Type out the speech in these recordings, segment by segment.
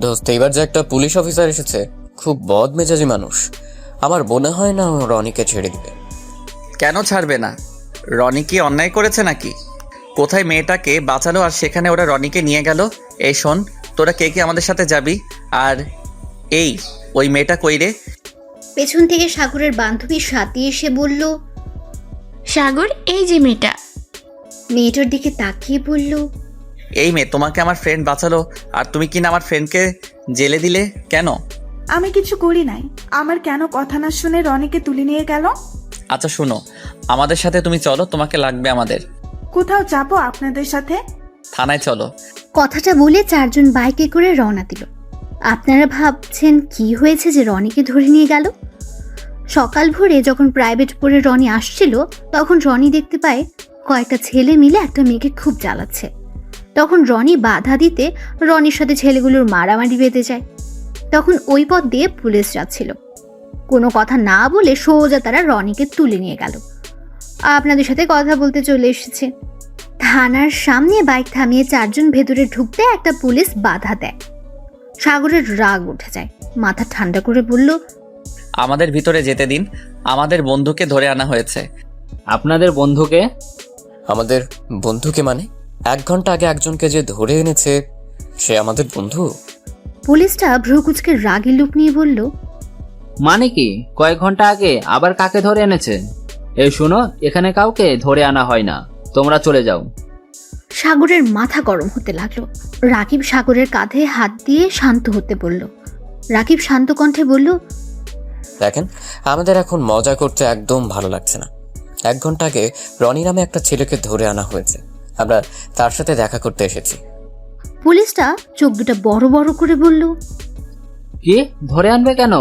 দোস্ত, এবার যে একটা পুলিশ অফিসার এসেছে, খুব বদমেজাজি মানুষ। আমার মনে হয় না ও রনিকে ছেড়ে দিবে। কেন ছাড়বে না? রনি কি অন্যায় করেছে নাকি? কোথায় মেয়েটাকে বাঁচালো আর সেখানে ওরা রনিকে নিয়ে গেল। এই শোন, তোরা কে কে আমাদের সাথে যাবি? আর এই, ওই মেয়েটা কই রে? পেছন থেকে সাগরের বান্ধবী স্বাতী এসে বলল। সাগর, এই যে মেয়েটা। মেয়েটার দিকে তাকিয়ে বলল, এই মেয়ে, তোমাকে আমার ফ্রেন্ড বাঁচালো আর তুমি কিনা আমার ফ্রেন্ডকে জেলে দিলে কেন? আমি কিছু করি নাই। আমার কেন কথা না শুনে রনিকে তুলে নিয়ে গেল? আচ্ছা শুনো, আমাদের সাথে তুমি চলো, তোমাকে লাগবে আমাদের। কোথাও যাবো আপনাদের সাথে? থানায় চলো। কথাটা বলে চারজন বাইকে করে রওনা দিল। আপনারা ভাবছেন কি হয়েছে যে রনিকে ধরে নিয়ে গেল? সকাল ভোরে যখন প্রাইভেট পড়ে রনি আসছিল, তখন রনি দেখতে পায় কয়েকটা ছেলে মিলে একটা মেয়েকে খুব জ্বালাচ্ছে। তখন রনি বাধা দিতে রনির সাথে ছেলেগুলোর মারামারি বেঁধে যায়। তখন ওই পথ দিয়ে পুলিশ যাচ্ছিল। কোনো কথা না বলে সোজা তারা রনিকে তুলে নিয়ে গেল। আপনাদের সাথে কথা বলতে চলে এসেছে। থানার সামনে বাইক থামিয়ে চারজন ভেতরে ঢুকতে একটা পুলিশ বাধা দেয়। সাগরের রাগ উঠে যায়, মাথা ঠান্ডা করে বলল, আমাদের ভিতরে যেতে দিন, আমাদের বন্ধুকে ধরে আনা হয়েছে। আপনাদের বন্ধুকে? আমাদের বন্ধুকে মানে? 1 ঘন্টা আগে একজনকে যে ধরে এনেছে সে আমাদের বন্ধু? পুলিশটা ভ্রুকুচকে রাগী লুক নিয়ে বলল, মানে কি? কয়েক ঘন্টা আগে আবার কাকে ধরে এনেছে? এই শুনো, এখানে কাউকে ধরে আনা হয় না, তোমরা চলে যাও। সাগরের মাথা গরম হতে লাগলো। রাকিব সাগরের কাঁধে হাত দিয়ে শান্ত হতে বলল। রাকিব শান্ত কণ্ঠে বলল, দেখেন, আমাদের এখন মজা করতে একদম ভালো লাগছে না। 1 ঘন্টা আগে রনি নামে একটা ছেলেকে ধরে আনা হয়েছে, আমরা তার সাথে দেখা করতে এসেছি। পুলিশটা চোখ দুটা বড় বড় করে বলল, কি ধরে আনবে কেন?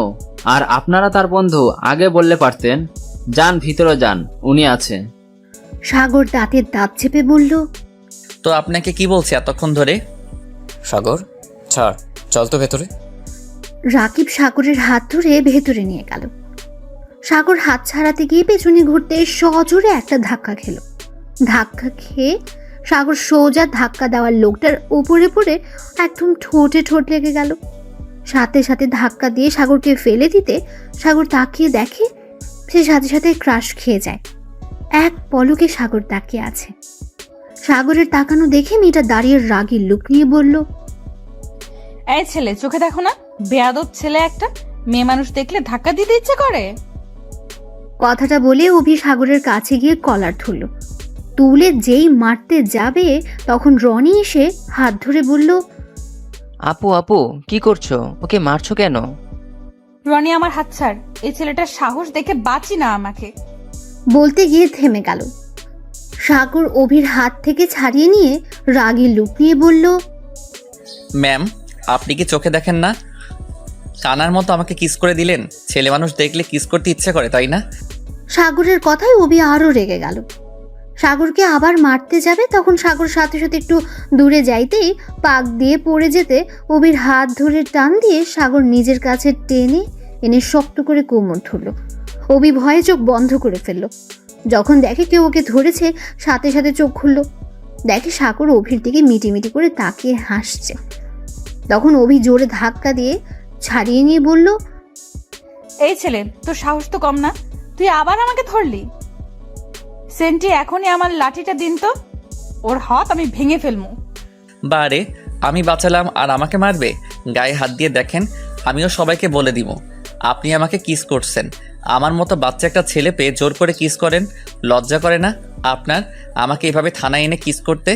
আর আপনারা তার বন্ধু, আগে বললে পারতেন। যান ভিতরে যান, উনি আছে। সাগর দাঁতের দাঁত চেপে বলল, তো আপনাকে কি বলছি এতক্ষণ ধরে? সাগর, ছাড়, চল তো ভেতরে। রাকিব সাগরের হাত ধরে ভেতরে নিয়ে গেল। সাগর হাত ছাড়াতে গিয়ে পেছনে ঘুরতে সজোরে একটা ধাক্কা খেল। ধাক্কা খেয়ে সাগর সোজা ধাক্কা দেওয়ার লোকটার উপরে পড়ে একদম ঠোঁটে ঠোঁট লেগে গেল। সাথে সাথে ধাক্কা দিয়ে সাগরকে ফেলে দিতে সাগর তাকিয়ে দেখে সে সাথে সাথে ক্রাশ খেয়ে যায়। এক পলকে সাগর তাকিয়ে আছে। সাগরের তাকানো দেখে মেয়েটা দাঁড়িয়ে রাগী লুক নিয়ে বলল, এই ছেলে, চোখে দেখো না? বেয়াদব ছেলে একটা। মেয়ে মানুষ দেখলে ধাক্কা দিতে ইচ্ছে করে। কথাটা বলে অভি সাগরের কাছে গিয়ে কলার ধরল। তুলে যেই মারতে যাবে তখন রনি এসে হাত ধরে বলল, আপু আপু, কি করছো? ওকে মারছো কেন? রনি, আমার হাত ছাড়। এই ছেলেটার সাহস দেখে বাঁচি না আমাকে। বলতে গিয়ে থেমে গেল। সাগর অভির হাত থেকে ছাড়িয়ে নিয়ে রাগী লুক নিয়ে বলল, ম্যাম, আপনি কি চোখে দেখেন না? কানার মতো আমাকে কিস করে দিলেন। ছেলে মানুষ দেখলে কিস করতে ইচ্ছে করে, তাই না? সাগরের কথায় অভি আরো রেগে গেল। সাগরকে আবার মারতে যাবে তখন সাগর সাথে সাথে একটু দূরে যাইতেই পাক দিয়ে পড়ে যেতে অভির হাত ধরে টান দিয়ে সাগর নিজের কাছে টেনে এনে শক্ত করে কোমর ধরল। অভি ভয়ে চোখ বন্ধ করে ফেলল। যখন দেখে কেউ ওকে ধরেছে সাথে সাথে চোখ খুলল, দেখে সাগর অভির দিকে মিটিমিটি করে তাকিয়ে হাসছে। তখন অভি জোরে ধাক্কা দিয়ে ছাড়িয়ে নিয়ে বলল, এই ছেলে, তোর সাহস তো কম না। তুই আবার আমাকে ধরলি। সেন্টি, এখনই আমার লাঠিটা দিন তো। ওর হাত আমি ভেঙে ফেলবো। বারে, আমি বাঁচালাম আর আমাকে মারবে? গায়ে হাত দিয়ে দেখেন, আমিও সবাইকে বলে দিব আপনি আমাকে কিস করছেন। আমার মতো বাচ্চা একটা ছেলে পেয়ে জোর করে কিস করেন, লজ্জা করে না আপনার আমাকে এভাবে থানায় এনে কিস করতে?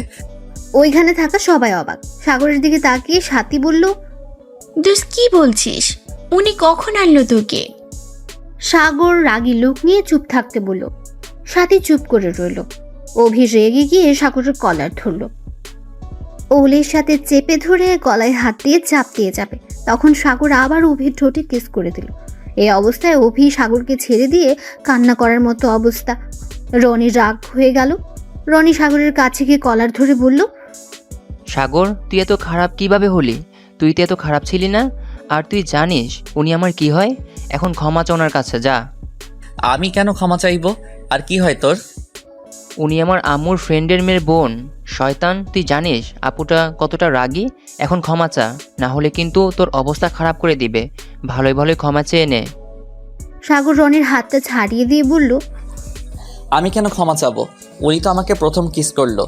ওইখানে থাকা সবাই অবাক। সাগরের দিকে তাকিয়ে স্বাতী বলল, দোষ, কি বলছিস? উনি কখন আনলো তোকে? সাগর রাগী লুক নিয়ে চুপ থাকতে বলল। স্বাতী চুপ করে রইল। অভি রেগে গিয়ে সাগরের কলার ধরল। ওলের সাথে চেপে ধরে গলায় হাত দিয়ে চাপ দিয়ে যাবে তখন সাগর আবার অভির ঠোঁটে কিস করে দিল। এই অবস্থায় অভি সাগরকে ছেড়ে দিয়ে কান্না করার মতো অবস্থা। রনি রাগ হয়ে গেল। রনি সাগরের কাছে গিয়ে কলার ধরে বলল, সাগর, তুই এত খারাপ কিভাবে হলি? তুই তো এত খারাপ ছিলি না। আর তুই জানিস উনি আমার কি হয়? এখন ক্ষমা চা ওনার কাছে, যা। আমি কেন ক্ষমা চাইবো? আর কি হয় তোর? উনি আমার আম্মুর ফ্রেন্ডের মেয়ের বোন। শয়তান, তুই জানিস আপুটা কতটা রাগী? এখন ক্ষমা চা, না হলে কিন্তু তোর অবস্থা খারাপ করে দিবে। ভালোই ভালোই ক্ষমা চেয়ে নে। সাগর রনির হাতটা ছাড়িয়ে দিয়ে বলল, আমি কেন ক্ষমা চাবো? উনি তো আমাকে প্রথম কিস করলো।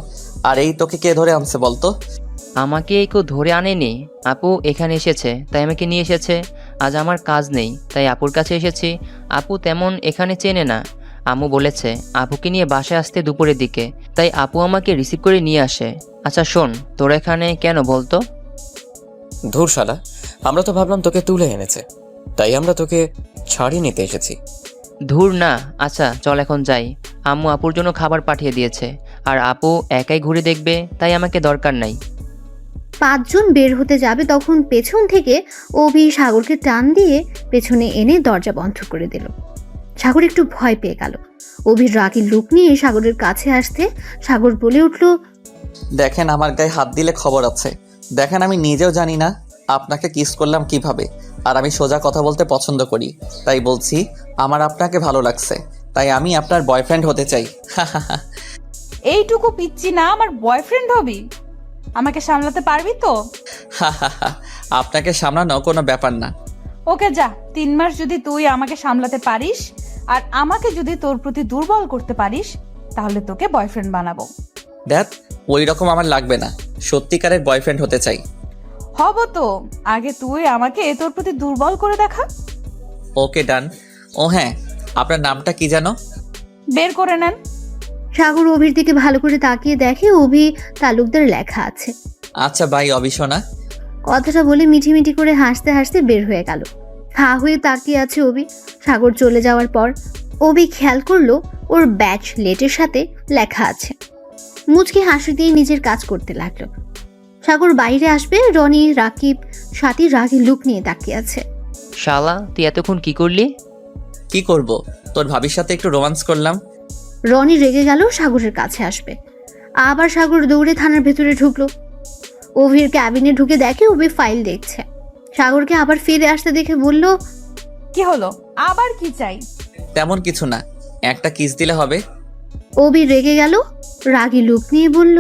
আর এই তোকে কে ধরে আনছে বলতো? আমাকে কেউ ধরে আনেনি, আপু এখানে এসেছে তাই আমাকে নিয়ে এসেছে। আজ আমার কাজ নেই তাই আপুর কাছে এসেছি। আপু তেমন এখানে চেনে না। আম্মু বলেছে আপুকে নিয়ে বাসায় আসতে দুপুরের দিকে, তাই আপু আমাকে রিসিভ করে নিয়ে আসে। আচ্ছা শোন, তোরা এখানে কেন বলতো? ধুর শালা, আমরা তো ভাবলাম তোকে তুলে এনেছে, তাই আমরা তোকে ছাড়িয়ে নিতে এসেছি। ধুর না। আচ্ছা চল এখন যাই। আম্মু আপুর জন্য খাবার পাঠিয়ে দিয়েছে, আর আপু একাই ঘুরে দেখবে, তাই আমাকে দরকার নাই। 5 জন বের হতে যাবে তখন পেছন থেকে অভি সাগরকে টান দিয়ে পেছনে এনে দরজা বন্ধ করে দিল। সাগর একটু ভয় পেয়ে গেল। অভির রাগী লুক নিয়ে সাগরের কাছে আসতে সাগর বলে উঠল, দেখেন আমার গায়ে হাত দিলে খবর আছে। দেখেন আমি নিজেও জানি না আপনাকে কিস করলাম কিভাবে। আর আমি সোজা কথা বলতে পছন্দ করি, তাই বলছি আমার আপনাকে ভালো লাগছে, তাই আমি আপনার বয়ফ্রেন্ড হতে চাই। এইটুকু পিচ্ছি না আমার বয়ফ্রেন্ড হবি? আমাকে সামলাতে পারবি তো? আপনাকে সামলানো কোনো ব্যাপার না। ওকে যা, 3 মাস যদি তুই আমাকে সামলাতে পারিস আর আমাকে যদি তোর প্রতি দুর্বল করতে পারিস, তাহলে তোকে বয়ফ্রেন্ড বানাবো। দেখ, ওই রকম আমার লাগবে না, সত্যিকারের বয়ফ্রেন্ড হতে চাই। হব তো, আগে তুই আমাকে তোর প্রতি দুর্বল করে দেখা। ওকে ডান। ও হ্যাঁ, আপনার নামটা কি জানো? বের করে নেন। সাগর অভির দিকে ভালো করে তাকিয়ে দেখে অভি তালুকদার লেখা আছে। আচ্ছা বাই অবিশনা। কথাটা বলে মিঠিমিঠি করে হাসতে হাসতে বের হয়ে গেল। হা হয়ে তাকিয়ে আছে অভি। সাগর চলে যাওয়ার পর অভি খেয়াল করলো ওর ব্যাচ লেটের সাথে লেখা আছে। মুচকি হাসি দিয়ে নিজের কাজ করতে লাগলো। সাগর বাইরে আসবে, রনি রাকিব সাথী রাগী লুক নিয়ে তাকিয়ে আছে। শালা, তুই এতক্ষণ কি করলি? কি করব, তোর ভাবির সাথে একটু রোমান্স করলাম। রনি রেগে গেল সাগরের কাছে আসবে। আবার সাগর দৌড়ে থানার ভেতরে ঢুকলো। অভির ক্যাবিনে ঢুকে দেখে অভি ফাইল দেখছে। সাগরকে আবার ফিরে আসতে দেখে বলল, কি হলো, আবার কি চাই? তেমন কিছু না, একটা কিস দিলে হবে। অভি রেগে গেল, রাগী লুক নিয়ে বলল,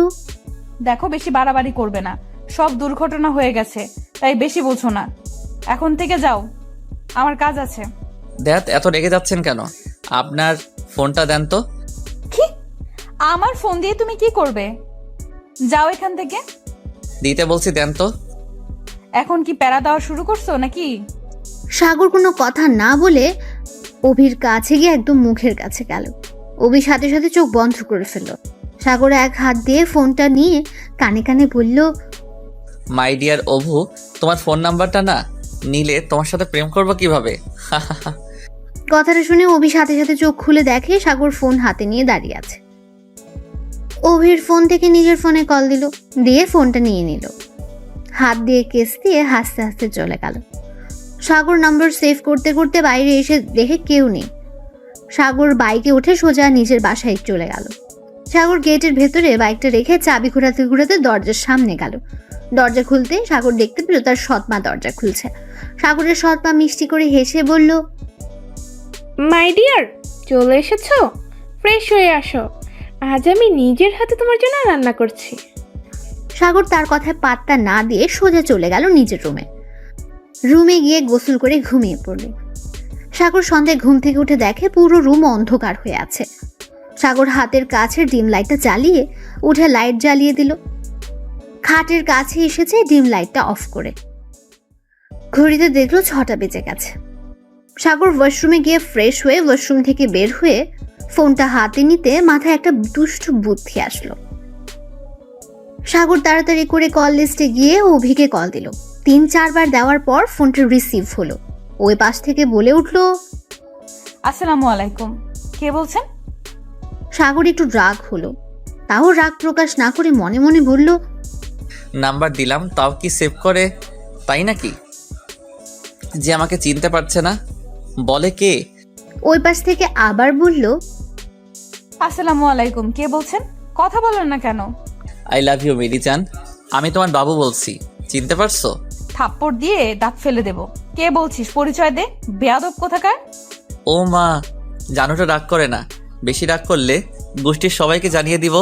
দেখো বেশি বাড়াবাড়ি করবে না, সব দুর্ঘটনা হয়ে গেছে, তাই বেশি বোঝো না। এখন থেকে যাও, আমার কাজ আছে। দেখ এত রেগে যাচ্ছেন কেন? আপনার ফোনটা দেন তো। কি? আমার ফোন দিয়ে তুমি কি করবে? যাও এখান থেকে। দিতে বলছি, দেন তো। এখন কি প্যারা দেওয়া শুরু করছো নাকি? সাগর কোনো কথা না বলে অভির কাছে গিয়ে একদম মুখের কাছে গেল। অভির সাথে সাথে চোখ বন্ধ করে ফেলল। সাগর এক হাত দিয়ে ফোনটা নিয়ে কানে কানে বলল, মাই ডিয়ার অভু, তোমার ফোন নাম্বারটা না নিলে তোমার সাথে প্রেম করবো কিভাবে? কথাটা শুনে অভি সাথে সাথে চোখ খুলে দেখে সাগর ফোন হাতে নিয়ে দাঁড়িয়ে আছে। অভির ফোন থেকে নিজের ফোনে কল দিল, দিয়ে ফোনটা নিয়ে নিল। হাত দিয়ে কেস দিয়ে হাসতে হাসতে চলে গেল। সাগর নাম্বার সেভ করতে করতে বাইরে এসে দেখে কেউ নেই। সাগর বাইকে উঠে সোজা নিজের বাসায় চলে গেল। সাগর গেটের ভেতরে বাইকটা রেখে চাবি ঘোরাতে ঘোরাতে দরজার সামনে গেল। দরজা খুলতে সাগর দেখতে পেল তার সৎমা দরজা খুলছে। সাগরের সৎমা মিষ্টি করে হেসে বলল, মাই ডিয়ার, চলে এসেছো? ফ্রেশ হয়ে আসো, আজ আমি নিজের হাতে তোমার জন্য রান্না করছি। সাগর তার কথায় পাত্তা না দিয়ে সোজা চলে গেল নিজের রুমে। রুমে গিয়ে গোসল করে ঘুমিয়ে পড়ল। সাগর সন্ধ্যায় ঘুম থেকে উঠে দেখে পুরো রুম অন্ধকার হয়ে আছে। সাগর হাতের কাছে ডিম লাইটটা জ্বালিয়ে উঠে লাইট জ্বালিয়ে দিল। খাটের কাছে এসেছে ডিম লাইটটা অফ করে। ঘড়িতে দেখলো 6টা বেজে গেছে। সাগর ওয়াশরুমে গিয়ে ফ্রেশ হয়ে ওয়াশরুম থেকে বের হয়ে ফোনটা হাতে নিতে মাথায় একটা দুষ্ট বুদ্ধি আসলো। সাগর তাড়াতাড়ি করে কল লিস্টে গিয়ে অভিকে কল দিল। 3-4 বার দেওয়ার পর ফোনটা রিসিভ হলো। ওই পাশ থেকে বলে উঠলো, আসসালামু আলাইকুম, কে বলছেন? সাগর একটু রাগ হলো, তাও রাগ প্রকাশ না করে মনে মনে বলল, নাম্বার দিলাম তাও কি সেভ করে? তাই নাকি যে আমাকে চিনতে পারছে না? বলে কে? ওই পাশ থেকে আবার বলল, আসসালামু আলাইকুম, কে বলছেন? কথা বলেন না কেন? আই লাভ ইউ মেরি জান, আমি তোমার বাবু বলছি, চিনতে পারছো? থাপ্পড় দিয়ে দাঁত ফেলে দেব। কে বলছিস, পরিচয় দে, বেয়াদব কোথাকার। ও মা, জানুটা রাগ করে না, বেশি রাগ করলে গোষ্ঠীর সবাইকে জানিয়ে দিব।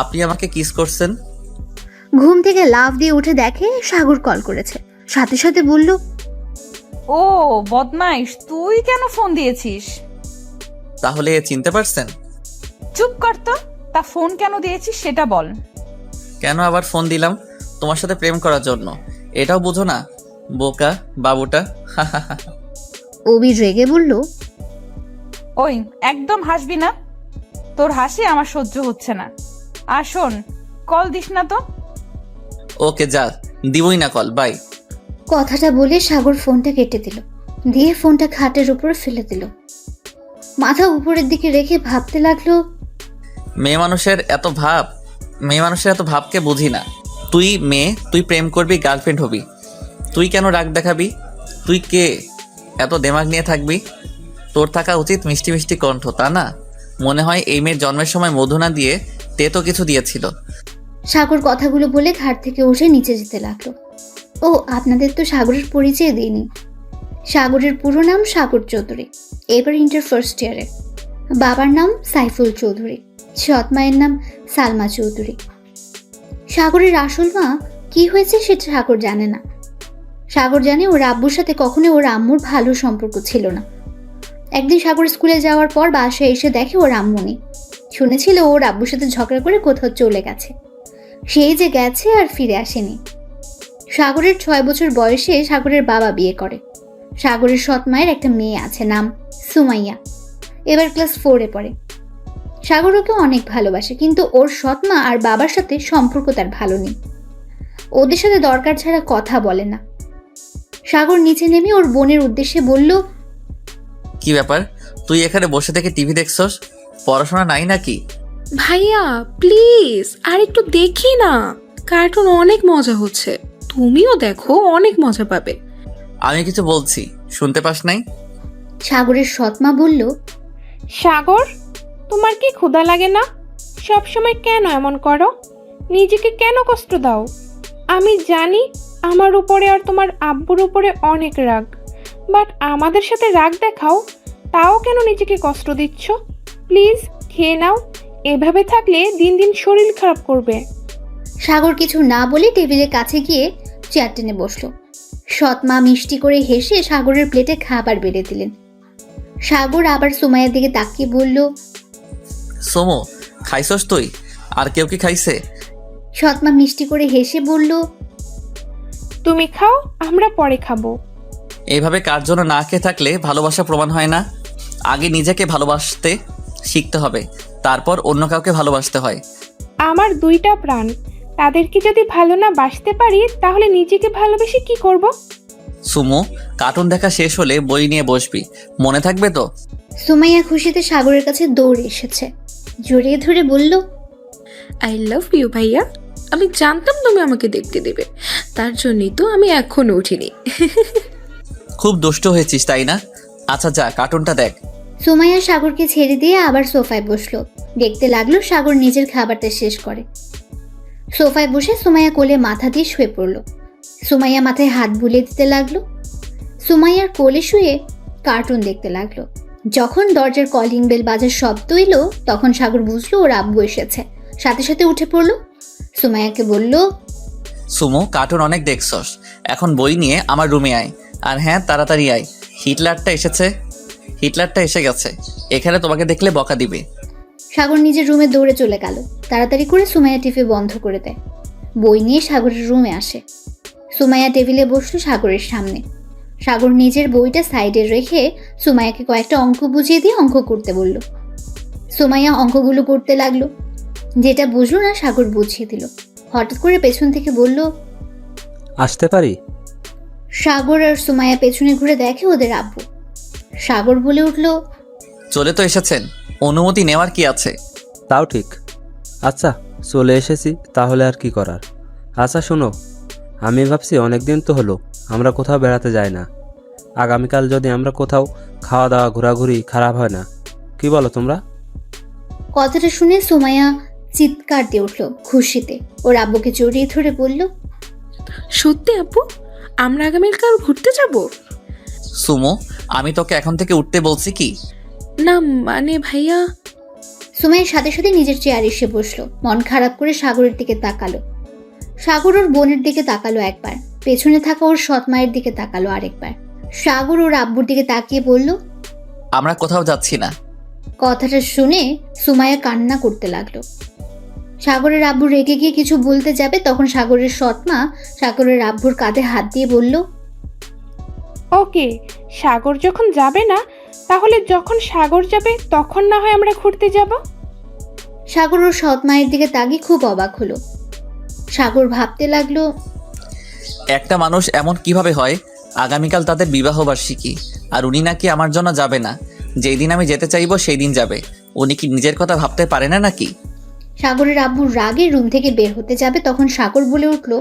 আপনি আমাকে কিস করছেন? ঘুম থেকে লাফ দিয়ে উঠে দেখে সাগর কল করেছে, সাথে সাথে বলল, ও বদমাইশ, তুই কেন ফোন দিয়েছিস? তাহলে চিনতে পারছেন? চুপ কর তো, তা ফোন কেন দিয়েছিস সেটা বল। কেন আবার ফোন দিলাম? তোমার সাথে প্রেম করার জন্য। এটাও বুঝো না? বোকা বাবুটা। অবি রেগে বলল, ওই একদম হাসবি না, তোর হাসি আমার সহ্য হচ্ছে না। আর শোন, কল দিস না তো। ওকে যা, দিবই না কল, বাই। কথাটা বলে সাগর ফোনটা কেটে দিল, দিয়ে ফোনটা খাটের উপর ফেলে দিল। মাথা উপরের দিকে রেখে ভাবতে লাগলো, মেয়ে মানুষের এত ভাবকে বুঝি না। তুই মেয়ে, তুই প্রেম করবি, গার্লফ্রেন্ড হবি, তুই কেন রাগ দেখাবি? তুই কে এত দেমাগ নিয়ে থাকবি? তোর থাকা উচিত মিষ্টি মিষ্টি কণ্ঠ, তা না? মনে হয় এই মেয়ের জন্মের সময় মধু না দিয়ে তেতো কিছু দিয়েছিল। সাগর কথাগুলো বলে ঘাট থেকে উঠে নিচে যেতে লাগলো। ও আপনাদের তো সাগরের পরিচয় দিইনি। সাগরের পুরো নাম সাগর চৌধুরী, এবার ইন্টার ফার্স্ট ইয়ারে। বাবার নাম সাইফুল চৌধুরী, সৎ মায়ের নাম সালমা চৌধুরী। সাগরের আসল মা কি হয়েছে সেটা সাগর জানে না। সাগর জানে ওর আব্বুর সাথে কখনো ওর আম্মুর ভালো সম্পর্ক ছিল না। একদিন সাগর স্কুলে যাওয়ার পর বাসায় এসে দেখে ওর আম্মু নেই। শুনেছিল ওর আব্বুর সাথে ঝগড়া করে কোথাও চলে গেছে। সেই যে গেছে আর ফিরে আসেনি। সাগরের 6 বছর বয়সে সাগরের বাবা বিয়ে করে। সাগরের সৎ মায়ের একটা মেয়ে আছে, নাম সুমাইয়া, এবার ক্লাস 4-এ পড়ে। সাগর ওকে অনেক ভালোবাসে, কিন্তু ওর সৎ মা আর বাবার সাথে সম্পর্ক তার ভালো নেই। ওদের সাথে দরকার ছাড়া কথা বলে না। সাগর নিচে নেমে ওর বোনের উদ্দেশ্যে বলল, কি ব্যাপার, তুই এখানে বসে থেকে টিভি দেখছস? পড়াশোনা নাই নাকি? ভাইয়া প্লিজ আর একটু দেখি না, কার্টুন অনেক মজা হচ্ছে, তুমিও দেখো, অনেক মজা পাবে। আমি কিছু বলছি, শুনতে পাস নাই? সাগরের সৎ মা বলল, সাগর, তোমার কি ক্ষুধা লাগে না? সব সময় কেন এমন করো? নিজেকে কেন কষ্ট দাও? আমি জানি আমার উপরে আর তোমার আব্বুর উপরে অনেক রাগ, বাট আমাদের সাথে রাগ দেখাও, তাও কেন নিজেকে কষ্ট দিচ্ছ? প্লিজ খেয়ে নাও, এভাবে থাকলে দিন দিন শরীর খারাপ করবে। সাগর কিছু না বলে টেবিলের কাছে গিয়ে চেয়ার টেনে বসলো। সৎ মা মিষ্টি করে হেসে সাগরের প্লেটে খাবার বেড়ে দিলেন। সাগর আবার সুমাইয়ার দিকে তাকিয়ে বলল, সোমো, খাইছস তুই? আর কেউ কি খাইছে? সৎ মা মিষ্টি করে হেসে বলল, তুমি খাও, আমরা পরে খাবো। এইভাবে কার জন্য না খেয়ে থাকলে ভালোবাসা প্রমাণ হয় না। আগে নিজেকে ভালোবাসতে শিখতে হবে, তারপর অন্য কাউকে ভালোবাসতে হয়। আমার 2টা প্রাণ, তাদেরকে যদি ভালো না বাসতে পারি তাহলে নিজেকে ভালোবেসে কি করব? সুমো, কার্টুন দেখা শেষ হলে বই নিয়ে বসবি, মনে থাকবে তো? সুমাইয়া খুশিতে সাগরের কাছে দৌড়ে এসেছে, জড়িয়ে ধরে বলল, আই লাভ ইউ ভাইয়া, আমি জানতাম তুমি আমাকে দেখতে দেবে, তার জন্যই তো আমি এখনো উঠিনি। খুব দুষ্ট হয়েছিস তাই না? আচ্ছা যা, কার্টুনটা দেখ। সুমাইয়া সাগরকে ছেড়ে দিয়ে আবার সোফায় বসলো। দেখতে লাগলো সাগর নিজের খাবারটা শেষ করে। সোফায় বসে সুমাইয়া কোলে মাথা দিয়ে শুয়ে পড়ল। সুমাইয়া মাথায় হাত বুলিয়ে দিতে লাগলো। সুমাইয়ার কোলে শুয়ে কার্টুন দেখতে লাগলো। যখন দরজার কলিং বেল বাজার শব্দ এলো, তখন সাগর বুঝলো ওর আব্বু এসেছে। সাথে সাথে উঠে পড়লো। সুমাইয়াকে বলল, সুমো, কার্টুন অনেক দেখছস, এখন বই নিয়ে আমার রুমে আয়। আর হ্যাঁ, তাড়াতাড়ি আয়, হিটলারটা এসে গেছে, এখানে তোমাকে দেখলে বকা দিবে। সাগর নিজের রুমে দৌড়ে চলে গেল। তাড়াতাড়ি করে সুমাইয়া টিভি বন্ধ করে দেয়। বই নিয়ে সাগরের রুমে আসে। সুমাইয়া টেবিলে বসলো সাগরের সামনে। সাগর নিজের বইটা সাইডে রেখে সুমাইয়াকে কয়েকটা অঙ্ক বুঝিয়ে দিয়ে অঙ্ক করতে বলল। সুমাইয়া অঙ্কগুলো করতে লাগলো। যেটা বুঝলো না সাগর বুঝিয়ে দিল। হঠাৎ করে পেছন থেকে বলল, আসতে পারি? সাগর আর সুমাইয়া পেছনে ঘুরে দেখে ওদের আব্বু। সাগর বলে উঠল, চলে তো এসেছেন, অনুমতি নেওয়ার কি আছে? তাও ঠিক। আচ্ছা, চলে এসেছি, তাহলে আর কি করার। আচ্ছা শোনো, আমি ভাবছি অনেকদিন তো হলো আমরা কোথাও বেড়াতে যাই না। আগামীকাল যদি আমরা কোথাও খাওয়া দাওয়া ঘোরাঘুরি খারাপ হয় না, কি বলো তোমরা? কথাটা শুনে সুমাইয়া চিৎকার দিয়ে উঠল খুশিতে। ওর আব্বুকে জড়িয়ে ধরে বলল, সত্যি আপু, আমরা আগামীকাল ঘুরতে যাব? সুমো, আমি তোকে এখন থেকে উঠতে বলছি কি? না মানে ভাইয়া। সুমাইয়ার সাথে সাথে নিজের চেয়ারে এসে বসলো। মন খারাপ করে সাগরের দিকে তাকালো। সাগর ওর বোনের দিকে তাকালো একবার, পেছনে থাকা ওর সৎ মায়ের দিকে তাকালো আরেকবার। সাগর ওর আব্বুর দিকে তাকিয়ে বলল, আমরা কোথাও যাচ্ছি না। কথাটা শুনে সুমাইয়া কান্না করতে লাগলো। সাগরের আব্বু রেগে গিয়ে কিছু বলতে যাবে, তখন সাগরের সৎ মা সাগরের আব্বুর কাঁধে হাত দিয়ে বলল, ওকে, সাগর যখন যাবে না, তাহলে যখন সাগর যাবে তখন না হয় আমরা ঘুরতে যাব। সাগর ওর সৎ মায়ের দিকে তাকিয়ে খুব অবাক হলো। সাগর ভাবতে লাগলো, একটা মানুষ এমন কিভাবে হয়? আগামীকাল তাদের বিবাহ বার্ষিকী, আর উনি নাকি আমার জন্য যাবে না। যেই দিন আমি যেতে চাইবো সেই দিন যাবে। উনি কি নিজের কথা ভাবতে পারে না নাকি? সাগরের আব্বু রাগে রুম থেকে বের হতে যাবে, তখন সাগর বলে উঠল,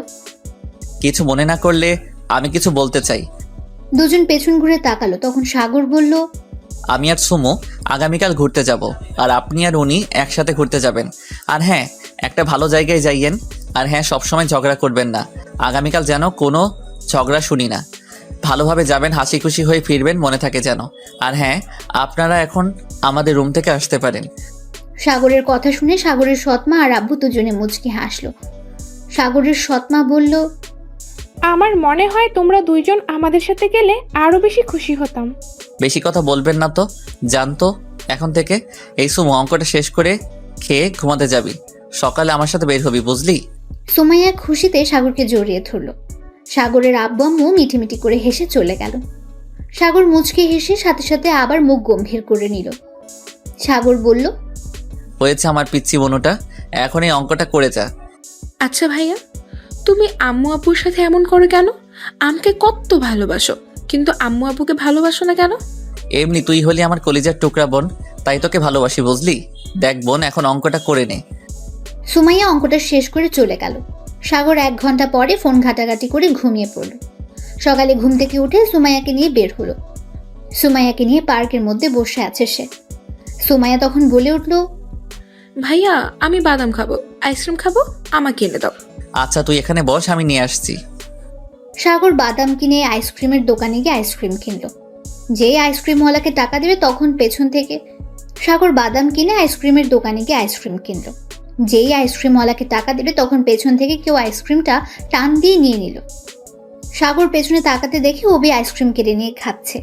কিছু মনে না করলে আমি কিছু বলতে চাই। দুজন পেছন ঘুরে তাকালো। তখন সাগর বলল, আমি আর সুমু আগামীকাল ঘুরতে যাব, আর আপনি আর উনি একসাথে ঘুরতে যাবেন। আর হ্যাঁ, একটা ভালো জায়গায় যাইয়েন। আর হ্যাঁ, সবসময় ঝগড়া করবেন না। আগামীকাল যেন কোনো ঝগড়া শুনি না। ভালোভাবে যাবেন, হাসি খুশি হয়ে ফিরবেন, মনে থাকে যেন। আর হ্যাঁ, আপনারা এখন আমাদের রুম থেকে আসতে পারেন। সাগরের কথা শুনে সাগরের সৎমা আর আব্বু দুজনে মুচকি হাসলো। সাগরের সৎমা বলল, আমার মনে হয় তোমরা দুইজন আমাদের সাথে গেলে আরো বেশি খুশি হতাম। বেশি কথা বলবেন না তো, জানতো এখন থেকে। এই সুমু, অঙ্কটা শেষ করে খেয়ে ঘুমাতে যাবি। সকালে আমার সাথে বের হবি, বুঝলি? সুমাইয়া খুশিতে সাগরকে জড়িয়ে ধরল। সাগরের আব্বু আম্মু মিটিমিটি করে হেসে চলে গেল। সাগর মুচকে হেসে সাথে সাথে আবার মুখ গম্ভীর করে নিল। সাগর বলল, হয়েছে আমার পিচ্ছি বনুটা, এখন এই অঙ্কটা করে যা। আচ্ছা ভাইয়া, তুমি আম্মু আব্বুর সাথে এমন করো কেন? আমাকে কত ভালোবাসো, কিন্তু আম্মু আব্বুকে ভালোবাসো না কেন? এমনি তুই হলি আমার কলিজার টুকরা বোন, তাই তোকে ভালোবাসি, বুঝলি? দেখ বোন, এখন অঙ্কটা করে নে। সুমাইয়া অঙ্কটা শেষ করে চলে গেল। সাগর 1 ঘন্টা পরে ফোন ঘাটাঘাটি করে ঘুমিয়ে পড়ল। সকালে ঘুম থেকে উঠে সুমাইয়াকে নিয়ে বের হলো। সুমাইয়াকে নিয়ে পার্কের মধ্যে বসে আছে সে। সুমাইয়া তখন বলে উঠল, ভাইয়া, আমি বাদাম খাবো, আইসক্রিম খাবো, আমাকে এনে দাও। আচ্ছা তুই এখানে বস, আমি নিয়ে আসছি। সাগর বাদাম কিনে আইসক্রিমের দোকানে গিয়ে আইসক্রিম কিনলো। যেই আইসক্রিমওয়ালাকে টাকা দেবে, তখন পেছন থেকে সাগর বাদাম কিনে আইসক্রিমের দোকানে গিয়ে আইসক্রিম কিনলো। যেই আইসক্রিমওয়ালাকে টাকা দেবে, তখন পেছন থেকে কেউ আইসক্রিমটা টান দিয়ে নিয়ে নিল। সাগর পেছনে তাকাতে দেখে অবি আইসক্রিম কেড়ে নিয়ে খাচ্ছে,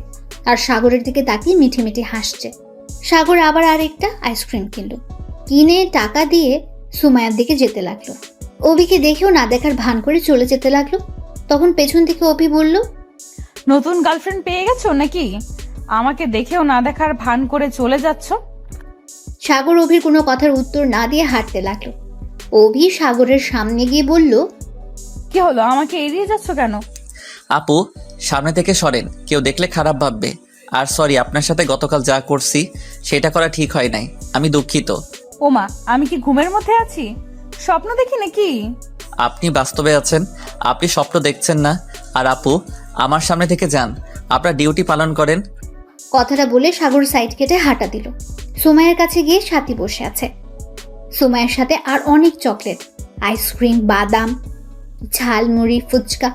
আর সাগরের দিকে তাকিয়ে মিঠি মিঠি হাসছে। সাগর আবার আরেকটা আইসক্রিম কিনলো, কিনে টাকা দিয়ে সুমাইয়ার দিকে যেতে লাগলো। অবিকে দেখেও না দেখার ভান করে চলে যেতে লাগলো। তখন পেছন থেকে অপি বলল, নতুন গার্লফ্রেন্ড পেয়ে গেছো নাকি? আমাকে দেখেও না দেখার ভান করে চলে যাচ্ছ। সাগর অভির কোনো কথার উত্তর না দিয়ে হাঁটতে লাগলো। অভি সাগরের সামনে গিয়ে বলল, কি হলো, আমাকে এড়িয়ে যাচ্ছ কেন? আপু, সামনে থেকে সরেন, কেউ দেখলে খারাপ ভাববে। আর সরি, আপনার সাথে গতকাল যা করছি সেটা করা ঠিক হয় নাই, আমি দুঃখিত। ওমা, আমি কি ঘুমের মধ্যে আছি? স্বপ্ন দেখি নাকি? আপনি বাস্তবে আছেন, আপনি স্বপ্ন দেখছেন না। আর আপু, আমার সামনে থেকে যান, আপনার ডিউটি পালন করেন। কথাটা বলে সাগর সাইড কেটে হাঁটা দিল। সুমাইয়ার কাছে গিয়ে সাথী বসে আছে। সুমাইয়ার সাথে আর অনেক চকলেট, আইসক্রিম, বাদাম, ঝালমুড়ি, ফুচকা।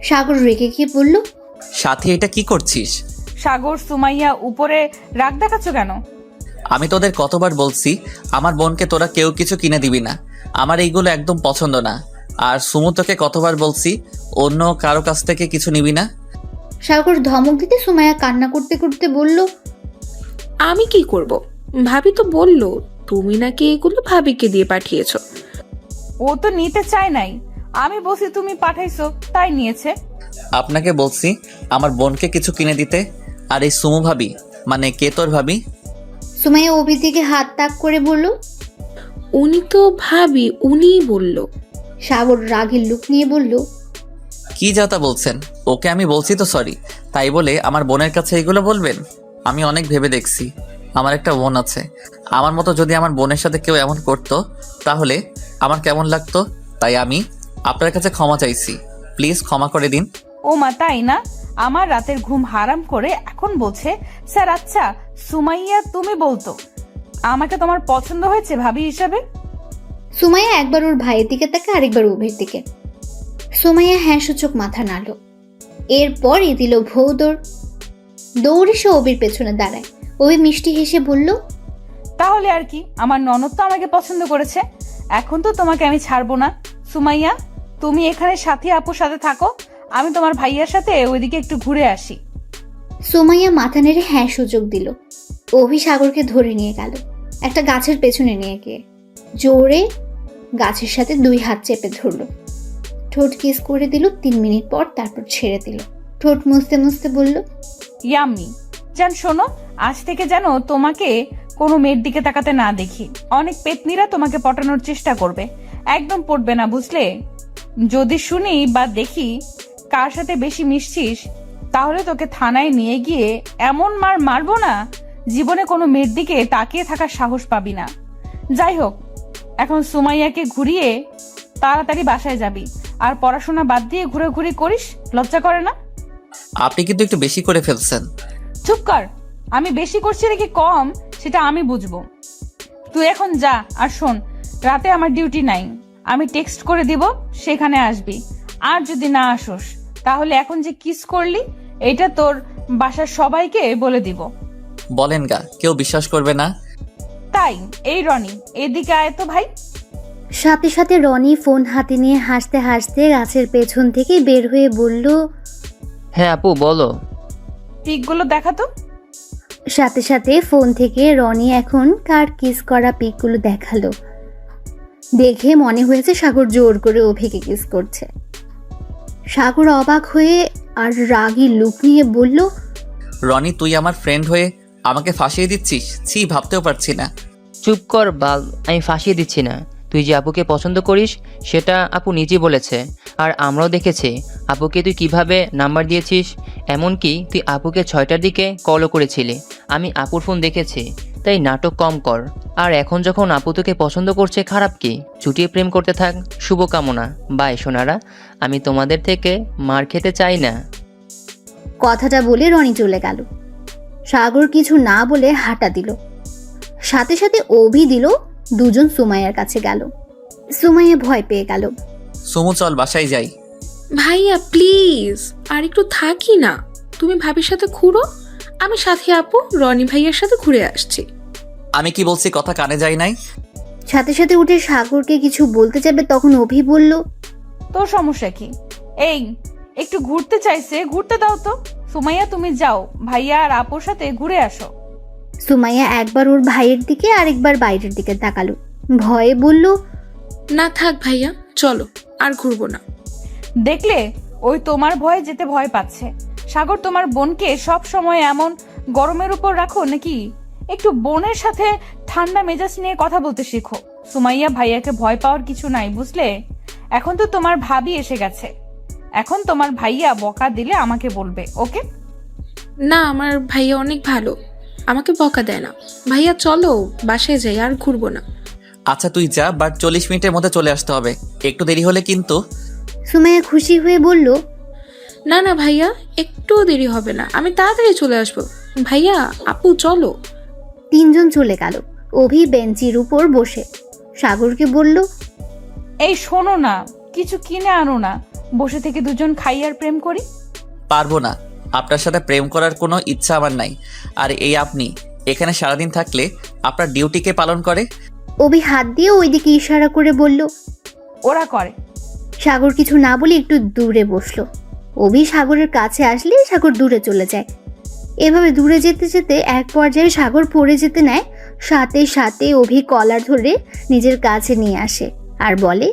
সাগর রেগে গিয়ে বলল, সাথী, এটা কি করছিস? সাগর, সুমাইয়া, উপরে রাগ দেখাচ্ছ কেন? আমি তোদের কতবার বলছি আমার বোনকে তোরা কেউ কিছু কিনে দিবি না, আমার এইগুলো একদম পছন্দ না। আর সুমু, তোকে কতবার বলছি অন্য কারো কাছ থেকে কিছু নিবি না। সাগর ধমক দিতে সুমাইয়া কান্না করতে করতে বলল, আমি কি করব? ভাবি তো বললো তুমি নাকি এগুলো ভাবিকে দিয়ে পাঠিয়েছো। ও তো নিতে চায় নাই, আমি বলছি তুমি পাঠাইছো তাই নিয়েছে। আপনাকে বলছি আমার বোনকে কিছু কিনে দিতে। আর এই সুমু ভাবি মানে কে তোর ভাবি? সুমাইয়া অভির দিকে হাত তাক করে বলল, উনি তো ভাবি, উনিই বললো। সাগর রাগের লুক নিয়ে বলল, কি যাতা বলছেন? ওকে আমি বলছি তো সরি, তাই বলে আমার বোনের কাছে এগুলো বলবেন? আমি অনেক ভেবে দেখছি, আমার একটা বোন আছে। আমার মতো যদি আমার বোনের সাথে কেউ এমন করতো তাহলে আমার কেমন লাগতো। তাই আমি আপনার কাছে ক্ষমা চাইছি, প্লিজ ক্ষমা করে দিন। ও মা, তাই না? আমার রাতের ঘুম হারাম করে এখন বলছে স্যার। আচ্ছা সুমাইয়া, তুমি বলতো আমাকে তোমার পছন্দ হয়েছে ভাবি হিসাবে? সুমাইয়া একবার ওর ভাইয়ের দিকে তাকে, আরেকবার অভির দিকে। সুমাইয়া হ্যাঁ সূচক মাথা নাড়ল। এরপরই দিল ভৌদৌড়। দৌড়ে সে অভির পেছনে দাঁড়ায়। অভি মিষ্টি হেসে বলল, তাহলে আর কি, আমার ননদ তো আমাকে পছন্দ করেছে, এখন তো তোমাকে আমি ছাড়বো না। সুমাইয়া, তুমি এখানে সাথী আপুর সাথে থাকো, আমি তোমার ভাইয়ার সাথে ওইদিকে একটু ঘুরে আসি। সুমাইয়া মাথা নেড়ে হ্যাঁ সুযোগ দিল। অভি সাগরকে ধরে নিয়ে গেল একটা গাছের পেছনে নিয়ে গিয়ে জোরে গাছের সাথে 2 হাত চেপে ধরলো। ঠোঁট কিস করে দিল 3 মিনিট পর, তারপর ছেড়ে দিল। ঠোঁট মুছতে মুছতে বলল, ইয়াম্মি জান, শোনো, আজ থেকে যেন তোমাকে কোনো মেয়ের দিকে তাকাতে না দেখি। অনেক পেতনিরা তোমাকে পটানোর চেষ্টা করবে, একদম পড়বে না, বুঝলে? যদি শুনি বা দেখি কার সাথে বেশি মিশছিস, তাহলে তোকে থানায় নিয়ে গিয়ে এমন মার মারবো না, জীবনে কোনো মেয়ের দিকে তাকিয়ে থাকার সাহস পাবি না। যাই হোক, এখন সুমাইয়াকে ঘুরিয়ে তাড়াতাড়ি বাসায় যাবি, আর পড়াশোনা বাদ দিয়ে ঘুরে করিস, লজ্জা করে না? আপনি কিন্তু একটু বেশি করে ফেলছেন। চুপ কর, আমি বেশি করছি নাকি কম সেটা আমি বুঝবো। তুই এখন যা, আর শোন, রাতে আমার ডিউটি নাই, আমি টেক্সট করে দিব, সেখানে আসবি। আর যদি না আসোস, তাহলে এখন যে কিস করলি এটা তোর বাসার সবাইকে বলে দিব। বলেন গা, কেউ বিশ্বাস করবে না। তাই এই রনি, এদিকে আয় তো ভাই। সাথে সাথে রনি ফোন হাতে নিয়ে হাসতে হাসতে গাছের পেছন থেকে বের হয়ে বলল, হ্যাঁ আপু বলো। পিকগুলো দেখাতো। সাথে সাথে ফোন থেকে রনি এখন কার কিস করা পিকগুলো দেখালো। দেখে মনে হয়েছে সাগর জোর করে অভিকে কিস করছে। সাগর অবাক হয়ে আর রাগী লুক নিয়ে বলল, রনি, তুই আমার ফ্রেন্ড হয়ে আমাকে ফাঁসিয়ে দিচ্ছিস? ছি, ভাবতেও পারছি না। চুপ কর বাল, আমি ফাঁসিয়ে দিচ্ছি না। তুই যে আপুকে পছন্দ করিস সেটা আপু নিজেই বলেছে, আর আমরাও দেখেছি আপুকে তুই কিভাবে নাম্বার দিয়েছিস। এমনকি তুই আপুকে 6টার দিকে কলও করেছিলি, আমি আপুর ফোন দেখেছি। তাই নাটক কম কর। আর এখন যখন আপু তোকে পছন্দ করছে, খারাপ কি? চুটিয়ে প্রেম করতে থাক। শুভকামনা। বাই সোনারা, আমি তোমাদের থেকে মার খেতে চাই না। কথাটা বলে রনি চলে গেল। সাগর কিছু না বলে হাঁটা দিল। সাথে সাথে অভি দিল। দুজন সুমাইয়ার কাছে গেল। সুমাইয়া ভয় পেয়ে গেল। সুমু, চল বাসায় যাই। ভাইয়া প্লিজ আর একটু থাকি না, তুমি ভাবির সাথে ঘুরো, আমি সাথী আপু রনি ভাইয়ার সাথে ঘুরে আসছি। আমি কি বলছি কথা কানে যায় নাই? সাথে সাথে উঠে সাগরকে কিছু বলতে যাবে, তখন অভি বলল, তোর সমস্যা কি? এই একটু ঘুরতে চাইছে, ঘুরতে দাও তো। সুমাইয়া, তুমি যাও, ভাইয়া আর আপুর সাথে ঘুরে আসো। সুমাইয়া একবার ওর ভাইয়ের দিকে আরেকবার বাইরের দিকে তাকালো। ভয়ে বলল, না থাক ভাইয়া, চলো, আর ঘুরবো না। দেখলে, ওই তোমার ভয়ে যেতে ভয় পাচ্ছে। সাগর, তোমার বোনকে সব সময় এমন গরমের উপর রাখো নাকি? একটু বোনের সাথে ঠান্ডা মেজাজ নিয়ে কথা বলতে শেখো। সুমাইয়া, ভাইয়াকে ভয় পাওয়ার কিছু নাই, বুঝলে? এখন তো তোমার ভাবি এসে গেছে, এখন তোমার ভাইয়া বকা দিলে আমাকে বলবে, ওকে? না, আমার ভাইয়া অনেক ভালো, আমাকে বকা দেয় না। ভাইয়া চলো বাসায় যাই, আর ঘুরবো না। আচ্ছা তুই যা, বাট 40 মিনিটের মধ্যে চলে আসতে হবে, একটু দেরি হলে কিন্তু। সুমাইয়া খুশি হয়ে বলল, না না ভাইয়া, একটুও দেরি হবে না, আমি তাড়াতাড়ি চলে আসবো। ভাইয়া আপু চলো। 3 জন চলে গেল। অভি বেঞ্চির উপর বসে সাগরকে বলল, এই শোনো না, কিছু কিনে আনো না, বসে থেকে দুজন খাই আর প্রেম করি। পারবো না, আপনার সাথে প্রেম করার কোনো ইচ্ছা আমার নাই। আর এই আপনি এখানে সারাদিন থাকলে আপনার ডিউটিকে পালন করে। অভি হাত দিয়ে ওইদিকে ইশারা করে বলল, ওরা করে। সাগর কিছু না বলে একটু দূরে বসলো। অভি সাগরের কাছে আসলে সাগর দূরে চলে যায়। এভাবে দূরে যেতে যেতে এক পর্যায়ে সাগর পড়ে যেতে নেয়। সাথে সাথে অভি কলার ধরে নিজের কাছে নিয়ে আসে আর বলে,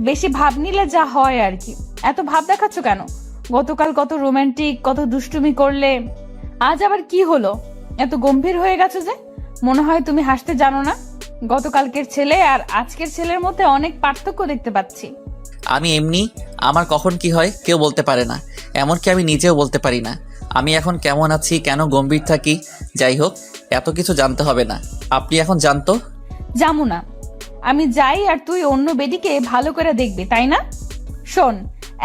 বেশি ভাব নিলে যা হয় আর কি। এত ভাব দেখাচ্ছ কেন? গতকাল কত রোমান্টিক, কত দুষ্টুমি করলে, আজ আবার কি হলো? এত গম্ভীর হয়ে গেছো যে? মনে হয় তুমি হাসতে জানো না। গতকালকের ছেলে আর আজকের ছেলের মধ্যে অনেক পার্থক্য দেখতে পাচ্ছি। আমি এমনি, আমার কখন কি হয় কেউ বলতে পারে না, এমনকি আমি নিজেও বলতে পারি না আমি এখন কেমন আছি, কেন গম্ভীর থাকি। যাই হোক, এত কিছু জানতে হবে না, আপনি এখন জানতো। জামু না, আমি যাই আর তুই অন্য বেডিকে ভালো করে দেখবি, তাই না? শোন,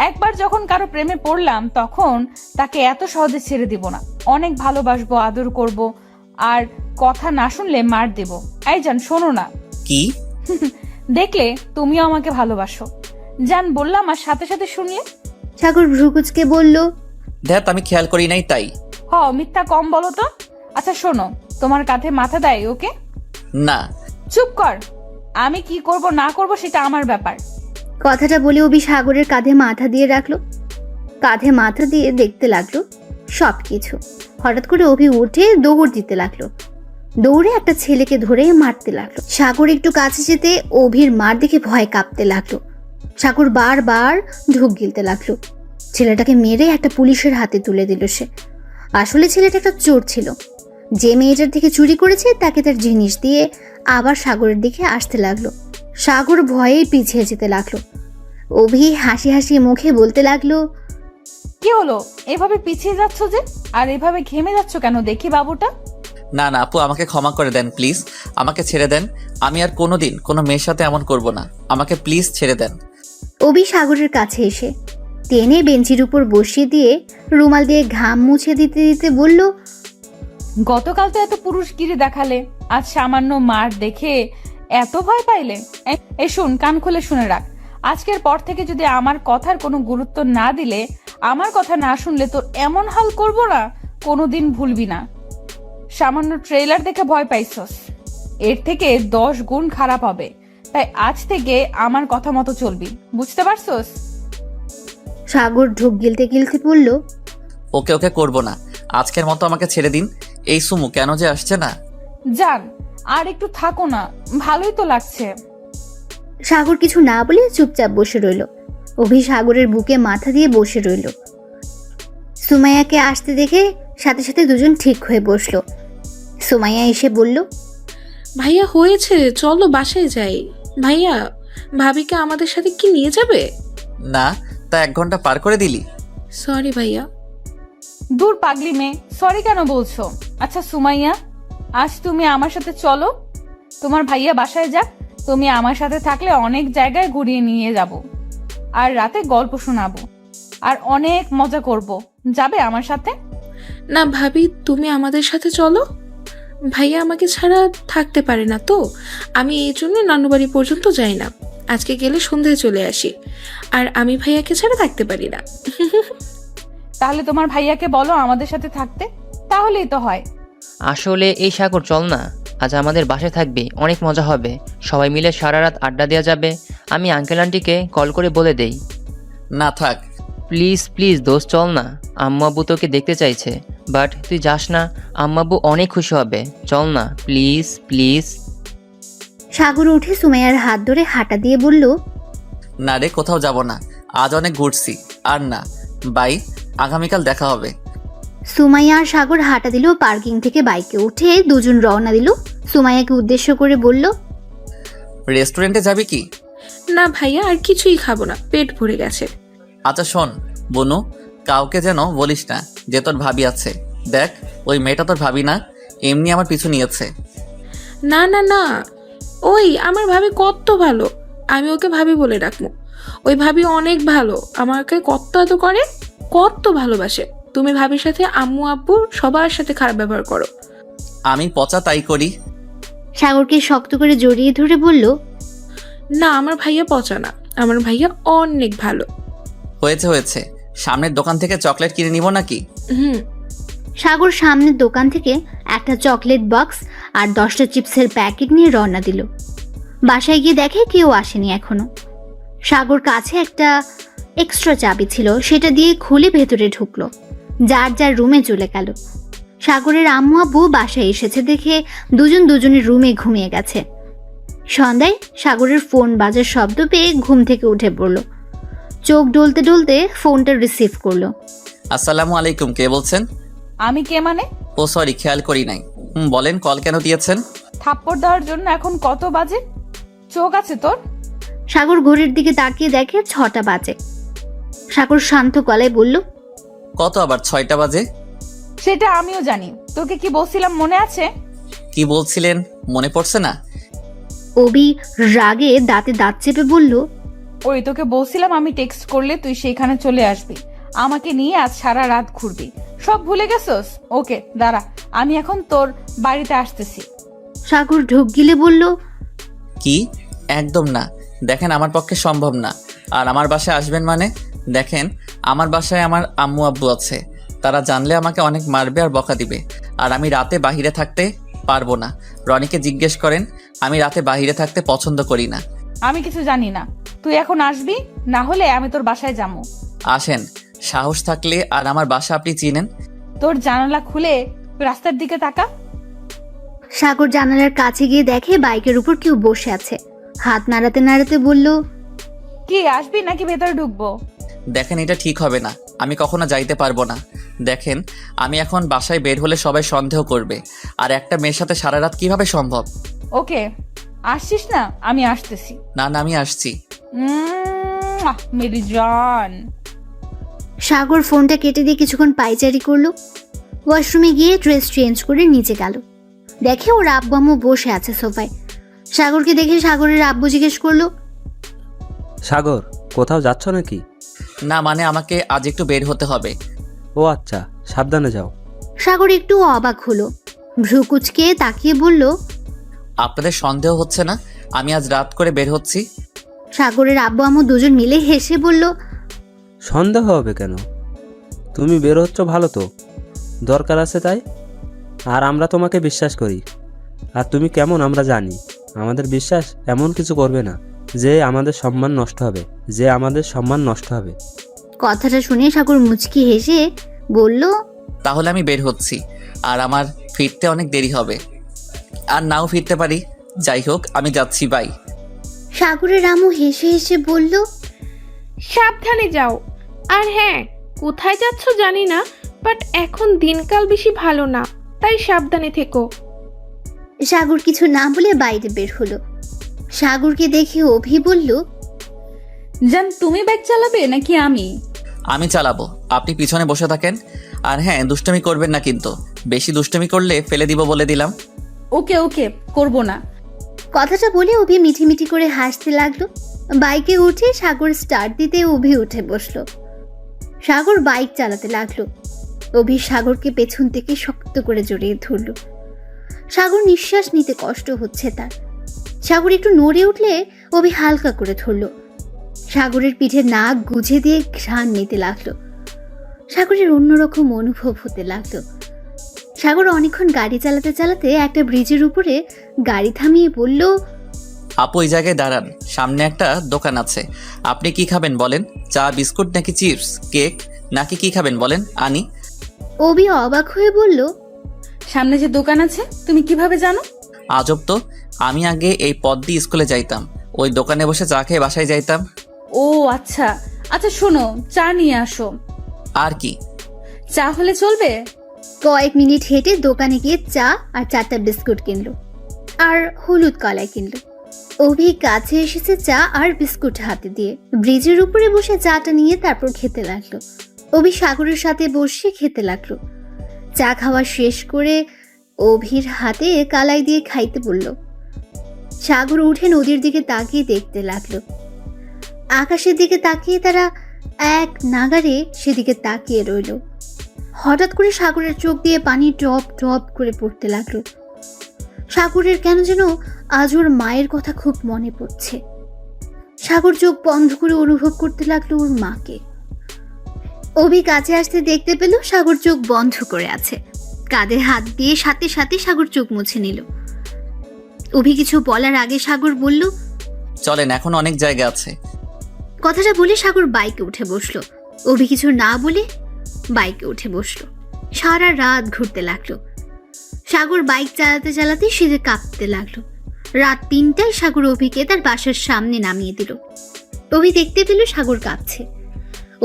একবার যখন কারো প্রেমে পড়লাম তখন তাকে এত সহজে ছেড়ে দিব না। অনেক ভালোবাসবো, আদর করব, আর কথা না শুনলে মার দেব। এই জান, শোনো না। কি? দেখলে তুমিও আমাকে ভালোবাসো। জান বললাম, আর সাথে সাথে শুনলে। সাগর ভ্রুকুচকে বলল, দেখ, আমি খেয়াল করি নাই তাই। মিথ্যা কম বলো তো। আচ্ছা শোনো, তোমার কাঁধে মাথা দেয় ওকে? না। চুপ কর। আমি কি করব না করব সেটা আমার ব্যাপার। কথাটা বলে অভি সাগরের কাঁধে মাথা দিয়ে রাখলো। কাঁধে মাথা দিয়ে দেখতে লাগলো সব কিছু। হঠাৎ করে অভি উঠে দৌড় দিতে লাগলো। দৌড়ে একটা ছেলেকে ধরে মারতে লাগলো। সাগর একটু কাছে যেতে অভির মার দেখে ভয় কাঁপতে লাগলো। সাগর বারবার ঢোক গিলতে লাগলো। ছেলেটাকে মেরে একটা পুলিশের হাতে তুলে দিল সে। আসলে ছেলেটা একটা চোর ছিল। যে মেয়েটার থেকে চুরি করেছে তাকে তার জিনিস দিয়ে আবার সাগরের দিকে আসতে লাগলো। সাগর ভয়ে পিছিয়ে যেতে লাগলো। অভি হাসি হাসি মুখে বলতে লাগলো, কি হলো এভাবে পিছিয়ে যাচ্ছ যে? আর এভাবে ঘেমে যাচ্ছ কেন দেখি বাবুটা? না না আপু, আমাকে ক্ষমা করে দেন প্লিজ, আমাকে ছেড়ে দেন। আমি আর কোনোদিন কোনো মেয়ের সাথে এমন করব না, আমাকে প্লিজ ছেড়ে দেন। অভি সাগরের কাছে এসে টেনে বেঞ্চির উপর বসিয়ে দিয়ে রুমাল দিয়ে ঘাম মুছে দিতে দিতে বলল, গতকাল তো এত পুরুষগিরি দেখালে, আজ সামান্য মার দেখে এত ভয় পাইলে? এই শুন, কান খুলে শুনে রাখ। আজকের পর থেকে যদি আমার কথার কোনো গুরুত্ব না দিলে, আমার কথা না শুনলে তোর এমন হাল করব না, কোনোদিন ভুলবি না। সামান্য ট্রেলার দেখে ভয় পাইছস, এর থেকে 10 গুণ খারাপ হবে। তাই আজ থেকে আমার কথা মতো চলবি, বুঝতে পারছস? সাগর ঢোক গিলতে গিলতে বলল, ওকে ওকে করব না, আজকের মতো আমাকে ছেড়ে দিন। এই সুমু কেন যে আসছে না? জান, আর একটু থাকো না, ভালোই তো লাগছে। সাগর কিছু না বলে চুপচাপ বসে রইল। অভি সাগরের বুকে মাথা দিয়ে বসে রইল। সুমাইয়াকে আসতে দেখে সাথে সাথে দুজন ঠিক হয়ে বসলো। সুমাইয়া এসে বলল, ভাইয়া হয়েছে, চলো বাসায় যাই। ভাইয়া, ভাবিকে আমাদের সাথে কি নিয়ে যাবে? না, তা 1 ঘন্টা পার করে দিলি। সরি ভাইয়া। দূর পাগলি মেয়ে, সরি কেন বলছো? আচ্ছা সুমাইয়া, আজ তুমি আমার সাথে চলো। তোমার ভাইয়া বাসায় যাক, তুমি আমার সাথে থাকলে অনেক জায়গায় ঘুরিয়ে নিয়ে যাব, আর রাতে গল্প শোনাবো, আর অনেক মজা করব। যাবে আমার সাথে? না ভাবি, তুমি আমাদের সাথে চলো। ভাইয়া আমাকে ছাড়া থাকতে পারে না তো, আমি এই জন্য নানু বাড়ি পর্যন্ত যাই না। আজকে গেলে সন্ধ্যায় চলে আসি, আর আমি ভাইয়াকে ছাড়া থাকতে পারি না। তাহলে তোমার ভাইয়াকে বলো আমাদের সাথে থাকতে, তাহলেই তো হয়। আসলে এই সাগর চল না, আজ আমাদের বাসায় থাকবি, অনেক মজা হবে, সবাই মিলে সারা রাত আড্ডা দেওয়া যাবে। আমি আঙ্কেল আন্টিকে কল করে বলে দেই। না থাক। প্লিজ প্লিজ দোস্ত চল না, আম্মু আব্বু তোকে দেখতে চাইছে, বাট তুই যাস না, আম্মু আব্বু অনেক খুশি হবে, চল না প্লিজ প্লিজ। সাগর উঠে সুমাইয়ার হাত ধরে হাঁটা দিয়ে বলল, না রে, কোথাও যাব না, আজ অনেক ঘুরছি। আর না বাই, আগামীকাল দেখা হবে। সুমাইয়া আর সাগর হাঁটা দিল। পার্কিং থেকে বাইকে উঠে দুজন রওনা দিল। সুমাইয়াকে উদ্দেশ্য করে বলল, রেস্টুরেন্টে যাবি কি? না ভাইয়া, আর কিছুই খাবো না, পেট ভরে গেছে। আচ্ছা শোন বনু, কাউকে যেন বলিস না যে তোর ভাবি আছে। দেখ, ওই মেয়েটা তোর ভাবি না, এমনি আমার পিছু নিয়েছে। না না না, ওই আমার ভাবি কত ভালো, আমি ওকে ভাবি বলে ডাকবো। ওই ভাবি অনেক ভালো, আমাকে কত এত করে, কত ভালোবাসে। তুমি ভাবির সাথে আম্মু আব্বু সবার সাথে খারাপ ব্যবহার করো। আমি পচা তাই করি। সাগরকে শক্ত করে জড়িয়ে ধরে বলল, না, আমার ভাইয়া পচা না, আমার ভাইয়া অনেক ভালো। হয়েছে হয়েছে, সামনের দোকান থেকে চকলেট কিনে নিব নাকি? হুম। সাগর সামনের দোকান থেকে একটা চকলেট বক্স আর 10টা চিপসের প্যাকেট নিয়ে রওনা দিল। বাসায় গিয়ে দেখে কেউ আসেনি এখনো। সাগর কাছে একটা এক্সট্রা চাবি ছিল, সেটা দিয়ে খুলে ভেতরে ঢুকলো। যার যার রুমে চলে গেল। সাগরের আম্মু আব্বু বাসায় এসেছে দেখে দুজনের রুমে ঘুমিয়ে গেছে। সন্ধ্যায় সাগরের ফোন বাজার শব্দ পেয়ে ঘুম থেকে উঠে পড়ল। চোখ ডলতে ডলতে ফোনটা রিসিভ করলো। আসসালামু আলাইকুম, কে বলছেন? আমি কে মানে? ও সরি, খেয়াল করি নাই। বলেন, কল কেন দিয়েছেন? থাপ্পড় দেওয়ার জন্য। এখন কত বাজে? চোখ আছে তোর? সাগর ঘড়ির দিকে তাকিয়ে দেখে 6টা বাজে। সাগর শান্ত গলায় বলল, কত আবার 6টা বাজে? সেটা আমিও জানি। তোকে কি বলছিলাম মনে আছে? কি বলছিলেন মনে পড়ছে না? অবি রাগে দাঁতে দাঁত চেপে বলল, ওই তোকে বলছিলাম আমি টেক্সট করলে তুই সেখানে চলে আসবি, আমাকে নিয়ে আজ সারা রাত ঘুরবি। সব ভুলে গেছস? ওকে দাঁড়া, আমি এখন তোর বাড়িতে আসতেছি। সাগর ঢোক গিলে বলল, কি? একদম না, দেখেন আমার পক্ষে সম্ভব না। আর আমার বাসায় আসবেন মানে? দেখেন, আমার বাসায় আমার আম্মু আব্বু আছে, তারা জানলে আমাকে অনেক মারবে আর বকা দিবে। আর আমি রাতে বাহিরে থাকতে পারবো না। রনিকে জিজ্ঞেস করেন, আমি রাতে বাইরে থাকতে পছন্দ করি না। আমি কিছু জানি না, তুই এখন আসবি, না হলে আমি তোর বাসায় যাবো। আসেন, সাহস থাকলে। আর আমার বাসা আপনি চিনেন? তোর জানালা খুলে রাস্তার দিকে তাকা। সাগর জানালার কাছে গিয়ে দেখে বাইকের উপর কেউ বসে আছে। হাত নাড়াতে নাড়াতে বলল, কি আসবি নাকি ভেতরে ঢুকবো? দেখেন, এটা ঠিক হবে না। আমি কখনো যাইতে পারবো না। দেখেন, আমি এখন বাসায় বের হলে সবাই সন্দেহ করবে। আর একটা মেয়ের সাথে সারা রাত কিভাবে সম্ভব? ওকে, আসছিস না? আমি আসতেছি। না না, আমি আসছি। মেরি জান। সাগর ফোনটা কেটে দিয়ে কিছুক্ষণ পায়চারি করলো। ওয়াশরুমে গিয়ে ড্রেস চেঞ্জ করে নিচে গেল। দেখে ওর আব্বু আম্মু বসে আছে সোফায়। সাগরকে দেখে সাগরের আব্বু জিজ্ঞেস করলো, সাগর, কোথাও যাচ্ছ নাকি? না মানে আমাকে আজ একটু বের হতে হবে। ও আচ্ছা, সাবধানে যাও। সাগর একটু অবাক হলো, ভ্রু কুচকে তাকিয়ে বলল, আপনাদের সন্দেহ হচ্ছে না আমি আজ রাত করে বের হচ্ছি? সাগরের আব্বু আম্মু দুজন মিলে হেসে বলল, সন্দেহ হবে কেন? তুমি বের হচ্ছ ভালো তো, দরকার আছে তাই। আর আমরা তোমাকে বিশ্বাস করি। আর তুমি কেমন আমরা জানি। আমাদের বিশ্বাস এমন কিছু করবে না যে আমাদের সম্মান নষ্ট হবে। কথাটা শুনে সাগর মুচকি হেসে বলল, তাহলে আমি বের হচ্ছি। আর আমার ফিরতে অনেক দেরি হবে, আর নাও ফিরতে পারি। যাই হোক, আমি যাচ্ছি, বাই। সাগরের আম্মু হেসে হেসে বলল, সাবধানে যাও। আর হ্যাঁ, কোথায় যাচ্ছ জানি না, বাট এখন দিনকাল বেশি ভালো না, তাই সাবধানে থেকো। সাগর কিছু না বলে বাইরে বের হলো। সাগরকে দেখে অভি বলল, জান, তুমি বাইক চালাবে নাকি আমি? আমি চালাবো, আপনি পিছনে বসে থাকেন। আর হ্যাঁ, দুষ্টুমি করবেন না কিন্তু। বেশি দুষ্টুমি করলে ফেলে দিব বলে দিলাম। ওকে ওকে, করবো না। কথাটা বলে অভি মিঠি মিঠি করে হাসতে লাগলো। বাইকে উঠে সাগর স্টার্ট দিতে অভি উঠে বসলো। সাগর বাইক চালাতে লাগলো। অভি সাগরকে পেছন থেকে শক্ত করে জড়িয়ে ধরলো। সাগর নিঃশ্বাস নিতে কষ্ট হচ্ছে তার। সাগর একটু নড়ে উঠলে অভি হালকা করে ধরলো। সাগরের পিঠে নাক গুজে দিয়ে ঘ্রাণ নিতে লাগলো। সাগরের অন্যরকম অনুভব হতে লাগলো। সাগর অনেকক্ষণ গাড়ি চালাতে চালাতে একটা ব্রিজের উপরে গাড়ি থামিয়ে বলল, আপু, ওই জায়গায় দাঁড়ান, সামনে একটা দোকান আছে। আপনি কি খাবেন বলেন? চা, বিস্কুট নাকি চিপস, কেক নাকি কি খাবেন বলেন, আনি। অভি অবাক হয়ে বলল, সামনে যে দোকান আছে তুমি কিভাবে জানো? আজব তো, আমি আগে এই পথ দিয়ে স্কুলে যাইতাম। ওই দোকানে বসে চা খেয়ে বাসায় যাইতাম। ও আচ্ছা আচ্ছা, শোনো, চা নিয়ে আসো। আর কি? চা হলে চলবে? কয়েক মিনিট হেঁটে দোকানে গিয়ে চা আর 4টা বিস্কুট কিনলো আর হলুদ কলাই কিনলো। অভি কাছে এসেছে চা আর বিস্কুট হাতে দিয়ে। ব্রিজের উপরে বসে চাটা নিয়ে তারপর খেতে লাগলো। অভি সাগরের সাথে বসে খেতে লাগলো। চা খাওয়া শেষ করে অভির হাতে কালাই দিয়ে খাইতে বলল। সাগর উঠে নদীর দিকে তাকিয়ে দেখতে লাগলো। আকাশের দিকে তাকিয়ে তারা এক নাগারে সেদিকে তাকিয়ে রইল। হঠাৎ করে সাগরের চোখ দিয়ে পানি ড্রপ ড্রপ করে পড়তে লাগলো। সাগরের কেন যেন আজ ওর মায়ের কথা খুব মনে পড়ছে। সাগর চোখ বন্ধ করে অনুভব করতে লাগলো ওর মাকে। অভি কাছে আসতে দেখতে পেল সাগর চোখ বন্ধ করে আছে। কাঁধে হাত দিয়ে সাথে সাথে সাগর চোখ মুছে নিল। অভি কিছু বলার আগে সাগর বলল, চলেন, এখন অনেক জায়গা আছে। কথাটা বলে সাগর বাইকে উঠে বসলো। অভি কিছু না বলে বাইকে উঠে বসলো। সারা রাত ঘুরতে লাগলো। সাগর বাইক চালাতে চালাতে শীতে কাঁপতে লাগলো। রাত 3টায় সাগর অভিকে তার বাসার সামনে নামিয়ে দিল। অভি দেখতে পেল সাগর কাঁপছে।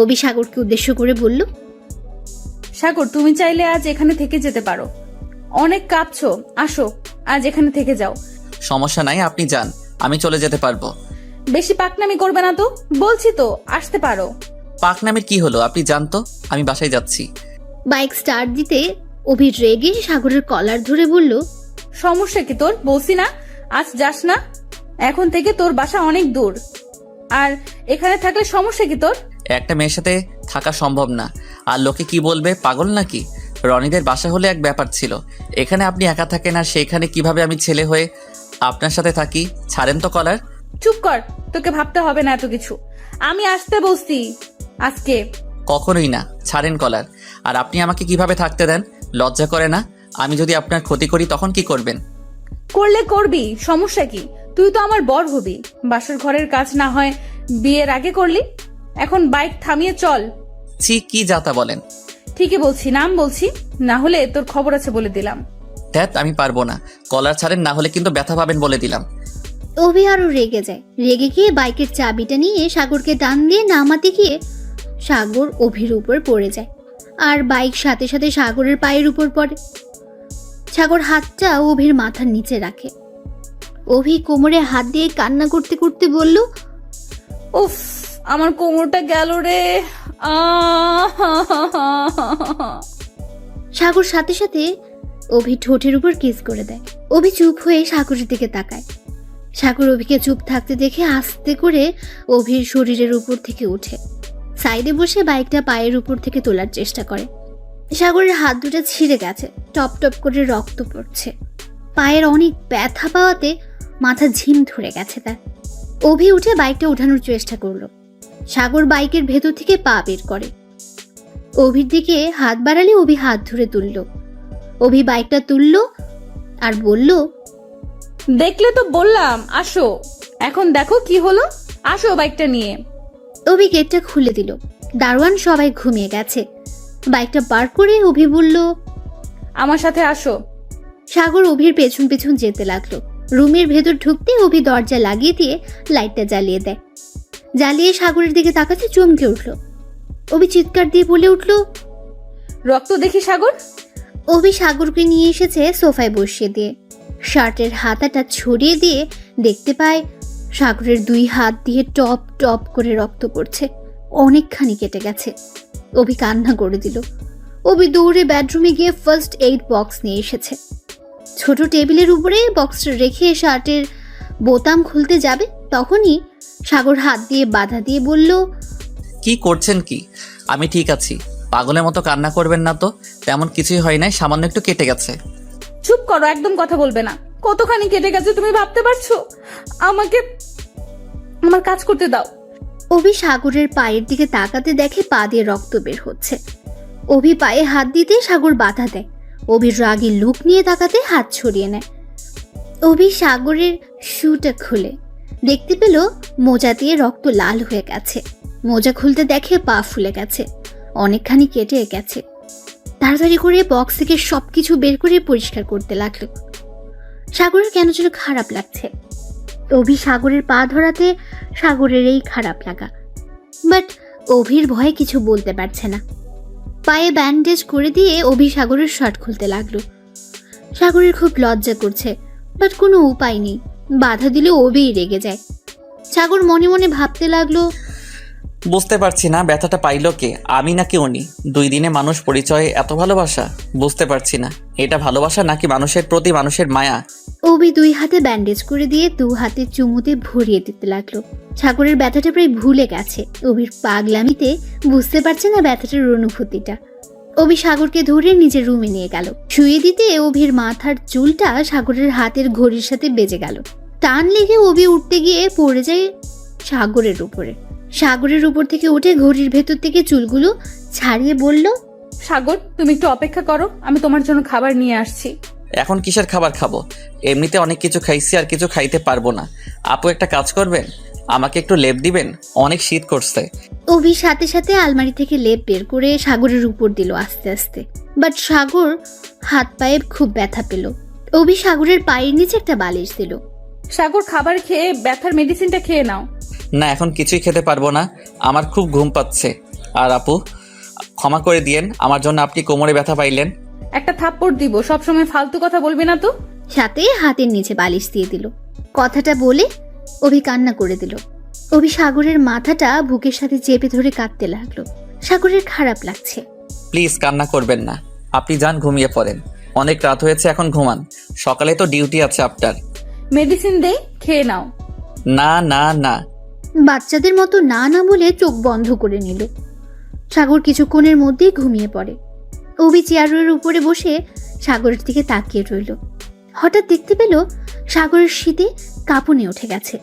অভি সাগরকে উদ্দেশ্য করে বলল, সাগর, তুমি চাইলে আজ এখানে থেকে যেতে পারো। অনেক কাঁপছো, আসো আজ এখানে থেকে যাও। সমস্যা নাই, আপনি যান, আমি চলে যেতে পারবো। বেশি পাকনামি করবে না তো, বলছি তো আসতে পারো। পাকনামির কি হলো? আপনি যান তো, আমি বাসায় যাচ্ছি। বাইক স্টার্ট দিতে অভি রেগে সাগরের কলার ধরে বলল, সমস্যা কি তোর? বলছি না আজ যাস না। এখন থেকে তোর বাসা অনেক দূর, আর এখানে থাকলে সমস্যা কি তোর? একটা মেয়ের সাথে থাকা সম্ভব না। আর লোকে কি বলবে, পাগল নাকি? রনিদের বাসা হলে এক ব্যাপার ছিল, এখানে আপনি একা থাকেন, আর সেখানে কিভাবে আমি ছেলে হয়ে আপনার সাথে থাকি? ছাড়েন তো কলার। চুপ কর, তোকে ভাবতে হবে না এত কিছু। আমি আসতে বলছি আজকে। কখনোই না, ছাড়েন কলার। আর আপনি আমাকে কিভাবে থাকতে দেন? লজ্জা করে না? আমি যদি আপনার ক্ষতি করি তখন কি করবেন? করলে করবি, সমস্যা কি? তুই তো আমার বর হবি। বাসর ঘরের কাজ না হয় বিয়ের আগে করলি। এখন বাইক থামিয়ে চল। ছি, কি যাতা বলেন। ঠিকই বলছি, নাম বলছি, না হলে তোর খবর আছে বলে দিলাম। ধ্যাত, আমি পারবো না। কলার ছাড়েন, না হলে কিন্তু ব্যথা পাবেন বলে দিলাম। অভি আরো রেগে যায়। রেগে গিয়ে বাইকের চাবিটা নিয়ে সাগরকে টান দিয়ে নামাতে গিয়ে সাগর অভির উপর পড়ে যায়, আর বাইক সাথে সাথে সাগরের পায়ের উপর পড়ে। সাগর হাতটা অভির মাথার নিচে রাখে। অভি কোমরে হাত দিয়ে কান্না করতে করতে বলল, উফ, আমার কোমরটা গেল রে। সাগর সাথে সাথে অভি ঠোঁটের উপর কিস করে দেয়। অভি চুপ হয়ে সাগরের দিকে তাকায়। সাগর অভিকে চুপ থাকতে দেখে আস্তে করে অভির শরীরের উপর থেকে ওঠে, সাইডে বসে বাইকটা পায়ের উপর থেকে তোলার চেষ্টা করে। সাগরের হাত দুটো ছিঁড়ে গেছে, টপ টপ করে রক্ত পড়ছে। পায়ের অনেক ব্যথা পাওয়াতে মাথা ঝিম ধরে গেছে তার। অভি উঠে বাইকটা ওঠানোর চেষ্টা করলো। সাগর বাইকের ভেতর থেকে পা বের করে। অভির দিকে হাত বাড়ালে অভি হাত ধরে তুলল। অভি বাইকটা তুলল আর বলল, দেখলে তো বললাম আসো। এখন দেখো কি হলো, আসো বাইকটা নিয়ে। অভি গেটটা খুলে দিল। দারোয়ান সবাই ঘুমিয়ে গেছে। বাইকটা বার করে অভি বলল, আমার সাথে আসো। সাগর অভির পেছন পেছন যেতে লাগলো। রুমের ভেতর ঢুকতে অভি দরজা লাগিয়ে দিয়ে লাইটটা জ্বালিয়ে দেয়। জ্বালিয়ে সাগরের দিকে তাকাতে চমকে উঠল। অভি চিৎকার দিয়ে বলে উঠল, রক্ত দেখি সাগর। অভি সাগরকে নিয়ে এসেছে সোফায় বসিয়ে দিয়ে। শার্টের হাতাটা ছড়িয়ে দিয়ে দেখতে পায় সাগরের 2 হাত দিয়ে টপ টপ করে রক্ত পড়ছে। অনেকখানি কেটে গেছে। অভি কান্না করে দিল। অভি দৌড়ে বেডরুমে গিয়ে ফার্স্ট এইড বক্স নিয়ে এসেছে। ছোট টেবিলের উপরে বক্সটা রেখে শার্টের বোতাম খুলতে যাবে, তখনই সাগর হাত দিয়ে বাধা দিয়ে বলল, কি করছেন কি? আমি ঠিক আছি। পাগলের মতো কান্না করবেন না তো। তেমন কিছুই হয় নাই, সামান্য একটু কেটে গেছে। চুপ করো, একদম কথা বলবে না। কতখানি কেটে গেছে তুমি ভাবতে পারছো? আমাকে আমার কাজ করতে দাও। অভি সাগরের পায়ের দিকে তাকাতে দেখে পা দিয়ে রক্ত বের হচ্ছে। অভি পায়ে হাত দিতে সাগর বাধা দেয়। অভির রাগী লুক নিয়ে তাকাতে হাত ছড়িয়ে নেয়। অভি সাগরের শুটা খুলে দেখতে পেল মোজা দিয়ে রক্ত লাল হয়ে গেছে। মোজা খুলতে দেখে পা ফুলে গেছে, অনেকখানি কেটে গেছে। তাড়াতাড়ি করে বক্স থেকে সবকিছু বের করে পরিষ্কার করতে লাগলো। সাগরের কেন যেন খারাপ লাগছে। অভি সাগরের পা ধরাতে সাগরের এই খারাপ লাগা, বাট অভির ভয়ে কিছু বলতে পারছে না। পায়ে ব্যান্ডেজ করে দিয়ে অভি সাগরের শার্ট খুলতে লাগলো। সাগরের খুব লজ্জা করছে, বাট কোনো উপায় নেই। বাধা দিলে অভিই রেগে যায়। সাগর মনে মনে ভাবতে লাগলো, বুঝতে পারছি না ব্যথাটা পাইলো কে, আমি নাকি উনি? 2 দিনে মানুষ পরিচয়, এত ভালোবাসা? বুঝতে পারছি না এটা ভালোবাসা নাকি মানুষের প্রতি মানুষের মায়া। অভি 2 হাতে ব্যান্ডেজ করে দিয়ে 2 হাতে চুমুতে ভরিয়ে দিতে লাগলো। সাগরের ব্যথাটা প্রায় ভুলে গেছে। অভির পাগলামিতে বুঝতে পারছে না ব্যথাটার অনুভূতিটা। অভি সাগরকে ধরে নিজের রুমে নিয়ে গেল। শুয়ে দিতে অভির মাথার চুলটা সাগরের হাতের ঘড়ির সাথে বেজে গেল। টান লেগে অভি উঠতে গিয়ে পড়ে যায় সাগরের উপরে। সাগরের উপর থেকে উঠে ঘড়ির ভেতর থেকে চুলগুলো ছাড়িয়ে বলল, সাগর তুমি একটু অপেক্ষা করো, আমি তোমার জন্য খাবার নিয়ে আসছি। এখন কিসের খাবার খাবো? এমনিতে অনেক কিছু খাইছি, আর কিছু খাইতে পারবো না। আপু একটা কাজ করবেন, আমাকে একটু লেপ দিবেন, অনেক শীত করছে। অভি সাথে সাথে আলমারি থেকে লেপ বের করে সাগরের উপর দিল আস্তে আস্তে। বাট সাগর হাত পায়ে খুব ব্যথা পেল। অভি সাগরের পায়ের নিচে একটা বালিশ দিল। সাগর খাবার খেয়ে ব্যথার মেডিসিনটা খেয়ে নাও। না, এখন কিছুই খেতে পারবো না, আমার খুব ঘুম পাচ্ছে। আর আপু, ক্ষমা করে দিয়েন, আমার জন্য আপনি কোমরে ব্যথা পাইলেন। একটা থাপ্পড় দিব, সবসময় ফালতু কথা বলবি না তো। সাথে হাতের নিচে বালিশ দিয়ে দিল। কথাটা বলে অভি কান্না করে দিল। অভি সাগরের মাথাটা বুকের সাথে চেপে ধরে কাঁদতে লাগলো। সাগরের খারাপ লাগছে। প্লিজ কান্না করবেন না, আপনি যান ঘুমিয়ে পড়েন। অনেক রাত হয়েছে, এখন ঘুমান, সকালে তো ডিউটি আছে আপনার। মেডিসিন দে, খেয়ে নাও। না না না। বাচ্চাদের মতো না না বলে চোখ বন্ধ করে নিল। সাগর কিছুক্ষণের মধ্যেই ঘুমিয়ে পড়ে। অভি চেয়ারের উপরে বসে সাগরের দিকে তাকিয়ে রইল। হঠাৎ দেখতে পেল সাগরের শীতে কাঁপুনে উঠে গেছে।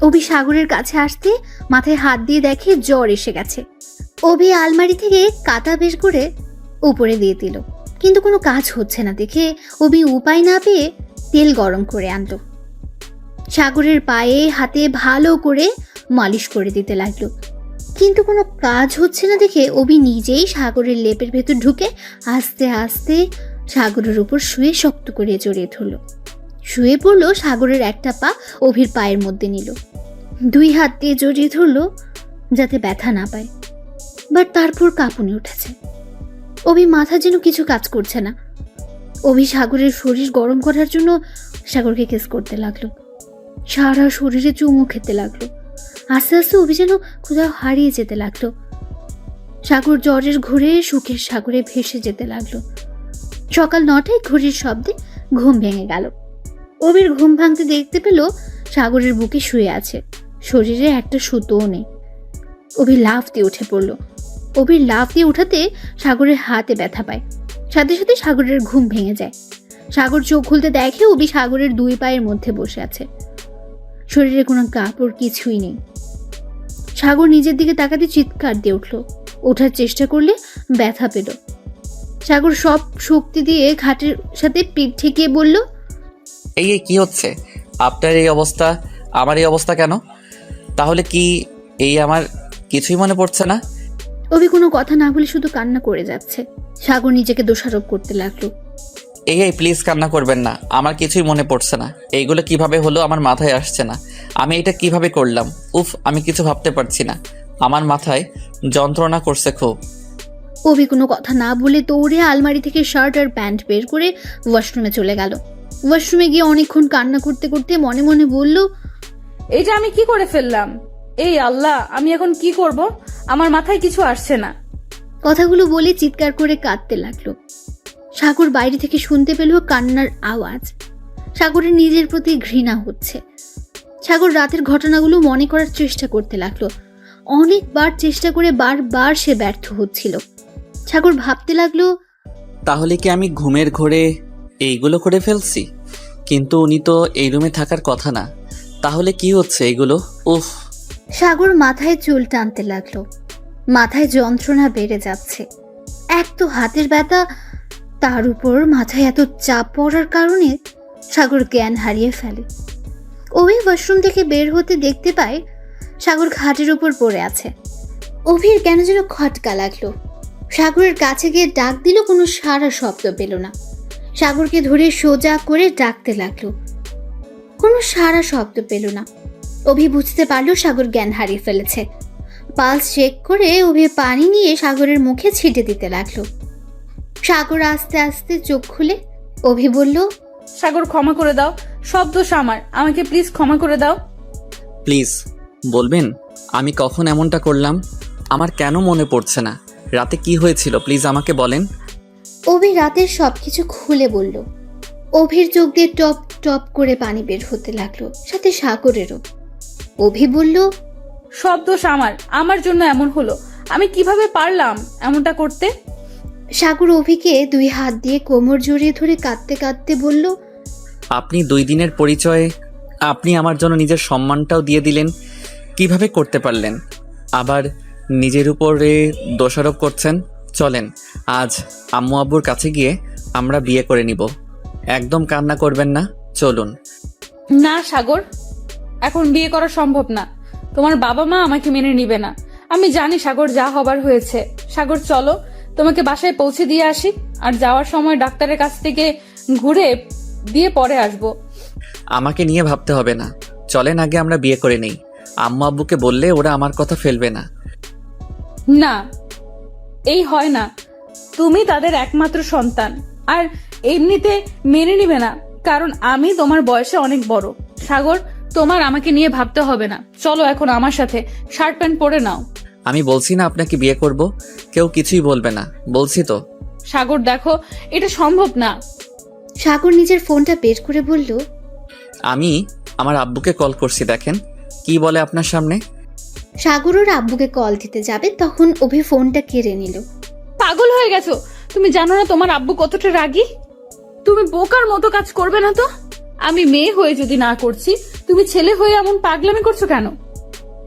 অভি সাগরের কাছে আসতে মাথায় হাত দিয়ে দেখে জ্বর এসে গেছে। অভি আলমারি থেকে কাঁটা বের করে উপরে দিয়ে দিল। কিন্তু কোনো কাজ হচ্ছে না দেখে অভি উপায় না পেয়ে তেল গরম করে আনলো। সাগরের পায়ে হাতে ভালো করে মালিশ করে দিতে লাগলো, কিন্তু কোনো কাজ হচ্ছে না দেখে অভি নিজেই সাগরের লেপের ভেতর ঢুকে আস্তে আস্তে সাগরের উপর শুয়ে শক্ত করে জড়িয়ে ধরল। শুয়ে পড়লো, সাগরের একটা পা অভির পায়ের মধ্যে নিল, 2 হাত দিয়ে জড়িয়ে ধরলো যাতে ব্যথা না পায়। বাট তারপর কাঁপুনি উঠেছে। অভি মাথা যেন কিছু কাজ করছে না। অভি সাগরের শরীর গরম করার জন্য সাগরকে কিস করতে লাগলো, সারা শরীরে চুমু খেতে লাগলো। আস্তে আস্তে অভি যেন কোথাও হারিয়ে যেতে লাগলো। সাগর জ্বরের ঘোরে সুখের সাগরে ভেসে যেতে লাগলো। সকাল 9টায় ঘড়ির শব্দে ঘুম ভেঙে গেল। অভির ঘুম ভাঙতে দেখতে পেল সাগরের বুকে শুয়ে আছে, শরীরে একটা সুতোও নেই। অভি লাফ দিয়ে উঠে পড়ল। অভির লাফ দিয়ে উঠাতে সাগরের হাতে ব্যথা পায়, সাথে সাথে সাগরের ঘুম ভেঙে যায়। সাগর চোখ খুলতে দেখে অভি সাগরের 2 পায়ের মধ্যে বসে আছে, শরীরে কোনো কাপড় কিছুই নেই। সাগর নিজের দিকে তাকাতে চিৎকার দিয়ে উঠল। ওঠার চেষ্টা করলে ব্যথা পেল। সাগর সব শক্তি দিয়ে ঘাটের সাথে পিঠ ঠেকিয়ে বলল, এই কি হচ্ছে? আপনার এই অবস্থা, আমার এই অবস্থা কেন? তাহলে কি এই আমার কিছুই মনে পড়ছে না? অভি কোনো কথা না বলে শুধু কান্না করে যাচ্ছে। সাগর নিজেকে দোষারোপ করতে লাগলো। এই প্লিজ কান্না করবেন না, আমার কিছুই মনে পড়ছে না। এইগুলো কিভাবে হলো আমার মাথায় আসছে না। আমি এটা কিভাবে করলাম? উফ, আমি কিছু ভাবতে পারছি না, আমার মাথায় যন্ত্রণা করছে খুব। অভি কোনো কথা না বলে দৌড়ে আলমারি থেকে শার্ট আর প্যান্ট বের করে ওয়াশরুমে চলে গেল। ওয়াশরুমে গিয়ে অনেকক্ষণ কান্না করতে করতে মনে মনে বলল, এটা আমি কি করে ফেললাম? এই আল্লাহ, আমি এখন কি করব? আমার মাথায় কিছু আসছে না। কথাগুলো বলে চিৎকার করে কাঁদতে লাগলো। সাগর বাইরে থেকে শুনতে পেল কান্নার আওয়াজ। সাগরের নিজের প্রতি ঘৃণা হচ্ছে। সাগর রাতের ঘটনাগুলো মনে করার চেষ্টা করতে লাগলো। অনেকবার চেষ্টা করে বারবার সে ব্যর্থ হচ্ছিল। সাগর ভাবতে লাগলো, তাহলে কি আমি ঘুমের ঘোরে এইগুলো করে ফেলছি? কিন্তু উনি তো এই রুমে থাকার কথা না, তাহলে কি হচ্ছে এগুলো? উফ। সাগর মাথায় চুল টানতে লাগলো। মাথায় যন্ত্রণা বেড়ে যাচ্ছে। এক তো হাতের ব্যথা, তার উপর মাথায় এত চাপ পড়ার কারণে সাগর জ্ঞান হারিয়ে ফেলে। অভি ওয়াশরুম থেকে বের হতে দেখতে পায় সাগর খাটের উপর পড়ে আছে। অভির কেন যেন খটকা লাগলো। সাগরের কাছে গিয়ে ডাক দিল, কোনো সারা শব্দ পেল না। সাগরকে ধরে সোজা করে ডাকতে লাগলো, কোনো সারা শব্দ পেল না। অভি বুঝতে পারলো সাগর জ্ঞান হারিয়ে ফেলেছে। পালস চেক করে অভি পানি নিয়ে সাগরের মুখে ছিটে দিতে লাগলো। সাগর আস্তে আস্তে চোখ খুলে অভি বলল, সাগর ক্ষমা করে দাও, সব দোষ আমার, আমাকে প্লিজ ক্ষমা করে দাও। প্লিজ বলবেন আমি কখন এমনটা করলাম? আমার কেন মনে পড়ছে না? রাতে কি হয়েছিল প্লিজ আমাকে বলেন। অভি রাতের সবকিছু খুলে বলল। অভির চোখ দিয়ে টপ টপ করে পানি বের হতে লাগলো, সাথে সাগরেরও। অভি বলল, সব দোষ আমার জন্য এমন হলো। আমি কিভাবে পারলাম এমনটা করতে? সাগর অভিকে 2 হাত দিয়ে কোমর জড়িয়ে ধরে কাঁদতে কাঁদতে বলল, আপনি 2 দিনের পরিচয়ে আপনি আমার জন্য নিজের সম্মানটাও দিয়ে দিলেন, কিভাবে করতে পারলেন? আবার নিজের উপরে দোষারোপ করছেন। চলেন আজ আম্মু আব্বুর কাছে গিয়ে আমরা বিয়ে করে নিব। একদম কান্না করবেন না, চলুন। না সাগর, এখন বিয়ে করা সম্ভব না। তোমার বাবা মা আমাকে মেনে নিবে না। আমি জানি সাগর, যা হবার হয়েছে। সাগর চলো, তোমাকে বাসায় পৌঁছে দিয়ে আসি, আর যাওয়ার সময় ডাক্তারের কাছ থেকে ঘুরে দিয়ে পরে আসবো। আমাকে নিয়ে ভাবতে হবে না, চলেন আগে আমরা বিয়ে করে নেই। আম্মু আব্বুকে বললে ওরা আমার কথা ফেলবে না। না, এই হয় না। তুমি তাদের একমাত্র সন্তান, আর এমনিতে মেনে নিবে না, কারণ আমি তোমার বয়সে অনেক বড়। সাগর, তোমার আমাকে নিয়ে ভাবতে হবে না। চলো এখন আমার সাথে, শার্ট প্যান্ট পরে নাও। আমি বলছি না আপনাকে বিয়ে করব, কেউ কিছুই বলবে না, বলছি তো। সাগর দেখো, এটা সম্ভব না। সাগর নিজের ফোনটা বের করে বলল, আমি আমার আব্বুকে কল করছি, দেখেন কি বলে আপনার সামনে। সাগর ওর আব্বুকে কল দিতে যাবে, তখন অভি ফোনটা কেড়ে নিল। পাগল হয়ে গেছো? তুমি জানো না তোমার আব্বু কতটা রাগী? তুমি বোকার মতো কাজ করবে না তো? আমি মেয়ে হয়ে যদি না করছি, তুমি ছেলে হয়ে এমন পাগলামি করছো কেন?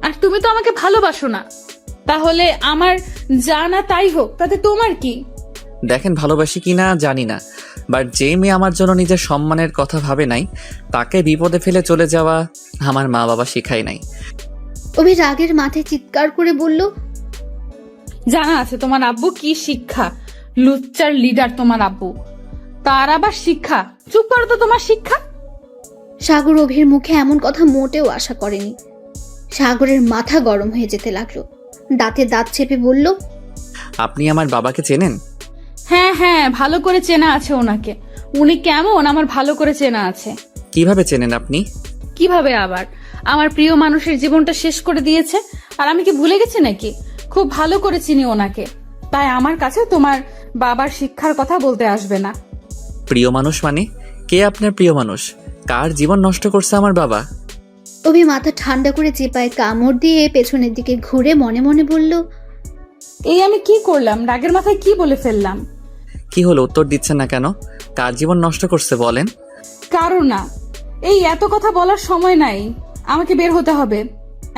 আর তুমি তো আমাকে ভালোবাসো না, তাহলে আমার যা না তাই হোক, তাতে তোমার কি? দেখেন ভালোবাসি কি না জানি না, বাট যে মেয়ে আমার জন্য নিজের সম্মানের কথা ভাবে নাই তাকে বিপদে ফেলে চলে যাওয়া আমার মা বাবা শিখায় নাই। অভি রাগের মাথায় চিৎকার করে বলল, জানা আছে তোমার আব্বু কি শিক্ষা, লুচ্চার লিডার তোমার আব্বু, তার আবার শিক্ষা। চুপ করো তো, তোমার শিক্ষা। সাগর অভির মুখে এমন কথা মোটেও আশা করেনি। সাগরের মাথা গরম হয়ে যেতে লাগলো। দাঁতে দাঁত চেপে বলল, আপনি আমার বাবাকে চেনেন? হ্যাঁ হ্যাঁ, ভালো করে চেনা আছে ওনাকে। উনি কেমন আমার ভালো করে চেনা আছে। কিভাবে চেনেন আপনি? কিভাবে আবার, আমার প্রিয় মানুষের জীবনটা শেষ করে দিয়েছে, আর আমি কি ভুলে গেছি নাকি? খুব ভালো করে চিনি ওনাকে, তাই আমার কাছে তোমার বাবার শিক্ষার কথা বলতে আসবে না। প্রিয় মানুষ মানে? কে আপনার প্রিয় মানুষ? কার জীবন নষ্ট করছে আমার বাবা? অভি মাথা ঠান্ডা করে চেপায় কামড় দিয়ে পেছনের দিকে ঘুরে মনে মনে বলল, এই আমি কি করলাম? রাগের মাথায় কি বলে ফেললাম? কি হলো, উত্তর দিচ্ছেন না কেন? কার জীবন নষ্ট করছে বলেন? কারো না। এই এত কথা বলার সময় নাই, আমাকে বের হতে হবে।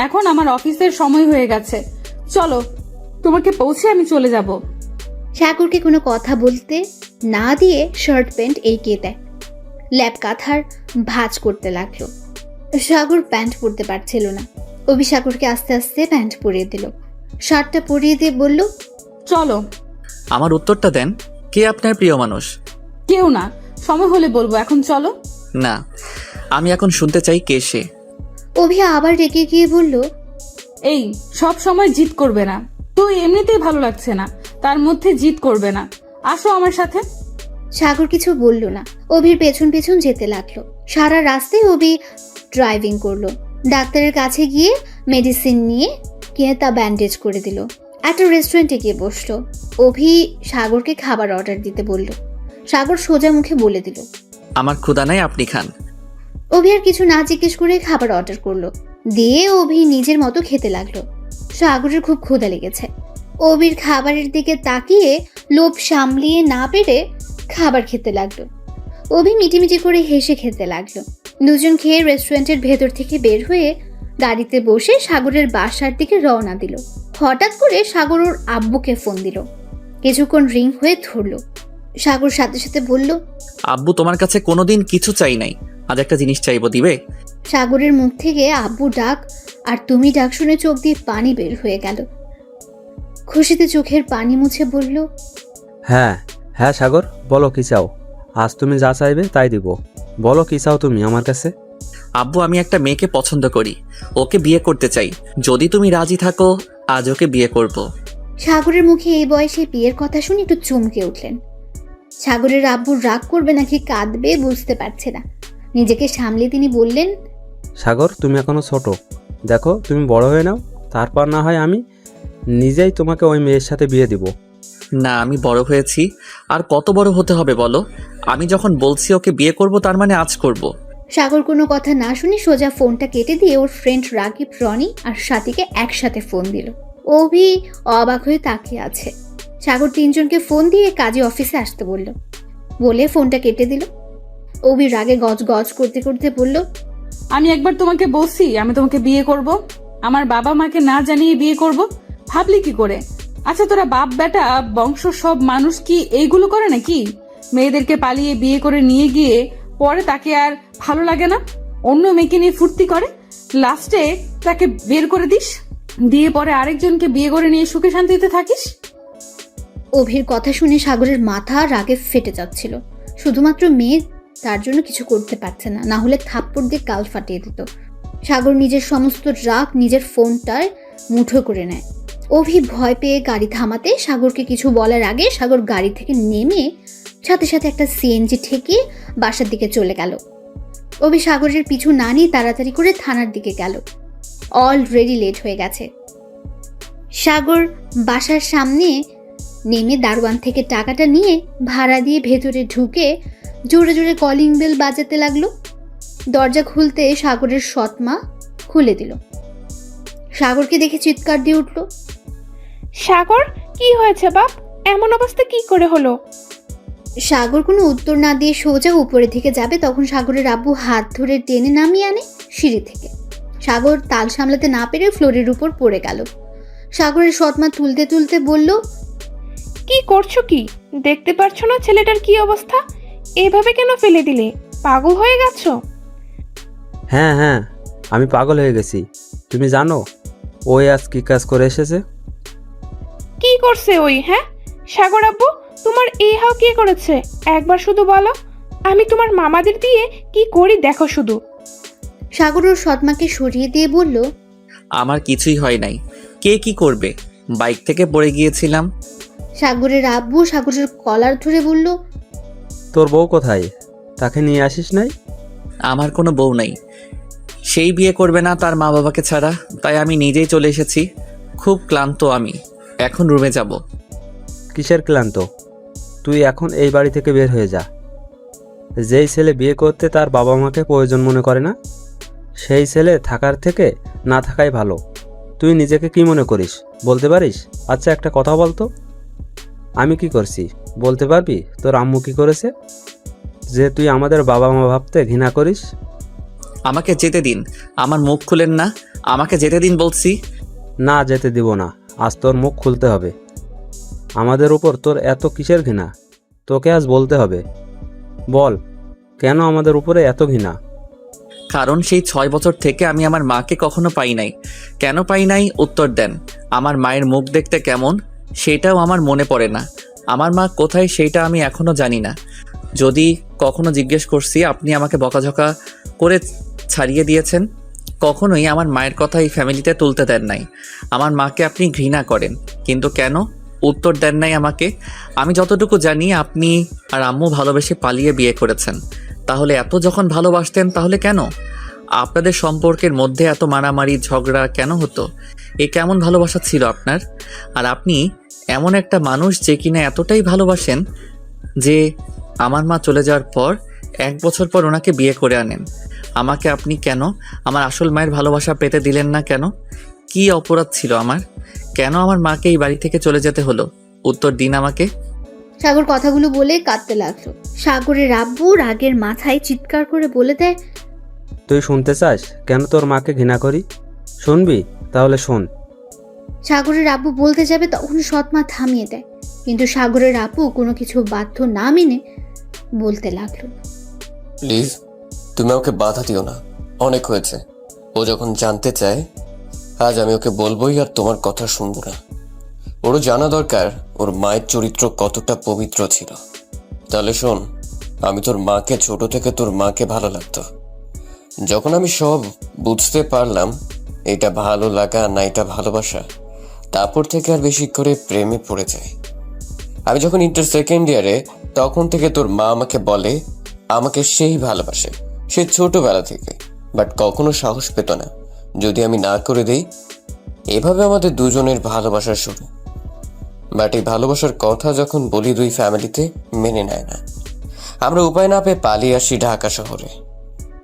এখন আমার অফিসের সময় হয়ে গেছে। চলো, তোমাকে পৌঁছে আমি চলে যাব। সাগরকে কোনো কথা বলতে না দিয়ে শার্ট প্যান্ট এগিয়ে দেয়। ল্যাপ কাঁথার ভাঁজ করতে লাগলো। সাগর প্যান্ট পরতে পারছিল না। অভি সাগরকে আস্তে আস্তে প্যান্ট পরিয়ে দিল। শার্টটা পরিয়ে দিয়ে বলল, চলো। আমার উত্তরটা দেন, কে আপনার প্রিয় মানুষ? কেউ না, সময় হলে বলবো, এখন চলো। না, আমি এখন শুনতে চাই কে সে। অভি আবার রেগে গিয়ে বলল, এই সব সময় জিদ করবে না, তো এমনিতেই ভালো লাগছে না, তার মধ্যে জিদ করবে না। আসো আমার সাথে। সাগর কিছু বলল না। অভির পেছন পেছন যেতে লাগলো। সারা রাস্তায় অভি ড্রাইভিং করলো। ডাক্তারের কাছে গিয়ে মেডিসিন নিয়ে কিনে তা ব্যান্ডেজ করে দিল। একটা রেস্টুরেন্টে গিয়ে বসলো। অভি সাগরকে খাবার অর্ডার দিতে বলল। সাগর সোজা মুখে বলে দিল, আমার ক্ষুধা নাই, আপনি খান। অভি আর কিছু না জিজ্ঞেস করে খাবার অর্ডার করলো। দিয়ে অভি নিজের মতো খেতে লাগলো। সাগরের খুব ক্ষুধা লেগেছে। অভির খাবারের দিকে তাকিয়ে লোভ সামলিয়ে না পেরে খাবার খেতে লাগলো। অভি মিটিমিটি করে হেসে খেতে লাগলো। দুজন খেয়ে রেস্টুরেন্টের ভেতর থেকে বের হয়ে গাড়িতে বসে সাগরের বাসার দিকে রওনা দিল। হঠাৎ করে সাগর ওর আব্বুকে ফোন দিল। কিছুক্ষণ রিং হয়ে ধরলো। সাগর সাথে সাথে বলল, আব্বু তোমার কাছে কোনোদিন কিছু চাই নাই, আজ একটা জিনিস চাইবো, দিবে? সাগরের মুখ থেকে আব্বু ডাক আর তুমি ডাক শুনে চোখ দিয়ে পানি বের হয়ে গেল। খুশিতে চোখের পানি মুছে বলল, হ্যাঁ হ্যাঁ সাগর, বলো কি চাও? আজ তুমি যা চাইবে তাই দিব। বলো কি চাও তুমি আমার কাছে? আব্বু, আমি একটা মেয়েকে পছন্দ করি, ওকে বিয়ে করতে চাই। যদি তুমি রাজি থাকো আজ ওকে বিয়ে করব। সাগরের মুখে এই বয়সে বিয়ের কথা শুনে একটু চমকে উঠলেন। সাগরের আব্বু রাগ করবে নাকি কাঁদবে বুঝতে পারছে না। নিজেকে সামলে তিনি বললেন, সাগর, তুমি এখনো ছোট, দেখো তুমি বড় হয়ে নাও, তারপর না হয় আমি নিজেই তোমাকে ওই মেয়ের সাথে বিয়ে দিব। না, আমি বড় হয়েছি, আর কত বড় হতে হবে বলো? আমি যখন বলছি ওকে বিয়ে করব, তার মানে আজ করব। সাগর কোনো কথা না শুনে সোজা ফোনটা কেটে দিয়ে ওর ফ্রেন্ড রাকিব, রনি আর সাথীকে একসাথে ফোন দিল। অভি অবাক হয়ে তাকিয়ে আছে। সাগর তিনজনকে ফোন দিয়ে কাজী অফিসে আসতে বলে ফোনটা কেটে দিল। অভি রাগে গজ গজ করতে করতে বলল, আমি একবার তোমাকে বলছি আমি তোমাকে বিয়ে করব, আমার বাবা মাকে না জানিয়ে বিয়ে করব, ভাবলি কি করে? আচ্ছা, তোরা বাপ বেটা বংশ সব মানুষ কি এইগুলো করে নাকি? মেয়েদেরকে পালিয়ে বিয়ে করে নিয়ে গিয়ে পরে তাকে আর ভালো লাগে না, অন্য মেয়েকে নিয়ে ফুর্তি করে, লাস্টে তাকে বের করে দিস, দিয়ে পরে আরেকজনকে বিয়ে করে নিয়ে সুখে শান্তিতে থাকিস। অভির কথা শুনে সাগরের মাথা রাগে ফেটে যাচ্ছিল। শুধুমাত্র মেয়ে, তার জন্য কিছু করতে পারছে না, না হলে থাপ্পড় দিয়ে গাল ফাটিয়ে দিত। সাগর নিজের সমস্ত রাগ নিজের ফোনটায় মুঠো করে নেয়। অভি ভয় পেয়ে গাড়ি থামাতে সাগরকে কিছু বলার আগে সাগর গাড়ি থেকে নেমে সাথে সাথে একটা সিএনজি ঠেকিয়ে বাসার দিকে চলে গেল। অভি সাগরের পিছু না নিয়ে তাড়াতাড়ি করে থানার দিকে গেল। অলরেডি লেট হয়ে গেছে। সাগর বাসার সামনে নেমে দারোয়ান থেকে টাকাটা নিয়ে ভাড়া দিয়ে ভেতরে ঢুকে জোরে জোরে কলিং বেল বাজাতে লাগলো। দরজা খুলতে সাগরের সৎমা খুলে দিল। সাগরকে দেখে চিৎকার দিয়ে উঠল, সাগর, কি হয়েছে বাপ? এমন অবস্থা কি করে হলো? সাগর কোনো উত্তর না দিয়ে সোজা উপরের দিকে যাবে, তখন সাগরের আব্বু হাত ধরে টেনে নামিয়ে আনে সিঁড়ি থেকে। সাগর তাল সামলাতে না পেরে ফ্লোরের উপর পড়ে গেল। সাগরের সৎমা তুলতে তুলতে বলল, কি করছো কি? দেখতে পারছো না ছেলেটার কি অবস্থা? এইভাবে কেন ফেলে দিলে? পাগল হয়ে গেছো? হ্যাঁ হ্যাঁ, আমি পাগল হয়ে গেছি। তুমি জানো ওই আজ কী কাজ করে এসেছে? কি করছে ওই? হ্যাঁ সাগর আব্বু, তোমার এই হাও কে করেছে? একবার শুধু বলো, আমি তোমার মামাদের দিয়ে কি করি দেখো শুধু। সাগর ওর সৎমাকে সরিয়ে দিয়ে বলল, আমার কিছুই হয় নাই। কে কি করবে? বাইক থেকে পড়ে গিয়েছিলাম। সাগরের আব্বু সাগরের কলার ধরে বলল, তোর বউ কোথায়? তাকে নিয়ে আসিস নাই? আমার কোনো বউ নাই। সেই বিয়ে করবে না তার মা বাবাকে ছাড়া, তাই আমি নিজেই চলে এসেছি। খুব ক্লান্ত আমি, এখন রুমে যাব। কিসের ক্লান্ত? তুই এখন এই বাড়ি থেকে বের হয়ে যা। যেই ছেলে বিয়ে করতে তার বাবা মাকে প্রয়োজন মনে করে না, সেই ছেলে থাকার থেকে না থাকাই ভালো। তুই নিজেকে কি মনে করিস বলতে পারিস? আচ্ছা একটা কথা বলতো, আমি কি করছি বলতে পারবি? তোর আম্মু কি করেছে যে তুই আমাদের বাবা মা ভাবতে ঘৃণা করিস? আমাকে যেতে দিন। আমার মুখ খুলেন না, আমাকে যেতে দিন বলছি। না, যেতে দিব না। আজ তোর মুখ খুলতে হবে। আমাদের উপর তোর এত কিসের ঘৃণা? তোকে আজ বলতে হবে। বল, কেন আমাদের উপরে এত ঘৃণা? কারণ সেই 6 বছর থেকে আমি আমার মাকে কখনো পাই নাই। কেন পাই নাই উত্তর দেন। আমার মায়ের মুখ দেখতে কেমন সেটাও আমার মনে পড়ে না। আমার মা কোথায় সেইটা আমি এখনো জানি না। যদি কখনো জিজ্ঞেস করছি, আপনি আমাকে বকাঝকা করে ছাড়িয়ে দিয়েছেন। কখনোই আমার মায়ের কথা এই ফ্যামিলিতে তুলতে দেন নাই। আমার মাকে আপনি ঘৃণা করেন, কিন্তু কেন উত্তর দেন নাই আমাকে। আমি যতটুকু জানি আপনি আর আম্মু ভালোবেসে পালিয়ে বিয়ে করেছেন। তাহলে এত যখন ভালোবাসতেন তাহলে কেন আপনাদের সম্পর্কের মধ্যে এত মারামারি ঝগড়া কেন হতো? এ কেমন ভালোবাসা ছিল আপনার? আর আপনি এমন একটা মানুষ যে কিনা এতটাই ভালোবাসেন যে আমার মা চলে যাওয়ার পর 1 বছর পর ওনাকে বিয়ে করে আনেন। আমাকে আপনি কেন আমার আসল মায়ের ভালোবাসা পেতে দিলেন না? কেন? কি অপরাধ ছিল আমার? কেন আমার মাকে এই বাড়ি থেকে চলে যেতে হলো? উত্তর দিন আমাকে। সাগর কথাগুলো বলে কাঁদতে লাগলো। সাগরের আব্বু রাগের মাথায় চিৎকার করে বলে দেয়, তুই শুনতে চাস কেন তোর মাকে ঘৃণা করি? শুনবি? তাহলে শোন। সাগরের আব্বু বলতে যাবে তখন সৎমা থামিয়ে দেয়, কিন্তু সাগরের আব্বু কোনো কিছু বাধ্য না মেনে বলতে লাগলো, প্লিজ তুমি ওকে বাধা দিও না, অনেক হয়েছে। ও যখন জানতে চায় আজ আমি ওকে বলবোই, আর তোমার কথা শুনবো না। ওরও জানা দরকার ওর মায়ের চরিত্র কতটা পবিত্র ছিল। তাহলে শোন, আমি তোর মাকে ছোট থেকে তোর মাকে ভালো লাগতো। যখন আমি সব বুঝতে পারলাম এটা ভালো লাগা না এটা ভালোবাসা, তারপর থেকে আর বেশি করে প্রেমে পড়ে যায়। আমি যখন ইন্টার সেকেন্ড ইয়ারে তখন থেকে তোর মা আমাকে বলে আমাকে সেই ভালোবাসে, সে ছোটবেলা থেকে, বাট কখনো সাহস পেত না যদি আমি না করে দেই। এভাবে আমাদের দুজনের ভালোবাসা শুরু। বাট এই ভালোবাসার কথা যখন বলি দুই ফ্যামিলিতে মেনে নেয় না। আমরা উপায় না পেয়ে পালিয়ে আসি ঢাকা শহরে।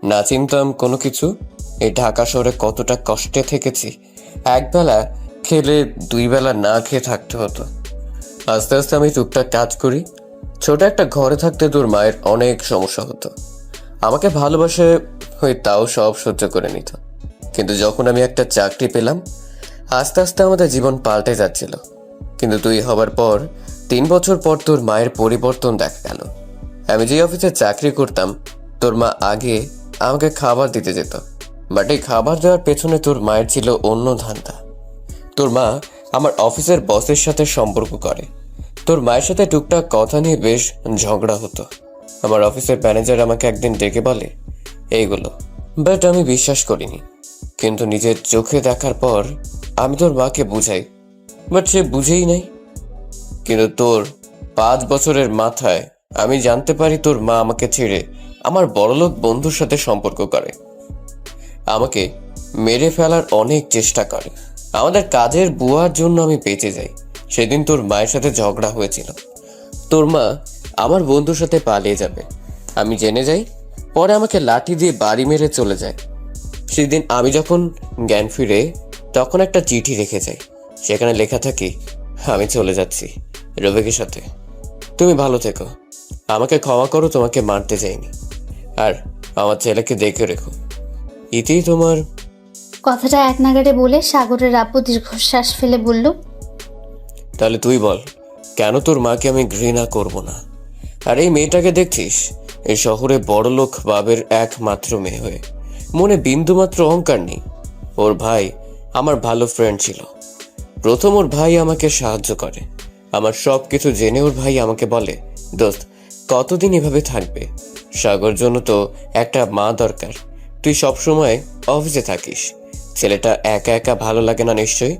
না চিনতাম কোনো কিছু। এই ঢাকা শহরে কতটা কষ্টে থেকেছি। একবেলা খেলে 2 বেলা না খেয়ে থাকতে হতো। আস্তে আস্তে আমি টুকটাক কাজ করি। ছোট একটা ঘরে থাকতে তোর মায়ের অনেক সমস্যা হতো। আমাকে ভালোবাসে হয়ে তাও সব সহ্য করে নিত। কিন্তু যখন আমি একটা চাকরি পেলাম, আস্তে আস্তে আমাদের জীবন পাল্টে যাচ্ছিল। কিন্তু তুই হবার পর 3 বছর পর তোর মায়ের পরিবর্তন দেখা গেল। আমি যে অফিসে চাকরি করতাম, তোর মা আগে আমাকে খাবার দিতে যেত, বাট এই খাবার দেওয়ার পেছনে তোর মায়ের ছিল অন্য ধান্দা। তোর মা আমার অফিসের বসের সাথে সম্পর্ক করে। তোর মায়ের সাথে টুকটাক কথা নিয়ে বেশ ঝগড়া হতো। আমার অফিসের ম্যানেজার আমাকে একদিন ডেকে বলে এইগুলো, বাট আমি বিশ্বাস করিনি। কিন্তু নিজের চোখে দেখার পর আমি তোর মাকে বুঝাই, বাট সে বুঝেই নাই। কিন্তু তোর 5 বছরের মাথায় আমি জানতে পারি তোর মা আমাকে ছেড়ে আমার বড়লোক বন্ধুর সাথে সম্পর্ক করে। আমাকে মেরে ফেলার অনেক চেষ্টা করে। আমাদের কাজের বুয়ার জন্য আমি বেঁচে যাই। সেদিন তোর মায়ের সাথে ঝগড়া হয়েছিল। তোর মা আমার বন্ধুর সাথে পালিয়ে যাবে আমি জেনে যাই। পরে আমাকে লাঠি দিয়ে বাড়ি মেরে চলে যায়। সেদিন আমি যখন জ্ঞান ফিরে তখন একটা চিঠি রেখে যাই। সেখানে লেখা থাকে, আমি চলে যাচ্ছি রবিকের সাথে, তুমি ভালো থেকো, আমাকে ক্ষমা করো, তোমাকে মারতে চাইনি, আর আমার ছেলেকে দেখে রেখো। ইতি তোমার। কথাটা এক নাগাড়ে বলে সাগরের আব্বু দীর্ঘশ্বাস ফেলে বলল, তাহলে তুই বল, কেন তোর মাকে আমি ঘৃণা করব না? আর এই মেয়েটাকে দেখছিস, এই শহরে বড়লোক বাবের একমাত্র মেয়ে হয়ে মনে বিন্দুমাত্র অহংকার নেই। ওর ভাই আমার ভালো ফ্রেন্ড ছিল। প্রথম ওর ভাই আমাকে সাহায্য করে। আমার সব কিছু জেনে ওর ভাই আমাকে বলে, দোস্ত কতদিন এভাবে থাকবে? সাগর জন্য তো একটা মা দরকার। তুই সবসময় অফিসে থাকিস, ছেলেটা একা একা ভালো লাগে না নিশ্চয়ই।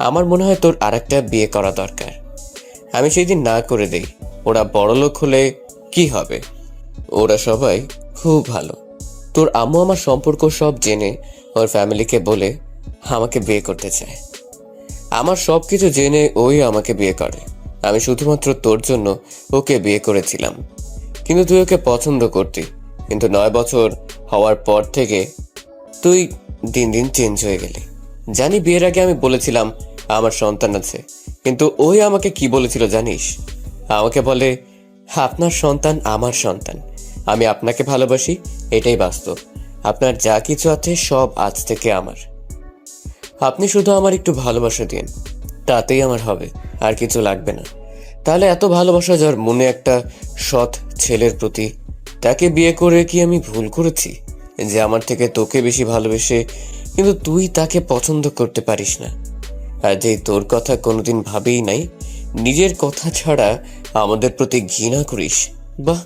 আমার মনে হয় তোর আরেকটা বিয়ে করা দরকার। আমি সেই দিন না করে দেই। ওরা বড়লোক হলে কি হবে? ওরা সবাই খুব ভালো। তোর আম্মু আমার সম্পর্ক সব জেনে ওর ফ্যামিলিকে বলে আমাকে বিয়ে করতে চায়। আমার সব কিছু জেনে ওই আমাকে বিয়ে করে। আমি শুধুমাত্র তোর জন্য ওকে বিয়ে করেছিলাম, কিন্তু তুই ওকে পছন্দ করতি। কিন্তু 9 বছর হওয়ার পর থেকে তুই দিন দিন চেঞ্জ হয়ে গেলি। জানি বিয়ের আগে আমি বলেছিলাম আমার সন্তান আছে, কিন্তু ওই আমাকে কি বলেছিল জানিস? আমাকে বলে, আপনার সন্তান আমার সন্তান, আমি আপনাকে ভালোবাসি, এটাই বাস্তব। আপনার যা কিছু আছে সব আজ থেকে আমার। আপনি শুধু আমার একটু ভালোবাসা দিন, তাতেই আমার হবে, আর কিছু লাগবে না। তাহলে এত ভালোবাসা যার মনে একটা সৎ ছেলের প্রতি, তাকে বিয়ে করে কি আমি ভুল করেছি যে আমার থেকে তোকে বেশি ভালোবেসে কিন্তু তুই তাকে পছন্দ করতে পারিস না? আর যে তোর কথা কোনোদিন ভাবেই নাই, নিজের কথা ছাড়া আমাদের প্রতি ঘৃণা করিস, বাহ,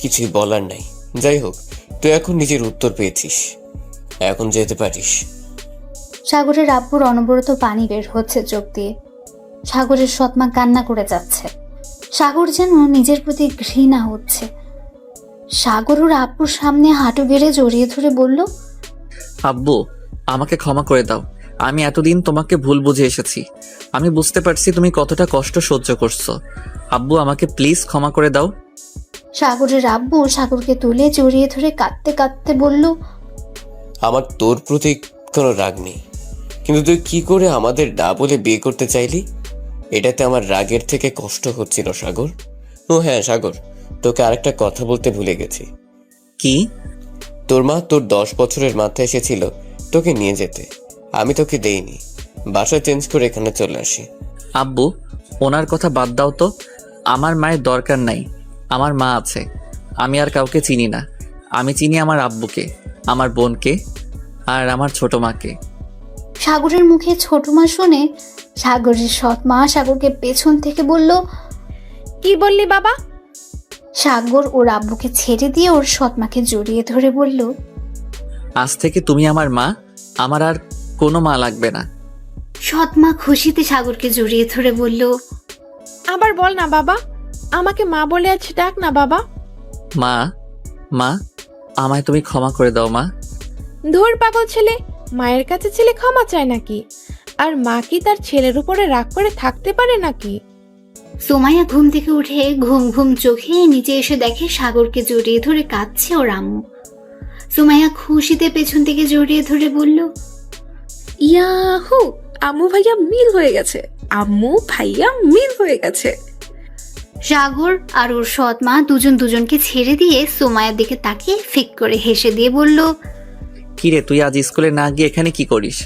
কিছুই বলার নাই। যাই হোক, তুই এখন নিজের উত্তর পেয়েছিস, এখন যেতে পারিস। সাগরের আব্বুর অনবরত পানি বের হচ্ছে চোখ দিয়ে। সাগরের সৎমা কান্না করে যাচ্ছে। সাগর যেন নিজের প্রতি ঘৃণা হচ্ছে। সাগর ওর আব্বুর সামনে হাঁটু গেড়ে জড়িয়ে ধরে বলল, আব্বু, আমাকে ক্ষমা করে দাও। আমি এতদিন তোমাকে ভুল বুঝে এসেছি। আমি বুঝতে পারছি তুমি কতটা কষ্ট সহ্য করছো। আব্বু, আমাকে প্লিজ ক্ষমা করে দাও। সাগরের আব্বু সাগরকে তুলে জড়িয়ে ধরে কাঁদতে কাঁদতে বলল, আমার তোর প্রতি কোনো রাগ নেই, কিন্তু তুই কি করে আমাদের না বলে বিয়ে করতে চাইলি? এটাতে আমার রাগের থেকে কষ্ট হচ্ছিল সাগর। ও হ্যাঁ সাগর, তোকে আরেকটা কথা বলতে ভুলে গেছি। কি? তোর মা তোর 10 বছরের মাথায় এসেছিল তোকে নিয়ে যেতে, আমি তোকে দেইনি। বাসা চেঞ্জ করে এখানে চলে আসি। আব্বু, ওনার কথা বাদ দাও তো। আমার মায়ের দরকার নাই, আমার মা আছে। আমি আর কাউকে চিনি না। আমি চিনি আমার আব্বুকে, আমার বোনকে, আর আমার ছোট মাকে। সাগরের মুখে ছোট মা শুনে সাগরের সৎ মা সাগরকে পেছন থেকে বলল, কি বললি বাবা? সাগর ওর আব্বুকে ছেড়ে দিয়ে ওর সৎ মাকে জড়িয়ে ধরে বলল, আজ থেকে তুমি আমার মা, আমার আর কোনো মা লাগবে না। সৎ মা খুশিতে সাগরকে জড়িয়ে ধরে বলল, আবার বল না বাবা, আমাকে মা বলে আজ ডাক না বাবা। মা, মা, আমায় তুমি ক্ষমা করে দাও মা। ধুর পাগল ছেলে, মায়ের কাছে ছেলে ক্ষমা চায় নাকি? আর মা কি তার ছেলের উপরে রাগ করে থাকতে পারে নাকি? সোমাইয়া ঘুম থেকে উঠে ঘুম ঘুম চোখে নিচে এসে দেখে সাগরকে জড়িয়ে ধরে কাঁদছে ওর আম্মু। সোমাইয়া খুশিতে পেছন থেকে জড়িয়ে ধরে বলল, ইয়াহু, আম্মু ভাইয়া মিল হয়ে গেছে, আম্মু ভাইয়া মিল হয়ে গেছে। সাগর আর ওর সৎ মা দুজন দুজনকে ছেড়ে দিয়ে সোমাইয়ার দিকে তাকিয়ে ফিক করে হেসে দিয়ে বলল, কিরে, তুই আজ স্কুলে না গিয়ে এখানে কি করিস?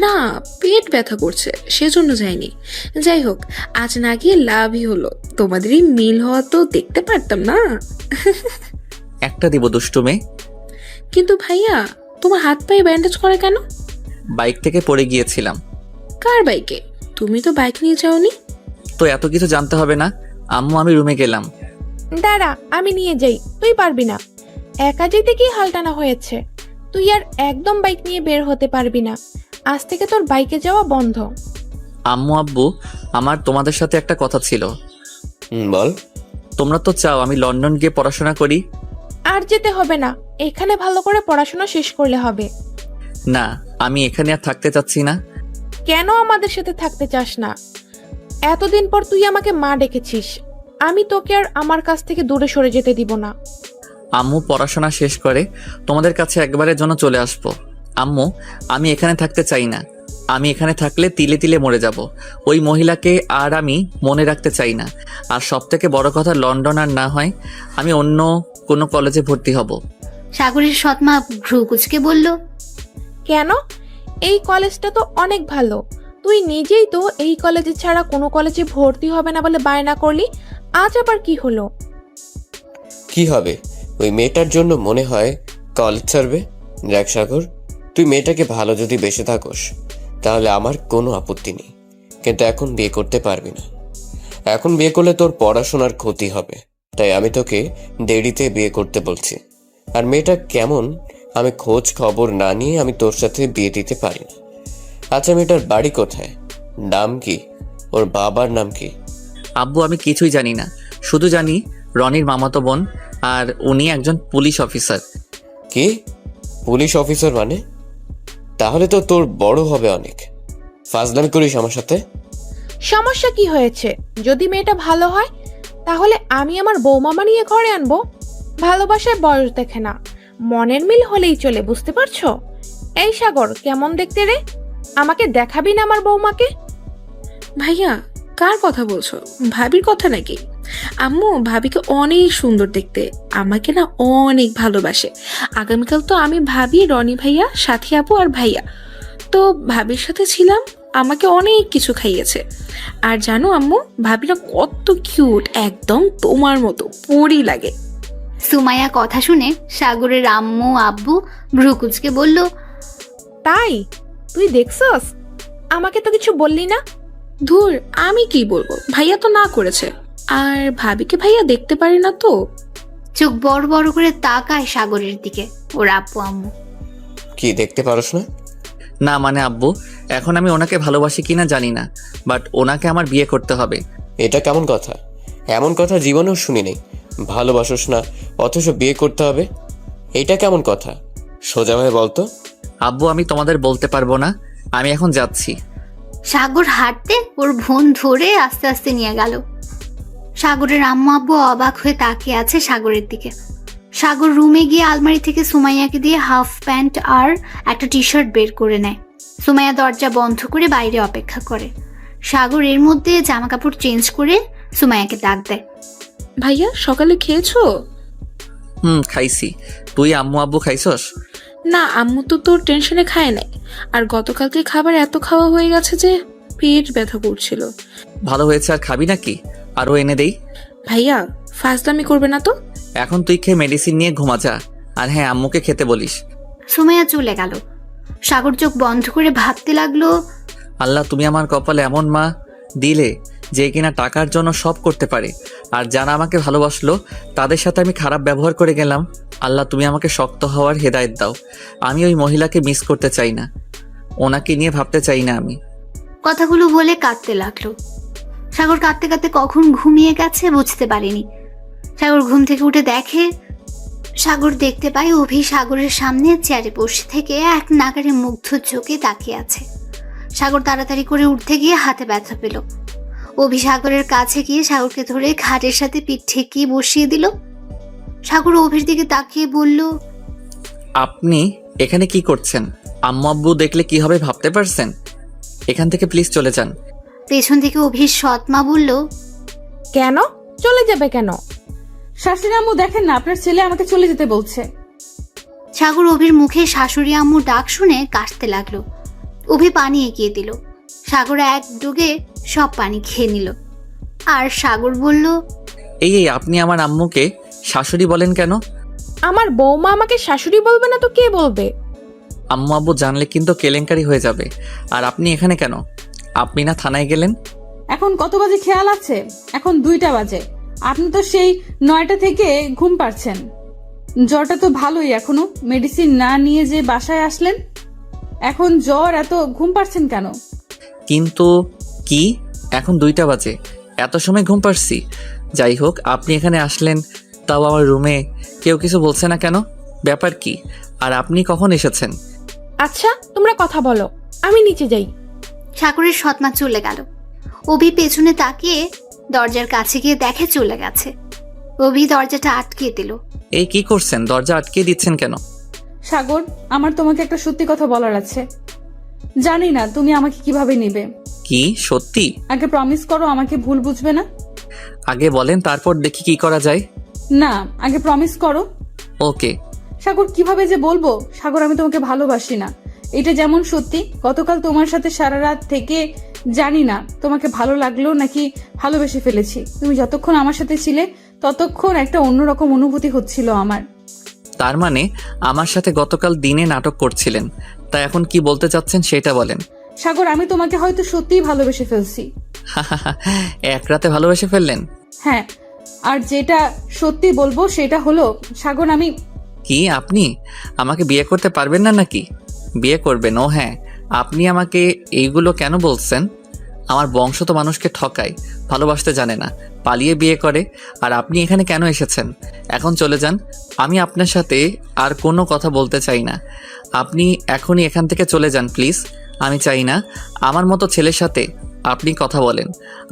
না, পেট ব্যথা করছে, সেজন্য যাইনি। যাই হোক, আজ না গিয়ে লাভই হলো, তোমাদেরই মিল হওয়া তো দেখতে পারতাম না। একটা দিব দুষ্টু মেয়ে। কিন্তু ভাইয়া, তোমার হাত পায়ে ব্যান্ডেজ করা কেন? বাইক থেকে পড়ে গিয়েছিলাম। কার বাইকে? তুমি তো বাইক নিয়ে যাওনি। তো এত কিছু জানতে হবে না আম্মু, আমি রুমে গেলাম। দাঁড়া, আমি নিয়ে যাই, তুই পারবি না। একা যেতে কি হালটানা হয়েছে? তুই আর একদম বাইক নিয়ে বের হতে পারবি না। আজ থেকে তোর বাইকে যাওয়া বন্ধ। আম্মু, আব্বু, আমার তোমাদের সাথে একটা কথা ছিল। বল। তোমরা তো চাও আমি লন্ডন গিয়ে পড়াশোনা করি। আর যেতে হবে না, এখানে ভালো করে পড়াশোনা শেষ করলে হবে। না, আমি এখানে আর থাকতে চাচ্ছি না। কেন আমাদের সাথে থাকতে চাস না? এতদিন পর তুই আমাকে মা ডেকেছিস, আমি তোকে আর আমার কাছ থেকে দূরে সরে যেতে দিব না। আম্মু, পড়াশোনা শেষ করে তোমাদের কাছে একবারের জন্য চলে আসবো। আম্মু, আমি এখানে থাকতে চাই না। আমি এখানে থাকলে তিলে তিলে মরে যাব। ওই মহিলাকে আর আমি মনে রাখতে চাই না। আর সব থেকে বড় কথা, লন্ডন আর না হয় আমি অন্য কোনো কলেজে ভর্তি হব। সাগরের সৎ মা ভ্রু কুচকে বলল, কেন? এই কলেজটা তো অনেক ভালো, তুই নিজেই তো এই কলেজে ছাড়া কোনো কলেজে ভর্তি হবে না বলে বায়না করলি, আজ আবার কি হলো? কি হবে? ওই মেয়েটার জন্য মনে হয় কলেজ ছাড়বে। দেখ সাগর, তুই মেয়েটাকে ভালো যদি বেসে থাকোস তাহলে আমার কোনো আপত্তি নেই, কিন্তু এখন বিয়ে করতে পারবি না। এখন বিয়ে করলে তোর পড়াশোনার ক্ষতি হবে, তাই আমি তোকে দেরিতে বিয়ে করতে বলছি। আর মেয়েটা কেমন আমি খোঁজ খবর না নিয়ে আমি তোর সাথে বিয়ে দিতে পারি না। আচ্ছা, মেয়েটার বাড়ি কোথায়? নাম কি? ওর বাবার নাম কি? আব্বু আমি কিছুই জানি না, শুধু জানি রনির মামাতো বোন, আর উনি একজন পুলিশ অফিসার। কি পুলিশ অফিসার মানে? তাহলে তো তোর বড় হবে অনেক। ফাজলামি করিস আমার সাথে? সমস্যা কি হয়েছে? যদি মেয়েটা ভালো হয় তাহলে আমি আমার বৌমামা নিয়ে ঘরে আনবো। ভালোবাসায় বয়স দেখে না, মনের মিল হলেই চলে, বুঝতে পারছো? এই সাগর, কেমন দেখতে রে? আমাকে দেখাবি না আমার বৌমাকে? ভাইয়া, কার কথা বলছো? ভাবির কথা নাকি? আম্মু ভাবিকে অনেক সুন্দর দেখতে, আমাকে না অনেক ভালোবাসে। আগামীকাল তো আমি ভাবি, রনি ভাইয়া, সাথী আপু আর ভাইয়া তো ভাবির সাথে ছিলাম, আমাকে অনেক কিছু খাইয়েছে। আর জানো আম্মু, ভাবিরা কত কিউট, একদম তোমার মতো পরি লাগে। সুমাইয়া কথা শুনে সাগরের আম্মু আব্বু ভ্রুকুচকে বলল, তাই? তুই দেখছস? আমাকে তো কিছু বললি না। ধুর, আমি কি বলবো, ভাইয়া তো না করেছে। আর ভাবিকে ভাইয়া দেখতে পারে না তো। চোখ বড় বড় করে তাকায় সাগরের দিকে ওর আব্বু আম্মু। কি দেখতে পারোস না? না মানে আব্বু, এখন আমি ওনাকে ভালোবাসি কিনা জানি না, বাট ওনাকে আমার বিয়ে করতে হবে। এটা কেমন কথা? এমন কথা জীবনেও শুনি নেই। ভালোবাসোস না অথচ বিয়ে করতে হবে, এটা কেমন কথা? সোজাভাবে বলতো। আব্বু আমি তোমাদের বলতে পারবো না, আমি এখন যাচ্ছি। সাগর হাঁটতে ওর বোন ধরে আস্তে আস্তে নিয়ে গেল। সাগরের আম্মু আব্বু অবাক হয়ে তাকিয়ে আছে সাগরের দিকে। সাগর রুমে গিয়ে আলমারি থেকে সুমাইয়াকে দিয়ে হাফ প্যান্ট আর একটা টি শার্ট বের করে নেয়। সুমাইয়া দরজা বন্ধ করে বাইরে অপেক্ষা করে। সাগর এর মধ্যে জামা কাপড় চেঞ্জ করে সুমাইয়াকে ডাক দেয়। ভাইয়া, সকালে খেয়েছো? খাইছি। তুই আম্মু আব্বু খাইছস? না, আম্মু তো তোর টেনশনে খায় নাই। আর গতকালকে খাবার এত খাওয়া হয়ে গেছে যে পেট ব্যথা করছিল। ভালো হয়েছে, আর খাবি নাকি? আরো এনে দেই? ভাইয়া, ফাজলামি করবে না তো। এখন তুই খেয়ে মেডিসিন নিয়ে ঘুমা যা। আর হ্যাঁ, আম্মুকে খেতে বলিস। সুমাইয়া চলে গেল। সাগর চোখ বন্ধ করে ভাবতে লাগলো, আল্লাহ তুমি আমার কপালে এমন মা দিলে যে কিনা টাকার জন্য সব করতে পারে, আর যারা আমাকে ভালোবাসলো তাদের সাথে আমি খারাপ ব্যবহার করে গেলাম। আল্লাহ তুমি আমাকে শক্ত হওয়ার হেদায়েত দাও। আমি ওই মহিলাকে মিস করতে চাই না, ওনাকে নিয়ে ভাবতে চাই না আমি। কথাগুলো বলে কাঁদতে লাগলো। সাগর কাঁদতে কাঁদতে কখন ঘুমিয়ে গেছে বুঝতে পারেনি। সাগর ঘুম থেকে উঠে দেখে, সাগর দেখতে পায় অভি সাগরের সামনে চেয়ারে বসে থেকে এক নাগারে মুগ্ধ চোখে তাকিয়ে আছে। সাগর তাড়াতাড়ি করে উঠতে গিয়ে হাতে ব্যথা পেল। অভি সাগরের কাছে গিয়ে সাগরকে ধরে খাটের সাথে পিঠ ঠেকিয়ে বসিয়ে দিল। সাগর অভির দিকে তাকিয়ে বলল, আপনি এখানে কি করছেন? আম্মু আব্বু দেখলে কি হবে ভাবতে পারছেন? এখান থেকে প্লিজ চলে যান। পেছন থেকে অভির সৎ মা বলল, কেন চলে যাবে কেন? শাশুড়ি আম্মু দেখেন না, আপনার ছেলে আমাকে চলে যেতে বলছে। সাগর অভির মুখে শাশুড়ি আম্মু ডাক শুনে কাশতে লাগলো। অভি পানি এগিয়ে দিল। সাগর এক ডুগে সব পানি খেয়ে নিল। আর সাগর বলল, এই আপনি আমার আম্মুকে শাশুড়ি বলেন কেন? আমার বৌমা আমাকে শাশুড়ি বলবে না তো কে বলবে? আম্মু আব্বু জানলে কিন্তু কেলেঙ্কারি হয়ে যাবে। আর আপনি এখানে কেন? আপনি না থানায় গেলেন? এখন কত বাজে খেয়াল আছে? এখন 2টা বাজে। আপনি তো সেই 9টা থেকে ঘুম পাচ্ছেন। জ্বরটা তো ভালোই, এখনো মেডিসিন না নিয়ে যে বাসায় আসলেন। এখন জ্বর, এত ঘুম পাচ্ছেন কেন? কিন্তু কি, এখন 2টা বাজে, এত সময় ঘুম পাচ্ছি? যাই হোক, আপনি এখানে আসলেন, তাও আমার রুমে কেউ কিছু বলছে না কেন? ব্যাপার কি? আর আপনি কখন এসেছেন? আচ্ছা তোমরা কথা বলো, আমি নিচে যাই। সাগরের সৎমা চলে গেল। অভি পেছনে তাকিয়ে দরজার কাছে গিয়ে দেখে চলে গেছে। অভি দরজাটা আটকে দিল। এই কি করছেন? দরজা আটকে দিচ্ছেন কেন? সাগর, আমার তোমাকে একটা সত্যি কথা বলার আছে। জানি না তুমি আমাকে কিভাবে নিবে। কি সত্যি? আগে প্রমিস করো আমাকে ভুল বুঝবে না। আগে বলেন, তারপর দেখি কি করা যায়। না, আগে প্রমিস করো। ওকে। সাগর, কিভাবে যে বলবো? সাগর, আমি তোমাকে ভালোবাসি না। এটা যেমন সত্যি, গতকাল তোমার সাথে সারা রাত থেকে জানি না তোমাকে ভালো লাগলো নাকি ভালোবেসে ফেলেছি। তুমি যতক্ষণ আমার সাথে ছিলে ততক্ষণ একটা অন্যরকম অনুভূতি হচ্ছিল আমার। তার মানে আমার সাথে গতকাল দিনে নাটক করছিলেন, তা এখন কি বলতে চাচ্ছেন সেটা বলেন। সাগর, আমি তোমাকে হয়তো সত্যিই ভালোবেসে ফেলছি। এক রাতে ভালোবেসে ফেললেন? হ্যাঁ, আর যেটা সত্যি বলবো সেটা হলো সাগর, আমি কি আপনি আমাকে বিয়ে করতে পারবেন না নাকি? বিয়ে করবেন? ও হ্যাঁ, আপনি আমাকে এইগুলো কেন বলছেন? আমার বংশ তো মানুষকে ঠকায়, ভালোবাসতে জানে না, পালিয়ে বিয়ে করে। আর আপনি এখানে কেন এসেছেন? এখন চলে যান, আমি আপনার সাথে আর কোনো কথা বলতে চাই না। আপনি এখনই এখান থেকে চলে যান প্লিজ। আমি চাই না আমার মতো ছেলের সাথে আপনি কথা বলেন।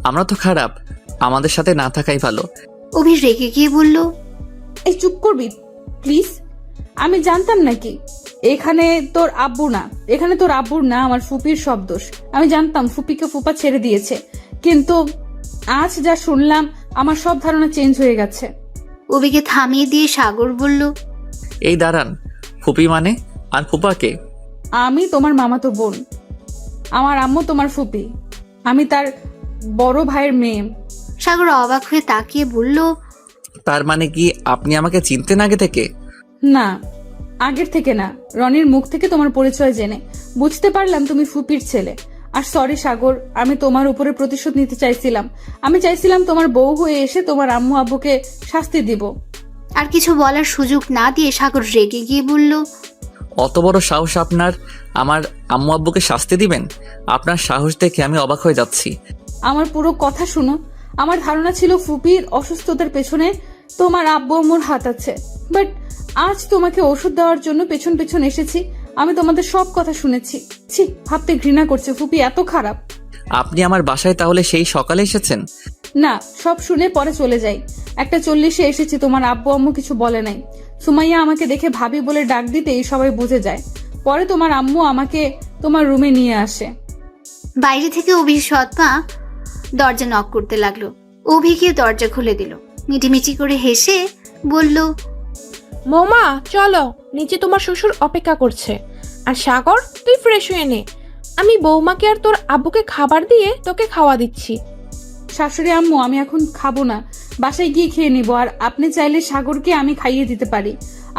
আমরা তো খারাপ, আমাদের সাথে না থাকাই ভালো। অভি রেগে গিয়ে বলল, এই চুপ করবি প্লিজ। আমি জানতাম নাকি এখানে তোর আব্বু না, এখানে তোর আব্বুর না, আমার ফুপির সব দোষ। আমি জানতাম ফুপিকে ফুপা ছেড়ে দিয়েছে, কিন্তু আজ যা শুনলাম আমার সব ধারণা চেঞ্জ হয়ে গেছে। অভিকে থামিয়ে দিয়ে সাগর বলল, এই দাঁড়ান, ফুপি মানে? আর ফুপাকে? আমি তোমার মামাতো বোন, আমার আম্মু তোমার ফুপি, আমি তার বড় ভাইয়ের মেয়ে। সাগর অবাক হয়ে তাকিয়ে বলল, তার মানে কি আপনি আমাকে চিনতেন আগে থেকে? না, আগের থেকে না, রনির মুখ থেকে তোমার পরিচয় জেনে বুঝতে পারলাম তুমি ফুপির ছেলে। আর সরি সাগর, আমি তোমার উপরে প্রতিশোধ নিতে চাইছিলাম। আমি চাইছিলাম তোমার বউ হয়ে এসে তোমার আম্মু আব্বুকে শাস্তি দিব। আর কিছু বলার সুযোগ না দিয়ে সাগর রেগে গিয়ে বলল, অত বড় সাহস আপনার, আমার আম্মু আব্বুকে শাস্তি দিবেন? আপনার সাহস দেখে আমি অবাক হয়ে যাচ্ছি। আমার পুরো কথা শুনো। আমার ধারণা ছিল ফুপির অসুস্থতার পেছনে তোমার আব্বু আম্মুর হাত আছে, বাট আজ তোমাকে ওষুধ দেওয়ার জন্য পেছন পেছন এসেছি। আমি তোমাদের সব কথা শুনেছি। ছি, ভাবতে ঘৃণা করছে, ফুপি এত খারাপ। আপনি আমার বাসায় তাহলে সেই সকালে এসেছেন? না, সব শুনে পরে চলে যাই। 1:40-এ এসেছি, তোমার আব্বু আম্মু কিছু বলে নাই। সুমাইয়া আমাকে দেখে ভাবি বলে ডাক দিতেই সবাই বুঝে যায়। পরে তোমার আম্মু আমাকে তোমার রুমে নিয়ে আসে। বাইরে থেকে অভির সৎমা দরজা নক করতে লাগলো। অভি গিয়ে দরজা খুলে দিল। মিটিমিটি করে হেসে বলল, মৌমা চলো, নিচে তোমার শ্বশুর অপেক্ষা করছে। আর সাগর, তুই ফ্রেশ হয়ে নে, আমি বৌমাকে আর তোর আব্বুকে খাবার দিয়ে তোকে খাওয়া দিচ্ছি। শাশুড়ি আম্মু, আমি এখন খাবো না, বাসায় গিয়ে খেয়ে নিব। আর আপনি চাইলে সাগরকে আমি খাইয়ে দিতে পারি।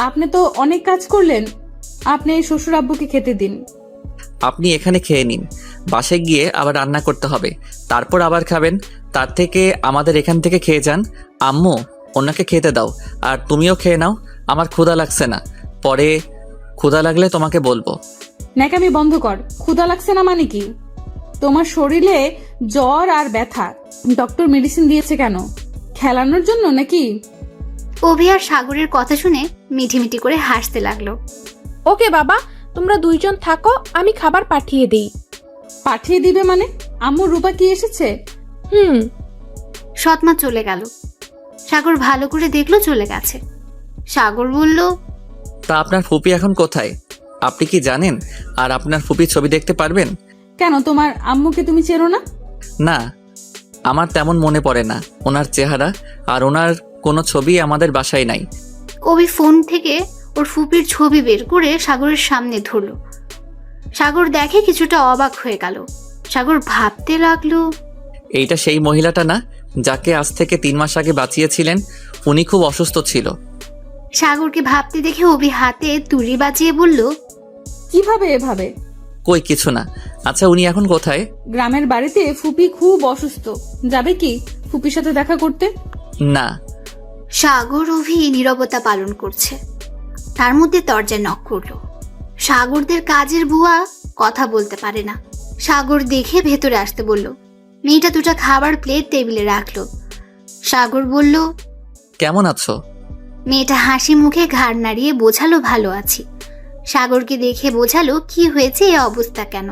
আপনি তো অনেক কাজ করলেন, আপনি এই শ্বশুর আব্বুকে খেতে দিন। আপনি এখানে খেয়ে নিন, বাসায় গিয়ে আবার রান্না করতে হবে, তারপর আবার খাবেন। তার থেকে আমাদের এখান থেকে খেয়ে যান। আম্মু, ওনাকে খেতে দাও, আর তুমিও খেয়ে নাও। আমার ক্ষুধা লাগছে না, পরে ক্ষুধা লাগলে তোমাকে বলবো। ন্যাকামি বন্ধ কর। ক্ষুধা লাগছে না মানে কি? তোমার শরীরে জ্বর আর ব্যথা, ডক্টর মেডিসিন দিয়েছে কেন? খেলানোর জন্য নাকি? অভি আর সাগরের কথা শুনে মিটিমিটি করে হাসতে লাগলো। ওকে বাবা, তোমরা দুইজন থাকো, আমি খাবার পাঠিয়ে দিই। পাঠিয়ে দিবে মানে? আম্মু রূপা কি এসেছে? সৎমা চলে গেল। সাগর ভালো করে দেখলো চলে গেছে। সাগর বলল, তা আপনার ফুপি এখন কোথায়? আপনি কি জানেন? আর আপনার ফুপির ছবি দেখতে পারবেন? কেন, তোমার আম্মুকে তুমি চেনো না? না, আমার তেমন মনে পড়ে না ওনার চেহারা, আর ওনার কোনো ছবি আমাদের বাসায় নাই। অভি ফোন থেকে ওর ফুপির ছবি বের করে সাগরের সামনে ধরলো। সাগর দেখে কিছুটা অবাক হয়ে গেল। সাগর ভাবতে লাগলো, এইটা সেই মহিলাটা না যাকে আজ থেকে 3 মাস আগে বাঁচিয়েছিলেন? উনি খুব অসুস্থ ছিল। সাগরকে ভাবতে দেখে অভি হাতে তুড়ি বাজিয়ে বলল, কিভাবে এভাবে? কই কিছু না। আচ্ছা, উনি এখন কোথায়? গ্রামের বাড়িতে ফুপি খুব অসুস্থ, যাবে কি ফুপির সাথে দেখা করতে? না। সাগর অভি নীরবতা পালন করছে। তার মধ্যে দরজা নক করলো। সাগরদের কাজের বুয়া কথা বলতে পারে না। সাগর দেখে ভেতরে আসতে বলল। মেয়েটা দুটো খাবার প্লেট টেবিলে রাখলো। সাগর বলল, কেমন আছো? মেয়েটা হাসি মুখে ঘাড় নাড়িয়ে বোঝালো, ভালো আছি। সাগরকে দেখে বোঝালো কি হয়েছে, এ অবস্থা কেন।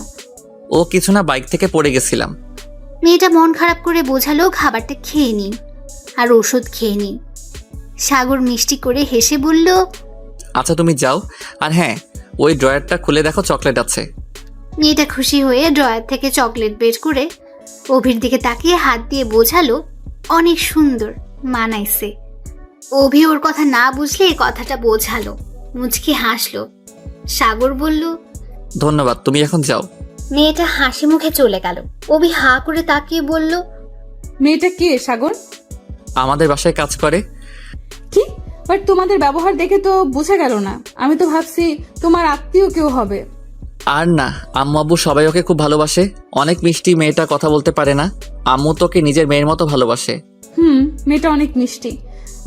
ও কিছু না, বাইক থেকে পড়ে গেছিলাম। মেয়েটা মন খারাপ করে বোঝালো, খাবারটা খেয়ে নিন আর ওষুধ খেয়ে নিন। সাগর মিষ্টি করে হেসে বলল, আচ্ছা তুমি যাও, আর হ্যাঁ, ওই ড্রয়ারটা খুলে দেখো, চকলেট আছে। মেয়েটা খুশি হয়ে ড্রয়ার থেকে চকলেট বের করে অভির দিকে তাকিয়ে হাত দিয়ে বোঝালো, অনেক সুন্দর মানাইছে। অভি ওর কথা না বুঝলে এই কথাটা বোঝালো, মুচকি হাসলো। সাগর বলল, ধন্যবাদ, তুমি এখন যাও। মেয়েটা হাসি মুখে চলে গেল। অভি হা করে তাকিয়ে বলল, মেয়েটা কে সাগর? আমাদের বাসায় কাজ করে। কি? বাট তোমাদের ব্যবহার দেখে তো বোঝা গেল না। আমি তো ভাবছি তোমার আত্মীয় কেউ হবে। আর না, আম্মু আব্বু সবাই ওকে খুব ভালোবাসে। অনেক মিষ্টি মেয়েটা, কথা বলতে পারে না। আম্মু তোকে নিজের মেয়ের মতো ভালোবাসে। মেয়েটা অনেক মিষ্টি।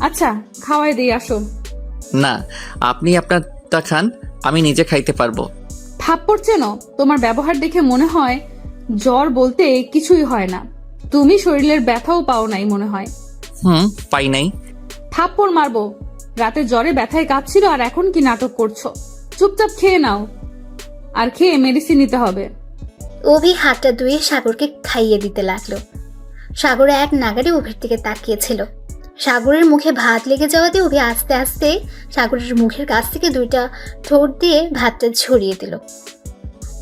আচ্ছা, খাওয়াই দিই, আসো। না, আপনি আপনারটা খান, আমি নিজে খাইতে পারবো। থাপ্পড় চেন? তোমার ব্যবহার দেখে মনে হয় জ্বর বলতে কিছুই হয় না। তুমি শরীরের ব্যথাও পাও নাই মনে হয়। পাই নাই। থাপ্পড় মারবো। রাতে জ্বরে ব্যথায় কাঁপছিল আর এখন কি নাটক করছো? চুপচাপ খেয়ে নাও, আর খেয়ে মেডিসিন নিতে হবে। অভি হাতটা ধুয়ে সাগরকে খাইয়ে দিতে লাগলো। সাগর এক নাগাড়ে অভির দিকে তাকিয়েছিল। সাগরের মুখে ভাত লেগে যাওয়াতে অভি আস্তে আস্তে সাগরের মুখের কাছ থেকে 2টা ঠোঁট দিয়ে ভাতটা ছড়িয়ে দিল।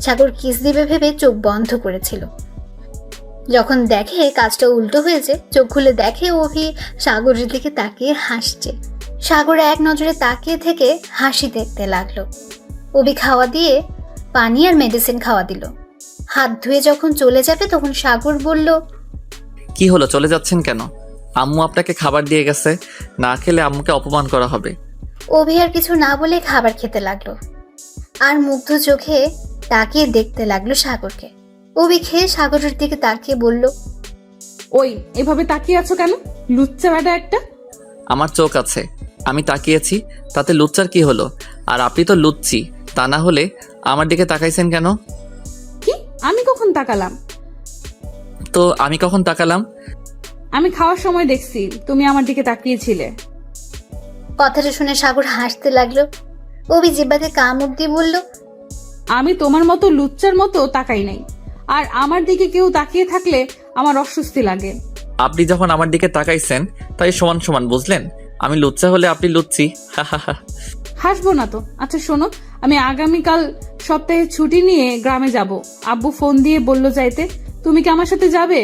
সাগর কিস দিবে ভেবে চোখ বন্ধ করেছিল। যখন দেখে কাজটা উল্টো হয়েছে, চোখ খুলে দেখে অভি সাগরের দিকে তাকিয়ে হাসছে। সাগর এক নজরে তাকিয়ে থেকে হাসি দেখতে লাগলো। অভি খাওয়া দিয়ে পানি আর মেডিসিন খাওয়া দিল। হাত ধুয়ে যখন চলে যাবে তখন সাগর বলল, কি হলো, চলে যাচ্ছেন কেন? আম্মু আপনাকে খাবার দিয়ে গেছে, না খেলে আম্মুকে অপমান করা হবে। অভি আর কিছু না বলে খাবার খেতে লাগলো আর মুগ্ধ চোখে তাকিয়ে দেখতে লাগলো সাগরকে। অভি খেয়ে সাগরের দিকে তাকিয়ে বলল, ওই এভাবে তাকিয়ে আছো কেন? লুচ্চা বেটা একটা। আমার চোখ আছে, আমি তাকিয়েছি, তাতে লুচ্চার কি হলো? আর আপনি তো লুচ্চি, তা না হলে আমার দিকে তাকাইছেন কেন? কি? আমি কখন তাকালাম? তো আমি কখন তাকালাম? আমি খাওয়ার সময় দেখছি তুমি আমার দিকে তাকিয়েছিলে। কথাটা শুনে সাগর হাসতে লাগলো। অভি জিব্বাতে কামড় দিয়ে বলল, আমি তোমার মতো লুচ্চার মতো তাকাই নাই, আর আমার দিকে কেউ তাকিয়ে থাকলে আমার অস্বস্তি লাগে। আপনি যখন আমার দিকে তাকাইছেন তাই সমান সমান, বুঝলেন? আমি লুচ্চা হলে আপনি লুচ্চি। হাসবো না তো। আচ্ছা শোনো, আমি আগামীকাল সপ্তাহে ছুটি নিয়ে গ্রামে যাব। আব্বু ফোন দিয়ে বলল যাইতে। তুমি কি আমার সাথে যাবে?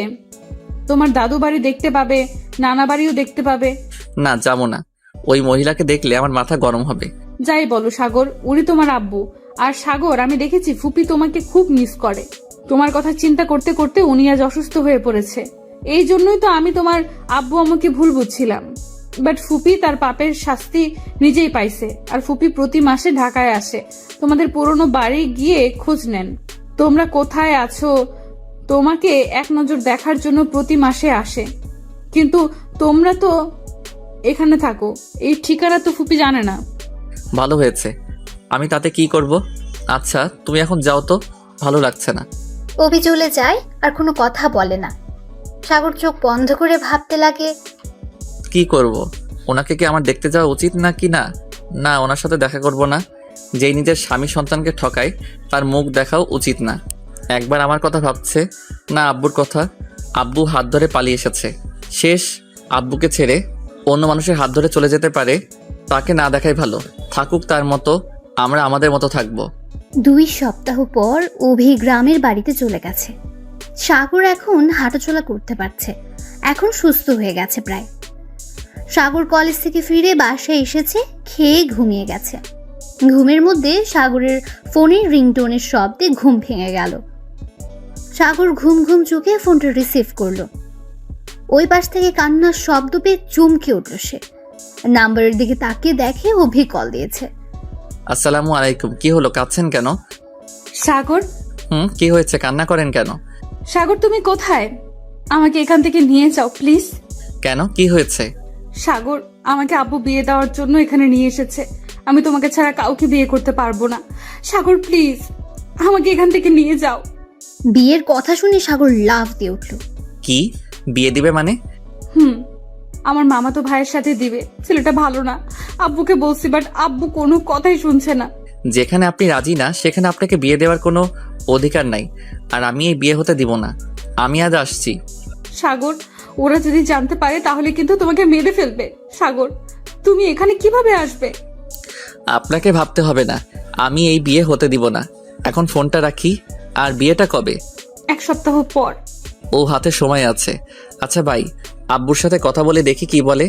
তোমার দাদু বাড়ি দেখতে পাবে, নানা বাড়িও দেখতে পাবে। না, যাবো না। ওই মহিলাকে দেখলে আমার মাথা গরম হবে। যাই বলো সাগর, উনি তোমার আব্বু। আর সাগর, আমি দেখেছি ফুপি তোমাকে খুব মিস করে। তোমার কথা চিন্তা করতে করতে উনি আজ অসুস্থ হয়ে পড়েছে। এই জন্যই তো আমি তোমার আব্বু আমাকে ভুল বুঝছিলাম। বাট ফুপি তার পাপের শাস্তি নিজেই পাইছে। আর ফুপি প্রতি মাসে ঢাকায় আসে, তোমাদের পুরনো বাড়ি গিয়ে খোঁজ নেন তোমরা কোথায় আছো। তোমাকে এক নজর দেখার জন্য প্রতি মাসে আসে। কিন্তু তোমরা তো এখানে থাকো, এই ঠিকানা তো ফুপি জানে না। ভালো হয়েছে, আমি তাতে কি করব? আচ্ছা তুমি এখন যাও তো, ভালো লাগছে না। অভি চলে যায় আর কোনো কথা বলে না। সাগর চোখ বন্ধ করে ভাবতে লাগে, কি করব? ওনাকে কি আমার দেখতে যাওয়া উচিত না কি? না না, ওনার সাথে দেখা করব না। যেই নিজের স্বামী সন্তানকে ঠকায় তার মুখ দেখাও উচিত না। একবার আমার কথা ভাবছে না, আব্বুর কথা। আব্বু হাত ধরে পালিয়ে এসেছে, শেষ। আব্বুকে ছেড়ে অন্য মানুষের হাত ধরে চলে যেতে পারে, তাকে না দেখাই ভালো। থাকুক তার মতো, আমরা আমাদের মতো থাকবো। 2 সপ্তাহ পর অভি গ্রামের বাড়িতে চলে গেছে। সাগর এখন হাঁটাচলা করতে পারছে, এখন সুস্থ হয়ে গেছে প্রায়। সাগর কলেজ থেকে ফিরে বাসায় এসেছে, খেয়ে ঘুমিয়ে গেছে। ঘুমের মধ্যে সাগরের ফোনের রিংটোনের শব্দে ঘুম ভেঙে গেল। সাগর ঘুম ঘুম চোখে ফোনটা রিসিভ করলো। ওই পাশ থেকে কান্নার শব্দ পেয়ে চমকে উঠল সে। নাম্বারের দিকে তাকিয়ে দেখে অভি কল দিয়েছে। আসসালামু আলাইকুম। কি হলো, কাঁদছেন কেন? সাগর। কি হয়েছে, কান্না করেন কেন? সাগর তুমি কোথায়? আমাকে এখান থেকে নিয়ে যাও প্লিজ। কেন, কি হয়েছে? সাগর, আমাকে আব্বু বিয়ে দেওয়ার জন্য এখানে নিয়ে এসেছে। আমি তোমাকে ছাড়া কাউকে বিয়ে করতে পারবো না। সাগর প্লিজ, আমাকে এখান থেকে নিয়ে যাও। বিয়ের কথা শুনে সাগর লাফ দিয়ে উঠল। কি বিয়ে দিবে মানে? আমার মামাতো ভাইয়ের সাথে দিবে। ছেলেটা ভালো না, আব্বুকে বলছি, বাট আব্বু কোনো কথাই শুনছে না। যেখানে আপনি রাজি না সেখানে আপনাকে বিয়ে দেওয়ার কোনো অধিকার নাই, আর আমি এই বিয়ে হতে দিব না। আমি আজ আসছি। সাগর, ওরা যদি জানতে পারে তাহলে কিন্তু তোমাকে মেরে ফেলবে। সাগর, তুমি এখানে কিভাবে আসবে? আপনাকে ভাবতে হবে না, আমি এই বিয়ে হতে দিব না। এখন ফোনটা রাখি। আর বিয়েটা কবে? 1 সপ্তাহ পর। ও, হাতে সময় আছে। আচ্ছা ভাই, আব্বুর সাথে কথা বলে দেখি কি বলে।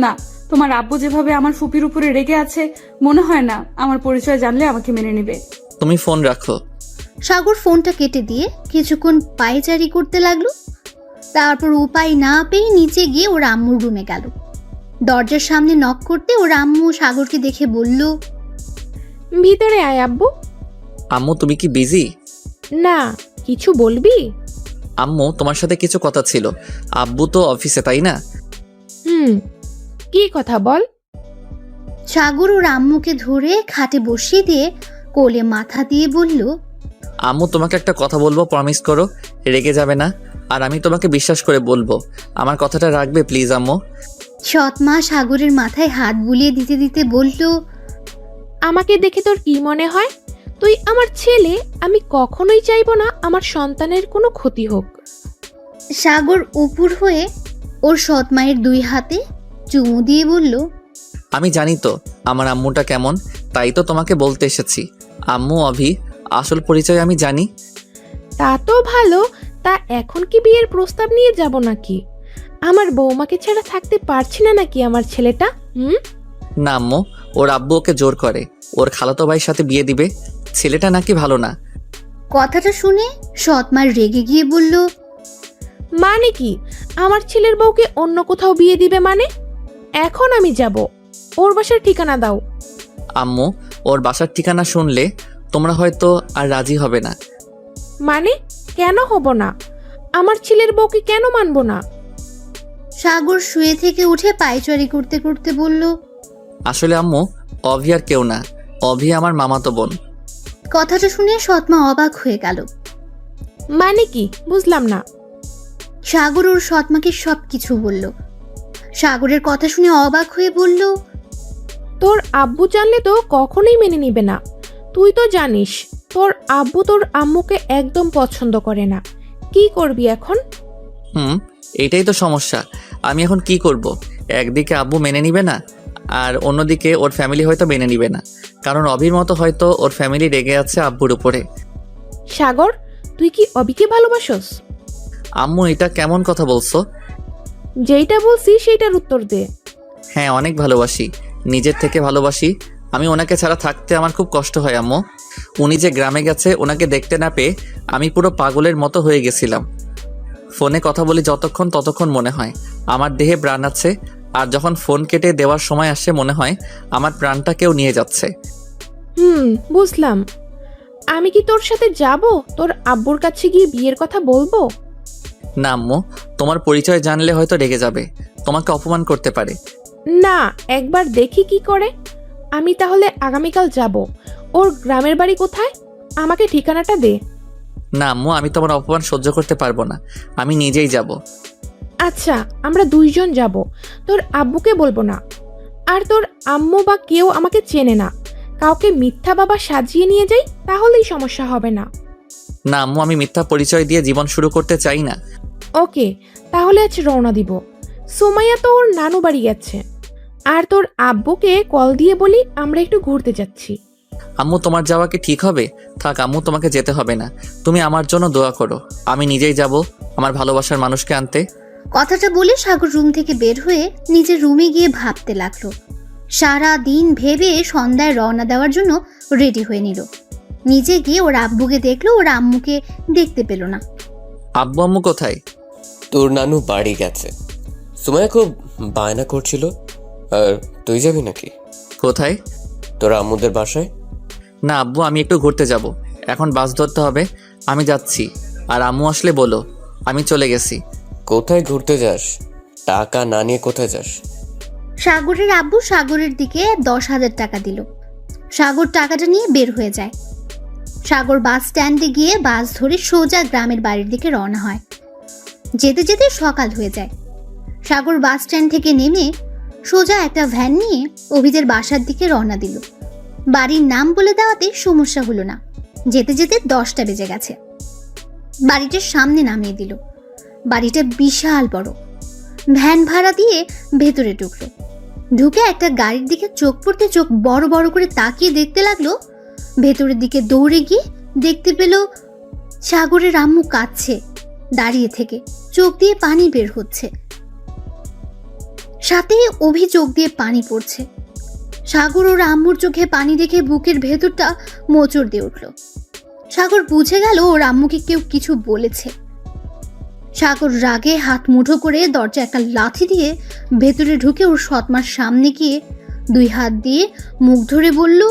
না, তোমার আব্বু যেভাবে আমার ফুপির উপরে রেগে আছে, মনে হয় না আমার পরিচয় জানলে আমাকে মেনে নেবে। তুমি ফোন রাখো। সাগর ফোনটা কেটে দিয়ে কিছুক্ষণ পায়চারি করতে লাগলো। তারপর উপায় না পেয়ে নিচে গিয়ে ওর আম্মুর রুমে গেল। দরজার সামনে নক করতে ওর আম্মু সাগরকে দেখে বলল, ভিতরে আয় আব্বু। আম্মু তুমি কি বিজি? না, কিছু বলবি? আম্মু তোমার সাথে কিছু কথা ছিল। আব্বু তো অফিসে, তাই না? কি কথা বল। সাগর ওর আম্মুকে ধরে খাটে বসিয়ে দিয়ে কোলে মাথা দিয়ে বলল, আম্মু তোমাকে একটা কথা বলবো, প্রমিস করো, রেগে যাবে না। আর আমি তোমাকে বিশ্বাস করে বলবো, আমার কথাটা রাখবে প্লিজ আম্মু। সৎ মা সাগরের মাথায় হাত বুলিয়ে দিতে দিতে বলল, আমাকে দেখে তোর কি মনে হয়? তুই আমার ছেলে, আমি কখনোই চাইবো না আমার সন্তানের কোনো ক্ষতি হোক। সাগর উপুর হয়ে ওর সৎ মায়ের 2 হাতে চুমু দিয়ে বলল, আমি জানি তো আমার আম্মুটা কেমন, তাই তো তোমাকে বলতে এসেছি। আম্মু অভি আসল পরিচয় আমি জানি। তা তো ভালো, তা এখন কি বিয়ের প্রস্তাব নিয়ে যাব নাকি? আমার বৌমাকে ছাড়া থাকতে পারছি না নাকি আমার ছেলেটা? না আম্মু, ওর আব্বু ওকে জোর করে ওর খালাতো ভাইয়ের সাথে বিয়ে দিবে। ছেলেটা নাকি ভালো না। কথাটা শুনে সৎ মা রেগে গিয়ে বলল, মানে কি আমার ছেলের বউকে অন্য কোথাও বিয়ে দিবে মানে? এখন আমি যাব, ওর বাসার ঠিকানা দাও। আম্মু, ওর বাসার ঠিকানা শুনলে তোমরা হয়তো আর রাজি হবে না। মানে কেন হব না? আমার ছেলের বউকে কেন মানবো না? সাগর শুয়ে থেকে উঠে পায়চারি করতে করতে বলল, আসলে আম্মু, অভি আর কেউ না, অভি আমার মামাতো বোন। কথাটা শুনে সৎ মা অবাক হয়ে গেল। মানে কি বুঝলাম না। সাগর ওর সৎ মাকে সবকিছু বলল। সাগরের কথা শুনে অবাক হয়ে বলল, তোর আব্বু জানলে তো কখনোই মেনে নিবে না। তুই তো জানিস তোর আব্বু তোর আম্মুকে একদম পছন্দ করে না। কি করবি এখন? এটাই তো সমস্যা। আমি এখন কি করব? একদিকে আব্বু মেনে নিবে না, আর অন্যদিকে ওর ফ্যামিলি হয়তো মেনে নিবে না, কারণ অভির মতো হয়তো ওর ফ্যামিলি রেগে আছে আব্বুর উপরে। সাগর, তুই কি অবিকে ভালোবাসোস? আম্মু, এটা কেমন কথা বলছো? যেইটা বলছি সেইটার উত্তর দে। হ্যাঁ, অনেক ভালোবাসি, নিজের থেকে ভালোবাসি। আমি ওনাকে ছাড়া থাকতে আমার খুব কষ্ট হয় আম্মু। উনি যে গ্রামে গেছে ওনাকে দেখতে না পেয়ে আমি পুরো পাগলের মতো হয়ে গেছিলাম। ফোনে কথা বলি যতক্ষণ ততক্ষণ মনে হয় আমার দেহে প্রাণ আছে, আর যখন ফোন কেটে দেওয়ার সময় আসে মনে হয় আমার প্রাণটা কেউ নিয়ে যাচ্ছে। বুঝলাম। আমি কি তোর সাথে যাব তোর আব্বুর কাছে গিয়ে বিয়ের কথা বলবো? না আম্মু, তোমার পরিচয় জানলে হয়তো রেগে যাবে, তোমাকে অপমান করতে পারে। না, একবার দেখি কি করে। আমি তাহলে আগামীকাল যাব। ওর গ্রামের বাড়ি কোথায়? আমাকে ঠিকানাটা দে। না আম্মু, আমি তোমার অপমান সহ্য করতে পারবো না, আমি নিজেই যাব। আচ্ছা, আমরা 2 জন যাব, তোর আব্বুকে বলবো না। আর তোর আম্মু বা কেউ আমাকে চেনে না, কাউকে মিথ্যা বাবা সাজিয়ে নিয়ে যাই, তাহলেই সমস্যা হবে না। না আম্মু, আমি মিথ্যা পরিচয় দিয়ে জীবন শুরু করতে চাই না। ওকে, তাহলে আজ রওনা দিব। সুমাইয়া তো ওর নানু বাড়ি গেছে। আর তোর আব্বুকে কল দিয়ে বলি আমরা একটু ঘুরতে যাচ্ছি। আম্মু, তোমার যাওয়া কি ঠিক হবে? থাক আম্মু, তোমাকে যেতে হবে না, তুমি আমার জন্য দোয়া করো, আমি নিজেই যাব আমার ভালোবাসার মানুষকে আনতে। কথাটা বলে সাগর রুম থেকে বের হয়ে নিজের রুমে গিয়ে ভাবতে লাগলো। সারা দিন ভেবে সন্ধ্যায় রওনা দেওয়ার জন্য রেডি হয়ে নিল। নিজে গিয়ে ওর আব্বুকে দেখলো, ওর আম্মুকে দেখতে পেল না। আব্বু আম্মু কোথায়? তোর নানু বাড়ি গেছে। সুমাইয়া খুব বায়না করছিল। আর তুই যাবি নাকি? কোথায়? তোর আম্মুদের বাসায়। না আব্বু, আমি একটু ঘুরতে যাব, এখন বাস ধরতে হবে। আমি যাচ্ছি, আর আম্মু আসলে বলো আমি চলে গেছি। কোথায় ঘুরতে যাস? টাকা না নিয়ে কোথায় যাস? সাগরের আব্বু সাগরের দিকে 10,000 টাকা দিল। সাগর টাকাটা নিয়ে বের হয়ে যায়। সাগর বাস স্ট্যান্ডে গিয়ে বাস ধরে সোজা গ্রামের বাড়ির দিকে রওনা হয়। যেতে যেতে সকাল হয়ে যায়। সাগর বাস স্ট্যান্ড থেকে নেমে সোজা একটা ভ্যান নিয়ে অভিদের বাসার দিকে রওনা দিল। বাড়ির নাম বলে দেওয়াতে সমস্যা হলো না। যেতে যেতে 10টা বেজে গেছে। বাড়িটার সামনে নামিয়ে দিল। বাড়িটা বিশাল বড়। ভ্যান ভাড়া দিয়ে ভেতরে ঢুকলো। ঢুকে একটা গাড়ির দিকে চোখ পড়তে চোখ বড় বড় করে তাকিয়ে দেখতে লাগলো। ভেতরের দিকে দৌড়ে গিয়ে দেখতে পেল সাগরের আম্মু কাঁদছে দাঁড়িয়ে থেকে, চোখ দিয়ে পানি বের হচ্ছে। সাথে অভি চোখ দিয়ে পানি পড়ছে। সাগর ওর আম্মুর চোখে পানি দেখে বুকের ভেতরটা মোচড় দিয়ে উঠল। সাগর বুঝে গেল ওর আম্মুকে কেউ কিছু বলেছে। সাগর রাগে হাত মুঠো করে দরজা একটা লাথি দিয়ে ভেতরে ঢুকে ওর সৎমার সামনে গিয়ে 2 হাত দিয়ে মুখ ধরে বলল,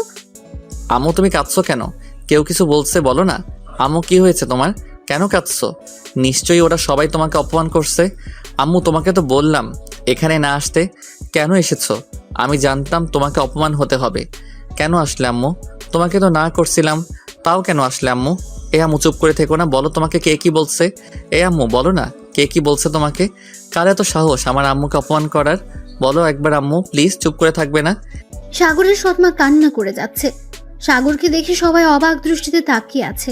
আম্মু তুমি কাঁদছো কেন? কেউ কিছু বলছে বলো না। আম্মু কি হয়েছে তোমার? কেন কাঁদছো? নিশ্চয়ই ওরা সবাই তোমাকে অপমান করছে। আম্মু তোমাকে তো বললাম এখানে না আসতে, কেন এসেছো? আমি জানতাম তোমাকে অপমান হতে হবে। কেন আসলে আম্মু? তোমাকে তো না করছিলাম, তাও কেন আসলে আম্মু? এ আম্মু চুপ করে থেকো না, বলো তোমাকে কে কি বলছে। এ আম্মু বলো না কে কি বলছে তোমাকে। কার এত সাহস আমার আম্মুকে অপমান করার? বলো একবার আম্মু, প্লিজ, চুপ করে থাকবে না। সাগরের সৎমা কান্না করে যাচ্ছে। সাগরকে দেখে সবাই অবাক দৃষ্টিতে তাকিয়ে আছে।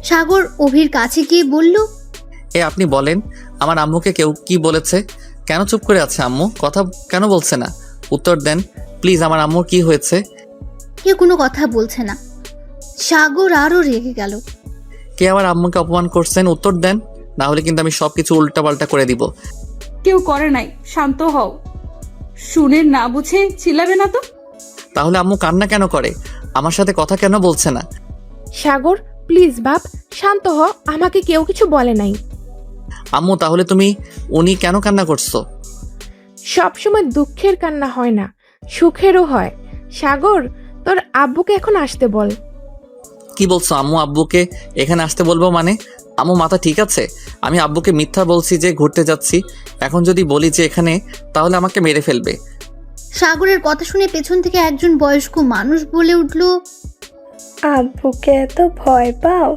সাগর অভির কাছে গিয়ে বলল, এ আপনি বলেন আমার আম্মুকে কেউ কি বলেছে? কেন চুপ করে আছে আম্মু? কথা কেন বলছে না? উত্তর দেন প্লিজ, আমার আম্মুর কি হয়েছে? কেউ কোনো কথা বলছে না। সাগর আরো রেগে গেল। কে আমার আম্মুকে অপমান করছেন? উত্তর দেন, না হলে কিন্তু আমি সবকিছু উল্টাপাল্টা করে দিব। কেউ করে নাই, শান্ত হও। শুনে না বুঝে চিল্লাবে না তো। তাহলে আম্মু কান্না কেন করে? আমার সাথে কথা কেন বলছে না? সাগর প্লিজ বাপ, শান্ত হ, আমাকে কেউ কিছু বলে নাই। আম্মু তাহলে উনি কেন কান্না করছো? সবসময় দুঃখের কান্না হয় না, সুখেরও হয়। সাগর, তোর আব্বুকে এখন আসতে বল। কি বলছো আম্মু? আব্বুকে এখানে আসতে বলবো মানে? আম্মু মাথা ঠিক আছে? আমি আব্বুকে মিথ্যা বলছি যে ঘুরতে যাচ্ছি, এখন যদি বলি যে এখানে, তাহলে আমাকে মেরে ফেলবে। সাগরের কথা শুনে পেছন থেকে একজন বয়স্ক মানুষ বলে উঠল, আব্বুকে এত ভয় পাও?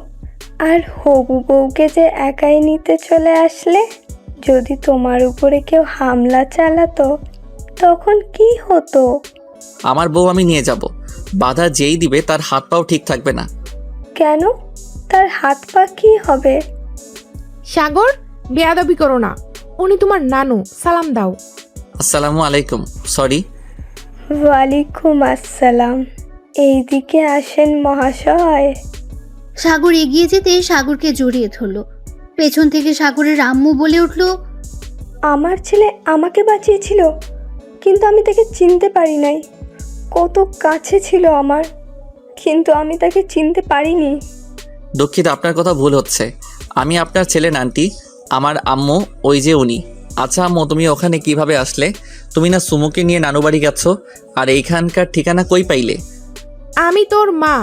আর হবু বউকে যে একাই নিতে চলে আসলে, যদি তোমার উপরে কেউ হামলা চালাতো তখন কি হতো? আমার বউ আমি নিয়ে যাব, বাধা যেই দিবে তার হাত পাও ঠিক থাকবে না। কেন? তার হাত পা কি হবে? সাগর, বেয়াদবি করো না, উনি তোমার নানু, সালাম দাও। আসসালামু আলাইকুম। সরি। ওয়ালাইকুম আসসালাম। এইদিকে আসেন মহাশয়। সাগর এগিয়ে যেতে সাগরকে জড়িয়ে ধরল। পেছন থেকে সাগরের আম্মু বলে উঠল, আমার ছেলে আমাকে বাঁচিয়েছিল, কিন্তু আমি তাকে চিনতে পারি নাই। কত কাছে ছিল আমার, কিন্তু আমি তাকে চিনতে পারিনি। দুঃখিত, আপনার কথা ভুল হচ্ছে। আমি আপনার ছেলে আন্টি, আমার আম্মু ওই যে উনি। আচ্ছা আম্মু, তুমি ওখানে কিভাবে আসলে? তুমি না সুমুকে নিয়ে নানু বাড়ি গেছ, আর এইখানকার ঠিকানা কই পাইলে? আমি তোর মা,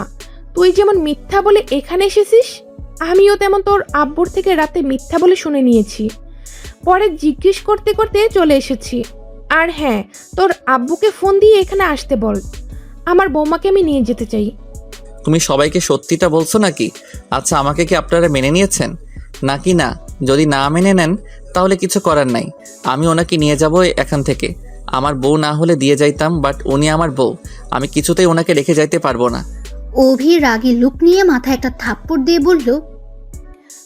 তুই যেমন মিথ্যা বলে এখানে এসেছিস, আমিও তেমন তোর আব্বুর থেকে রাতে মিথ্যা বলে শুনে নিয়েছি। পরে জিজ্ঞেস করতে করতে চলে এসেছি। আর হ্যাঁ, তোর আব্বুকে ফোন দিয়ে এখানে আসতে বল, আমার বৌমাকে আমি নিয়ে যেতে চাই। তুমি সবাইকে সত্যিটা বলছো নাকি? আচ্ছা, আমাকে কি আপনারা মেনে নিয়েছেন নাকি না? যদি না মেনে নেন তাহলে কিছু করার নাই, আমি ওনাকে নিয়ে যাব এখান থেকে। আমার বউ না হলে দিয়ে যাইতাম, বাট উনি আমার বউ, আমি কিছুতেই ওনাকে রেখে যাইতে পারবো না। অভি রাগী লুক নিয়ে মাথায় একটা থাপ্পড় দিয়ে বলল,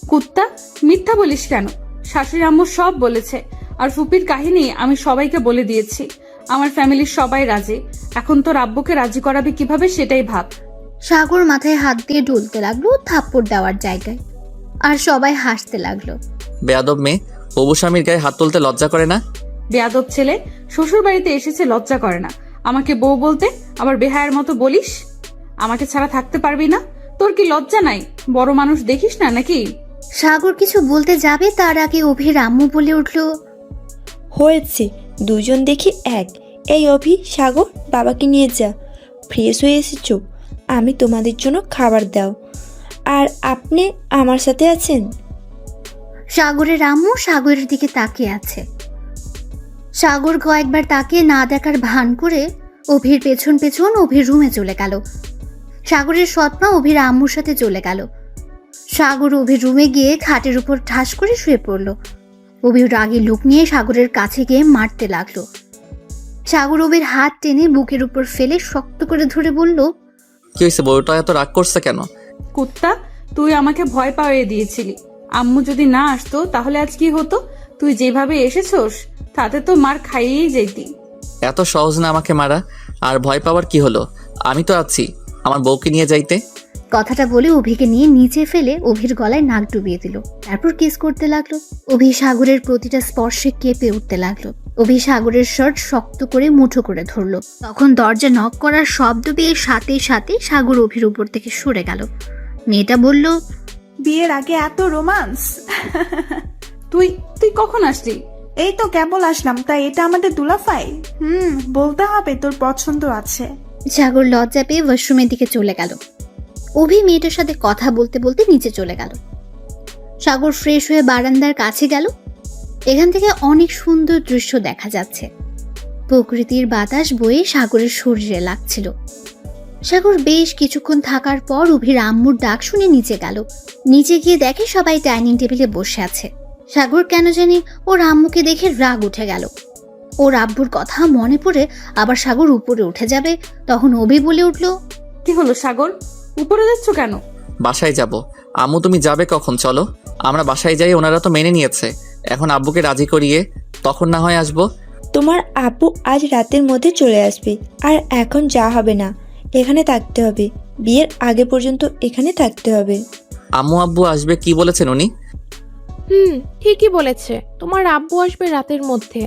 কুত্তা, মিথ্যা বলিস কেন? শাশুড়ি আম্মু সব বলেছে, আর ফুপির কাহিনী আমি সবাইকে বলে দিয়েছি। আমার ফ্যামিলির সবাই রাজি। এখন তোর আব্বুকে রাজি করাবি কিভাবে সেটাই ভাব। সাগর মাথায় হাত দিয়ে ঢুলতে লাগলো থাপ্পড় দেওয়ার জায়গায়, আর সবাই হাসতে লাগলো। বেয়াদব মেয়ে, হবু স্বামীর গায়ে হাত তুলতে লজ্জা করে না? বেয়াদব ছেলে, শ্বশুর বাড়িতে এসেছে লজ্জা করে না? আমাকে বউ বলতে আবার বেহায়ের মতো বলিস? আমাকে ছাড়া থাকতে পারবি না? তোর কি লজ্জা নাই? বড় মানুষ দেখিস না নাকি? সাগর কিছু বলতে যাবে তার আগে অভির আম্মু বলে উঠল, হয়েছে, দুজন দেখি এক। এই অভি, সাগর, বাবাকে নিয়ে যা। ফ্রেশ হয়ে এসেছো, আমি তোমাদের জন্য খাবার দাও। আর আপনি আমার সাথে আছেন? সাগরের আম্মু সাগরের দিকে তাকিয়ে আছে। সাগর কয়েকবার তাকিয়ে না দেখার ভান করে অভির পেছন পেছন অভির রুমে চলে গেল। সাগরের সৎমা অভির আম্মুর সাথে চলে গেল। সাগর অভির রুমে গিয়ে খাটের উপর ঠাস করে শুয়ে পড়ল। অভির রাগী লুক নিয়ে সাগরের কাছে গিয়ে মারতে লাগলো। সাগর অভির হাত টেনে বুকের উপর ফেলে শক্ত করে ধরে বলল, কি হয়েছে? বউটা এত রাগ করছে কেন? কুত্তা, তুই আমাকে ভয় পাইয়ে দিয়েছিলি। আম্মু যদি না আসতো তাহলে আজ কি হতো? তুই যেভাবে এসেছোস তাতে তো মার খাইয়েই যেতি। এত সহজ না আমাকে মারা। আর ভয় পাওয়ার কি হলো? আমি তো আছি, আমার বউকে নিয়ে যাইতে। কথাটা বলে অভিকে নিয়ে নিচে ফেলে অভির গলায় নাক ডুবিয়ে দিল। তারপর কিস করতে লাগলো। অভি সাগরের প্রতিটা স্পর্শে কেঁপে উঠতে লাগলো। অভি সাগরের শার্ট শক্ত করে মুঠো করে ধরলো। তখন দরজা নক করার শব্দ পেয়ে সাথে সাথে সাগর অভির উপর থেকে সরে গেল। মেয়েটা বলল, বিয়ের আগে এত রোমান্স। তুই তুই কখন আসলি? এই তো কেবল আসলাম। তাই এটা আমাদের দুলাফাই? বলতে হবে তোর পছন্দ আছে। সাগর লজ্জা পেয়ে ওয়াশরুমের দিকে চলে গেল। অভি মেয়েটার সাথে কথা বলতে বলতে নিচে চলে গেল। সাগর ফ্রেশ হয়ে বারান্দার কাছে গেল। এখান থেকে অনেক সুন্দর দৃশ্য দেখা যাচ্ছে। প্রকৃতির বাতাস বয়ে সাগরের শরীরে লাগছিল। সাগর বেশ কিছুক্ষণ থাকার পর অভির আম্মুর ডাক শুনে নিচে গেল। নিচে গিয়ে দেখে সবাই ডাইনিং টেবিলে বসে আছে। সাগর কেন জানি ওর আম্মুকে দেখে রাগ উঠে গেল। ওর আব্বুর কথা মনে পড়ে আবার সাগর উপরে উঠে যাবে, তখন অভি বলে উঠল, কি হলো সাগর, উপরে যাচ্ছ কেন? বাসায় যাব। আম্মু তুমি যাবে কখন? চলো আমরা বাসায় যাই, ওনারা তো মেনে নিয়েছে। এখন আব্বুকে রাজি করিয়ে তখন না হয় আসবো। তোমার আব্বু আজ রাতের মধ্যে চলে আসবে, আর এখন যা হবে না, এখানে থাকতে হবে। বিয়ের আগে পর্যন্ত এখানে থাকতে হবে। আম্মু আব্বু আসবে কি বলেছেন উনি? ঠিকই বলেছে, তোমার আব্বু আসবে রাতের মধ্যে,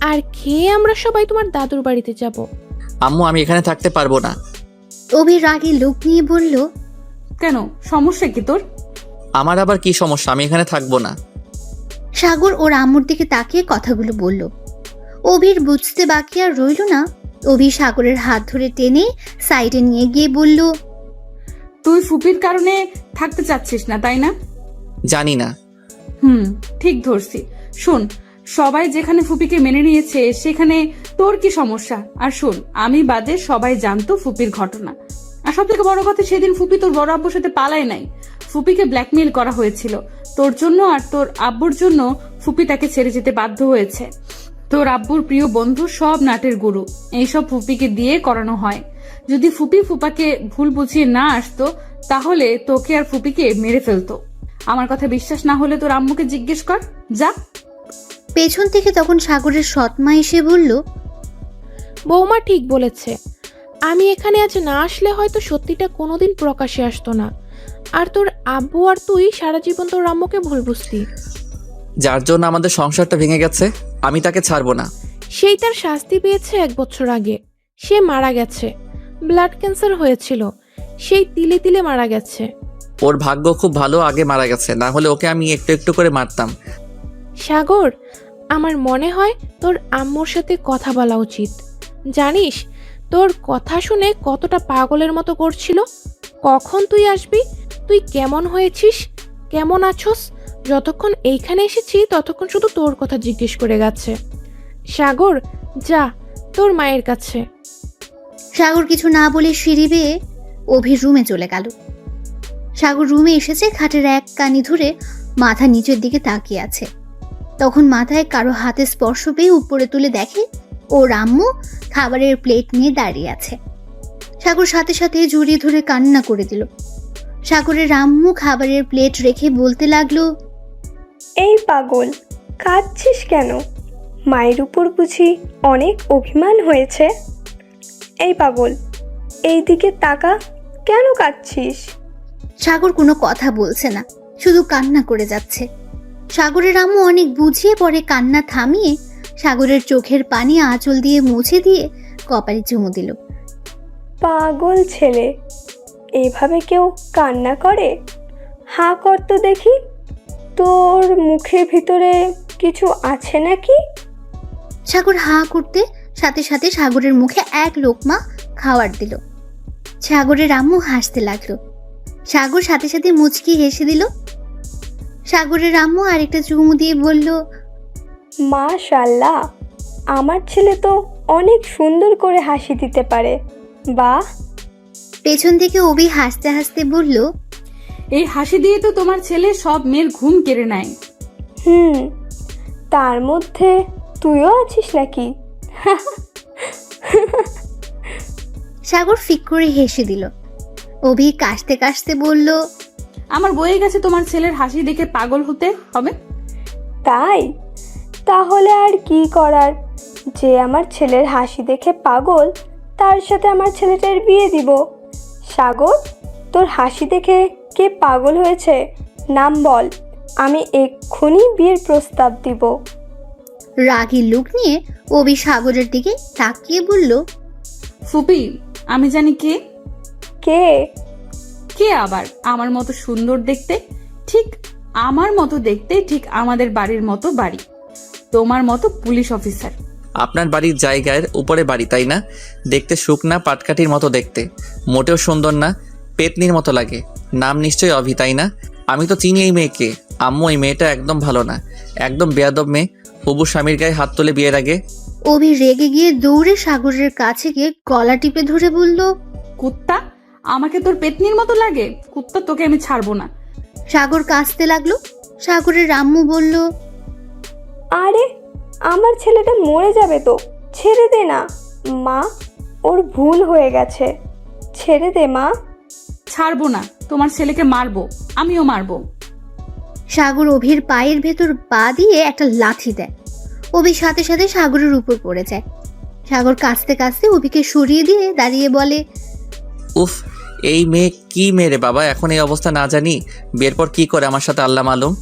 আর খেয়ে আমরা সবাই তোমার দাদুর বাড়িতে যাব। আম্মু আমি এখানে থাকতে পারবো না। অভি রাগে লোক নিয়ে বলল, কেন, সমস্যা কি তোর? আমার আবার কি সমস্যা? আমি এখানে থাকবো না। সাগর ওর আম্মুর দিকে তাকিয়ে কথাগুলো বলল। অভির বুঝতে বাকি আর রইল না। অভি সাগরের হাত ধরে টেনে সাইডে নিয়ে গিয়ে বলল, তুই ফুপির কারণে থাকতে চাচ্ছিস না, তাই না? জানি না। ঠিক ধরছি। শোন, সবাই যেখানে ফুপিকে মেনে নিয়েছে সেখানে তোর কি সমস্যা? আর শোন, আমি বাদে সবাই জানতো ফুপির ঘটনা। আর সব থেকে বড় কথা, সেদিন ফুপি তোর বড় আব্বুর সাথে পালায় নাই। ফুপিকে ব্ল্যাকমেইল করা হয়েছিল তোর জন্য, আর তোর আব্বুর জন্য ফুপি তাকে ছেড়ে যেতে বাধ্য হয়েছে। তোর আব্বুর প্রিয় বন্ধু সব নাটের গুরু, এইসব ফুপিকে দিয়ে করানো হয়। যদি ফুপি ফুপাকে ভুল বুঝিয়ে না আসতো তাহলে তোকে আর ফুপিকে মেরে ফেলতো। আমার কথা বিশ্বাস না হলে তোর আম্মুকে জিজ্ঞেস কর, যা। পেছন থেকে তখন সাগরের সৎমা এসে বলল, বৌমা ঠিক বলেছে, আমি এখানে আজ না আসলে হয়তো সত্যিটা কোনোদিন প্রকাশে আসতো না, আর তোর আব্বু আর তুই সারা জীবন তোর আম্মুকে ভুল বুঝতি। যার জন্য আমাদের সংসারটা ভেঙে গেছে, আমি তাকে ছাড়বো না। সেই তার শাস্তি পেয়েছে 1 বছর আগে। সে মারা গেছে, ব্লাড ক্যান্সার হয়েছিল, সেই তিলে তিলে মারা গেছে। ওর ভাগ্য খুব ভালো, আগে মারা গেছে, না হলে ওকে আমি একটু একটু করে মারতাম। সাগর, আমার মনে হয় তোর আম্মুর সাথে কথা বলা উচিত। জানিস তোর কথা শুনে কতটা পাগলের মতো করছিল। কখন তুই আসবি, তুই কেমন হয়েছিস, কেমন আছোস, যতক্ষণ এইখানে এসেছি ততক্ষণ শুধু তোর কথা জিজ্ঞেস করে গেছে। সাগর, যা তোর মায়ের কাছে। সাগর কিছু না বলে সিঁড়ি বেয়ে অভির রুমে চলে গেল। সাগর রুমে এসেছে, খাটের এক কানি ধরে মাথা নিচের দিকে তাকিয়ে আছে। তখন মাথায় কারো হাতে স্পর্শ পেয়ে উপরে তুলে দেখে ওর আম্মু খাবারের প্লেট নিয়ে দাঁড়িয়ে আছে। সাগর সাথে সাথে জড়িয়ে ধরে কান্না করে দিল। সাগরের আম্মু খাবারের প্লেট রেখে বলতে লাগলো, এই পাগল, কাঁদছিস কেন? মায়ের উপর বুঝি অনেক অভিমান হয়েছে? এই পাগল, এই দিকে তাকা, কেন কাঁদছিস? সাগর কোনো কথা বলছে না, শুধু কান্না করে যাচ্ছে। সাগরের আম্মু অনেক বুঝিয়ে পরে কান্না থামিয়ে সাগরের চোখের পানি আঁচল দিয়ে মুছে দিয়ে কপালে চুমু দিল। পাগল ছেলে, এভাবে কেউ কান্না করে? হাঁ কর তো দেখি, তোর মুখের ভিতরে কিছু আছে নাকি? সাগর হাঁ করতে সাথে সাথে সাগরের মুখে এক লোকমা খাবার দিল। সাগরের আম্মু হাসতে লাগলো। সাগর সাথে সাথে মুচকি হেসে দিল। সাগরের আম্মু আরেকটা চুমু দিয়ে বলল, মাশাআল্লাহ, আমার ছেলে তো অনেক সুন্দর করে হাসি দিতে পারে, বাহ। পেছন থেকে অভি হাসতে হাসতে বলল, এই হাসি দিয়ে তো তোমার ছেলে সব মেয়ের ঘুম কেড়ে নেয়। তার মধ্যে তুইও আছিস নাকি? সাগর ফিক করে হেসে দিল। অভি কাশতে কাশতে বলল, আমার বয়ে গেছে তোমার ছেলের হাসি দেখে পাগল হতে হবে। তাই? তাহলে আর কি করার, যে আমার ছেলের হাসি দেখে পাগল তার সাথে আমার ছেলেটার বিয়ে দিব। সাগর, তোর হাসি দেখে কে পাগল হয়েছে নাম বল, আমি এক্ষুনি বিয়ের প্রস্তাব দিব। রাগী লুক নিয়ে অভি সাগরের দিকে তাকিয়ে বলল, ফুপি, আমি জানি কে। কে? কে আবার আমার মতো সুন্দর দেখতে? ঠিক আমার মতো দেখতে, ঠিক আমাদের বাড়ির মতো বাড়ি, তোমার মতো পুলিশ অফিসার। আপনার বাড়ির জায়গার উপরে বাড়ি, তাই না? দেখতে শুকনা পাটকাঠির মতো দেখতে, মোটেও সুন্দর না, পেতনির মতো লাগে। নাম নিশ্চয়ই অভি, তাই না? আমি তো চিনি এই মেয়েকে। আম্মু, এই মেয়েটা একদম ভালো না, একদম বেয়াদব মেয়ে। হবু স্বামীর গায়ে হাত তুলে বিয়ের আগে। অভি রেগে গিয়ে দৌড়ে সাগরের কাছে গিয়ে গলা টিপে ধরে বলল, কুত্তা, আমাকে তোর পেতনির মতো লাগে? কুত্তা, তোকে আমি ছাড়বো না। সাগর কাঁদতে লাগলো। সাগরের আম্মু বলল, আরে আমার ছেলেটা মরে যাবে তো, ছেড়ে দে না মা, ওর ভুল হয়ে গেছে, ছেড়ে দে মা। ছাড়বো না, তোমার ছেলেকে মারবো, আমিও মারবো। সাগর অভির পায়ের ভেতর পা দিয়ে একটা লাথি দেয়। অভি সাথে সাথে সাগরের উপর পড়ে যায়। সাগর কাঁদতে কাঁদতে অভিকে সরিয়ে দিয়ে দাঁড়িয়ে বলে, উফ, এই মেয়ে কি মেরে বাবা, এখন এই অবস্থা না জানি বিয়ের পর কি করে আমার সাথে আল্লাহ মালুম।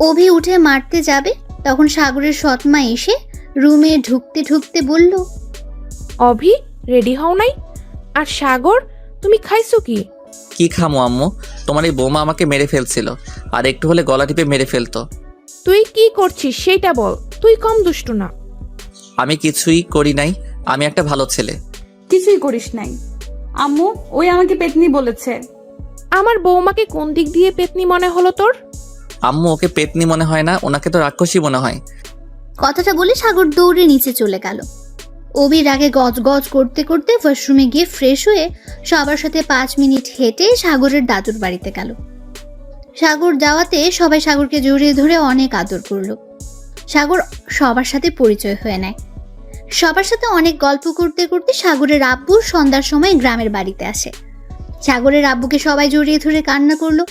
অভি উঠে মারতে যাবে, তখন সাগরের সৎমা এসে রুমে ঢুকতে ঢুকতে বলল, অভি, রেডি হও নাই? আর সাগর, তুমি খাইছো কি? কি খামো আম্মু, তোমার এই বৌমা আমাকে মেরে ফেলছিল, আর একটু হলে গলা টিপে মেরে ফেলতো। তুই কি করছিস সেইটা বল, তুই কম দুষ্টু না। আমি কিছুই করি নাই, আমি একটা ভালো ছেলে। কিছুই করিস নাই আম্মু, ওই আমাকে পেতনি বলেছে। আমার বৌমাকে কোন দিক দিয়ে পেতনি মনে হলো তোর? আম্মু, ওকে পেতনি মনে হয় না, ওনাকে তো রাক্ষসী মনে হয়। কথাটা বলে সাগর দৌড়ে নিচে চলে গেল। অভির আগে গজ গজ করতে করতে ওয়াশরুমে গিয়ে ফ্রেশ হয়ে সবার সাথে 5 মিনিট হেঁটে সাগরের দাদুর বাড়িতে গেল। সাগর যাওয়াতে সবাই সাগরকে জড়িয়ে ধরে অনেক আদর করলো। সাগর সবার সাথে পরিচয় হয়ে নেয়। সবার সাথে অনেক গল্প করতে করতে সাগরের আব্বু সন্ধ্যার সময় গ্রামের বাড়িতে আসে। সাগরের আব্বুকে সবাই জড়িয়ে ধরে কান্না করলো,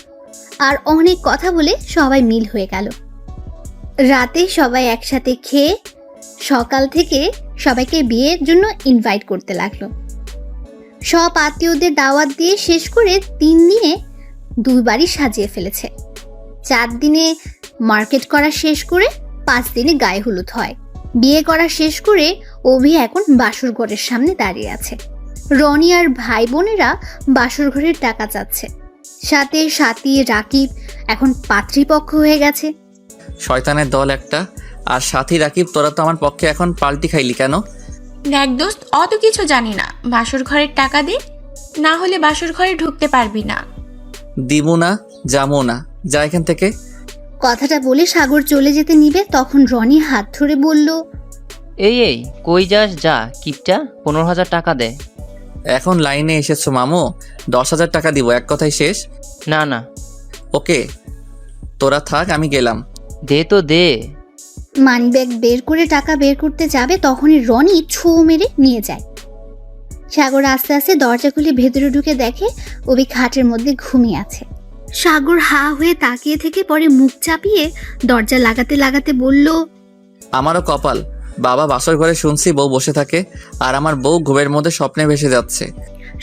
আর অনেক কথা বলে সবাই মিল হয়ে গেল। রাতে সবাই একসাথে খেয়ে সকাল থেকে সবাইকে বিয়ের জন্য ইনভাইট করতে লাগলো। সব আত্মীয়দের দাওয়াত দিয়ে শেষ করে 3 দিনে 2 বাড়ি সাজিয়ে ফেলেছে। 4 দিনে মার্কেট করা শেষ করে 5 দিনে গায়ে হলুদ হয়। বিয়ে করা শেষ করে অভি এখন বাসর ঘরের সামনে দাঁড়িয়ে আছে। রনি আর ভাই বোনেরা বাসর ঘরের টাকা চাচ্ছে। সাথে সাথী রাকিব এখন পাত্রীপক্ষ হয়ে গেছে। শয়তানের দল একটা। আর সাথী রাকিব, তোরা তো আমার পক্ষে এখন পাল্টি খাইলি কেন? দেখ দোস্ত, অত কিছু জানি না, বাসর ঘরের টাকা দে, না হলে বাসর ঘরে ঢুকতে পারবি না। দিমু না, যামু না, যা এখান থেকে। কথাটা বলে সাগর চলে যেতে নিবে, তখন রনি হাত ধরে বলল, এই কই যাস, যা কিপটা, 15,000 টাকা দে। এখন লাইনে এসেছো মামু, 10,000 টাকা দিব, এক কথাই শেষ। না না, ওকে, তোরা থাক, আমি গেলাম। দে তো দে। মানিব্যাগ বের করে টাকা বের করতে যাবে, তখনই রনি ছো মেরে নিয়ে যায়। সাগর আস্তে আস্তে দরজা খুলে ভেতরে ঢুকে দেখে অভি খাটের মধ্যে ঘুমিয়ে আছে। সাগর হা হয়ে তাকিয়ে থেকে পরে মুখ চাপিয়ে দরজা লাগাতে লাগাতে বলল, আমারও কপাল, বাবা বাসর ঘরে শুনছি বউ বসে থাকে, আর আমার বউ ঘুমের মধ্যে স্বপ্নে ভেসে যাচ্ছে।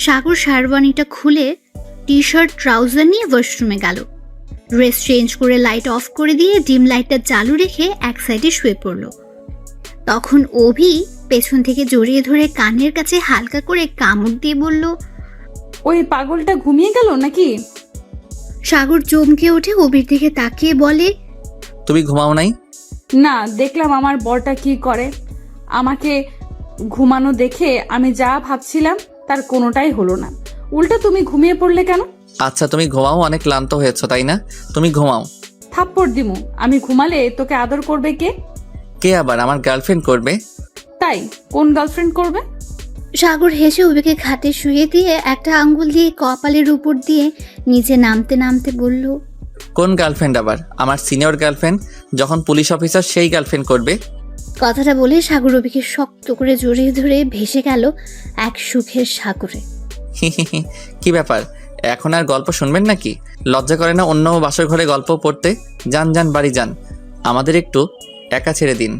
সাগর শারবানিটা খুলে টি শার্ট ট্রাউজার নিয়ে ওয়াশরুমে গেল। ড্রেস চেঞ্জ করে লাইট অফ করে দিয়ে ডিম লাইটটা চালু রেখে এক সাইডে শুয়ে পড়ল। তখন অভি পেছন থেকে জড়িয়ে ধরে কানের কাছে হালকা করে কামড় দিয়ে বলল, ওই পাগলটা ঘুমিয়ে গেল নাকি? সাগর চমকে ওঠে অভির দিকে তাকিয়ে বলে, তুমি ঘুমাও নাই? না, দেখলাম আমার বরটা কি করে। আমাকে ঘুমানো দেখে আমি যা ভাবছিলাম তার কোনোটাই হলো না, উল্টা তুমি ঘুমিয়ে পড়লে কেন? আচ্ছা তুমি ঘুমাও, অনেক ক্লান্ত হয়েছো তাই না? তুমি ঘুমাও। থাপ্পড় দিমু, আমি ঘুমালে তোকে আদর করবে কে? কে আবার? আমার গার্লফ্রেন্ড করবে। তাই? কোন গার্লফ্রেন্ড করবে? সাগর হেসে অভিকে খাটে শুয়ে দিয়ে একটা আঙ্গুল দিয়ে কপালের উপর দিয়ে নিচে নামতে নামতে বলল, কোন গার্লফ্রেন্ড আবার? আমার সিনিয়র গার্লফ্রেন্ড, যখন পুলিশ অফিসার সেই গার্লফ্রেন্ড করবে। কথাটা বলে সাগর অভিকে শক্ত করে জড়িয়ে ধরে ভেসে গেল এক সুখের সাগরে। কি ব্যাপার, এখন আর গল্প শুনবেন নাকি? লজ্জা করে না অন্য বাসর ঘরে গল্প পড়তে? যান যান, বাড়ি যান, আমাদের একটু একা ছেড়ে দিন।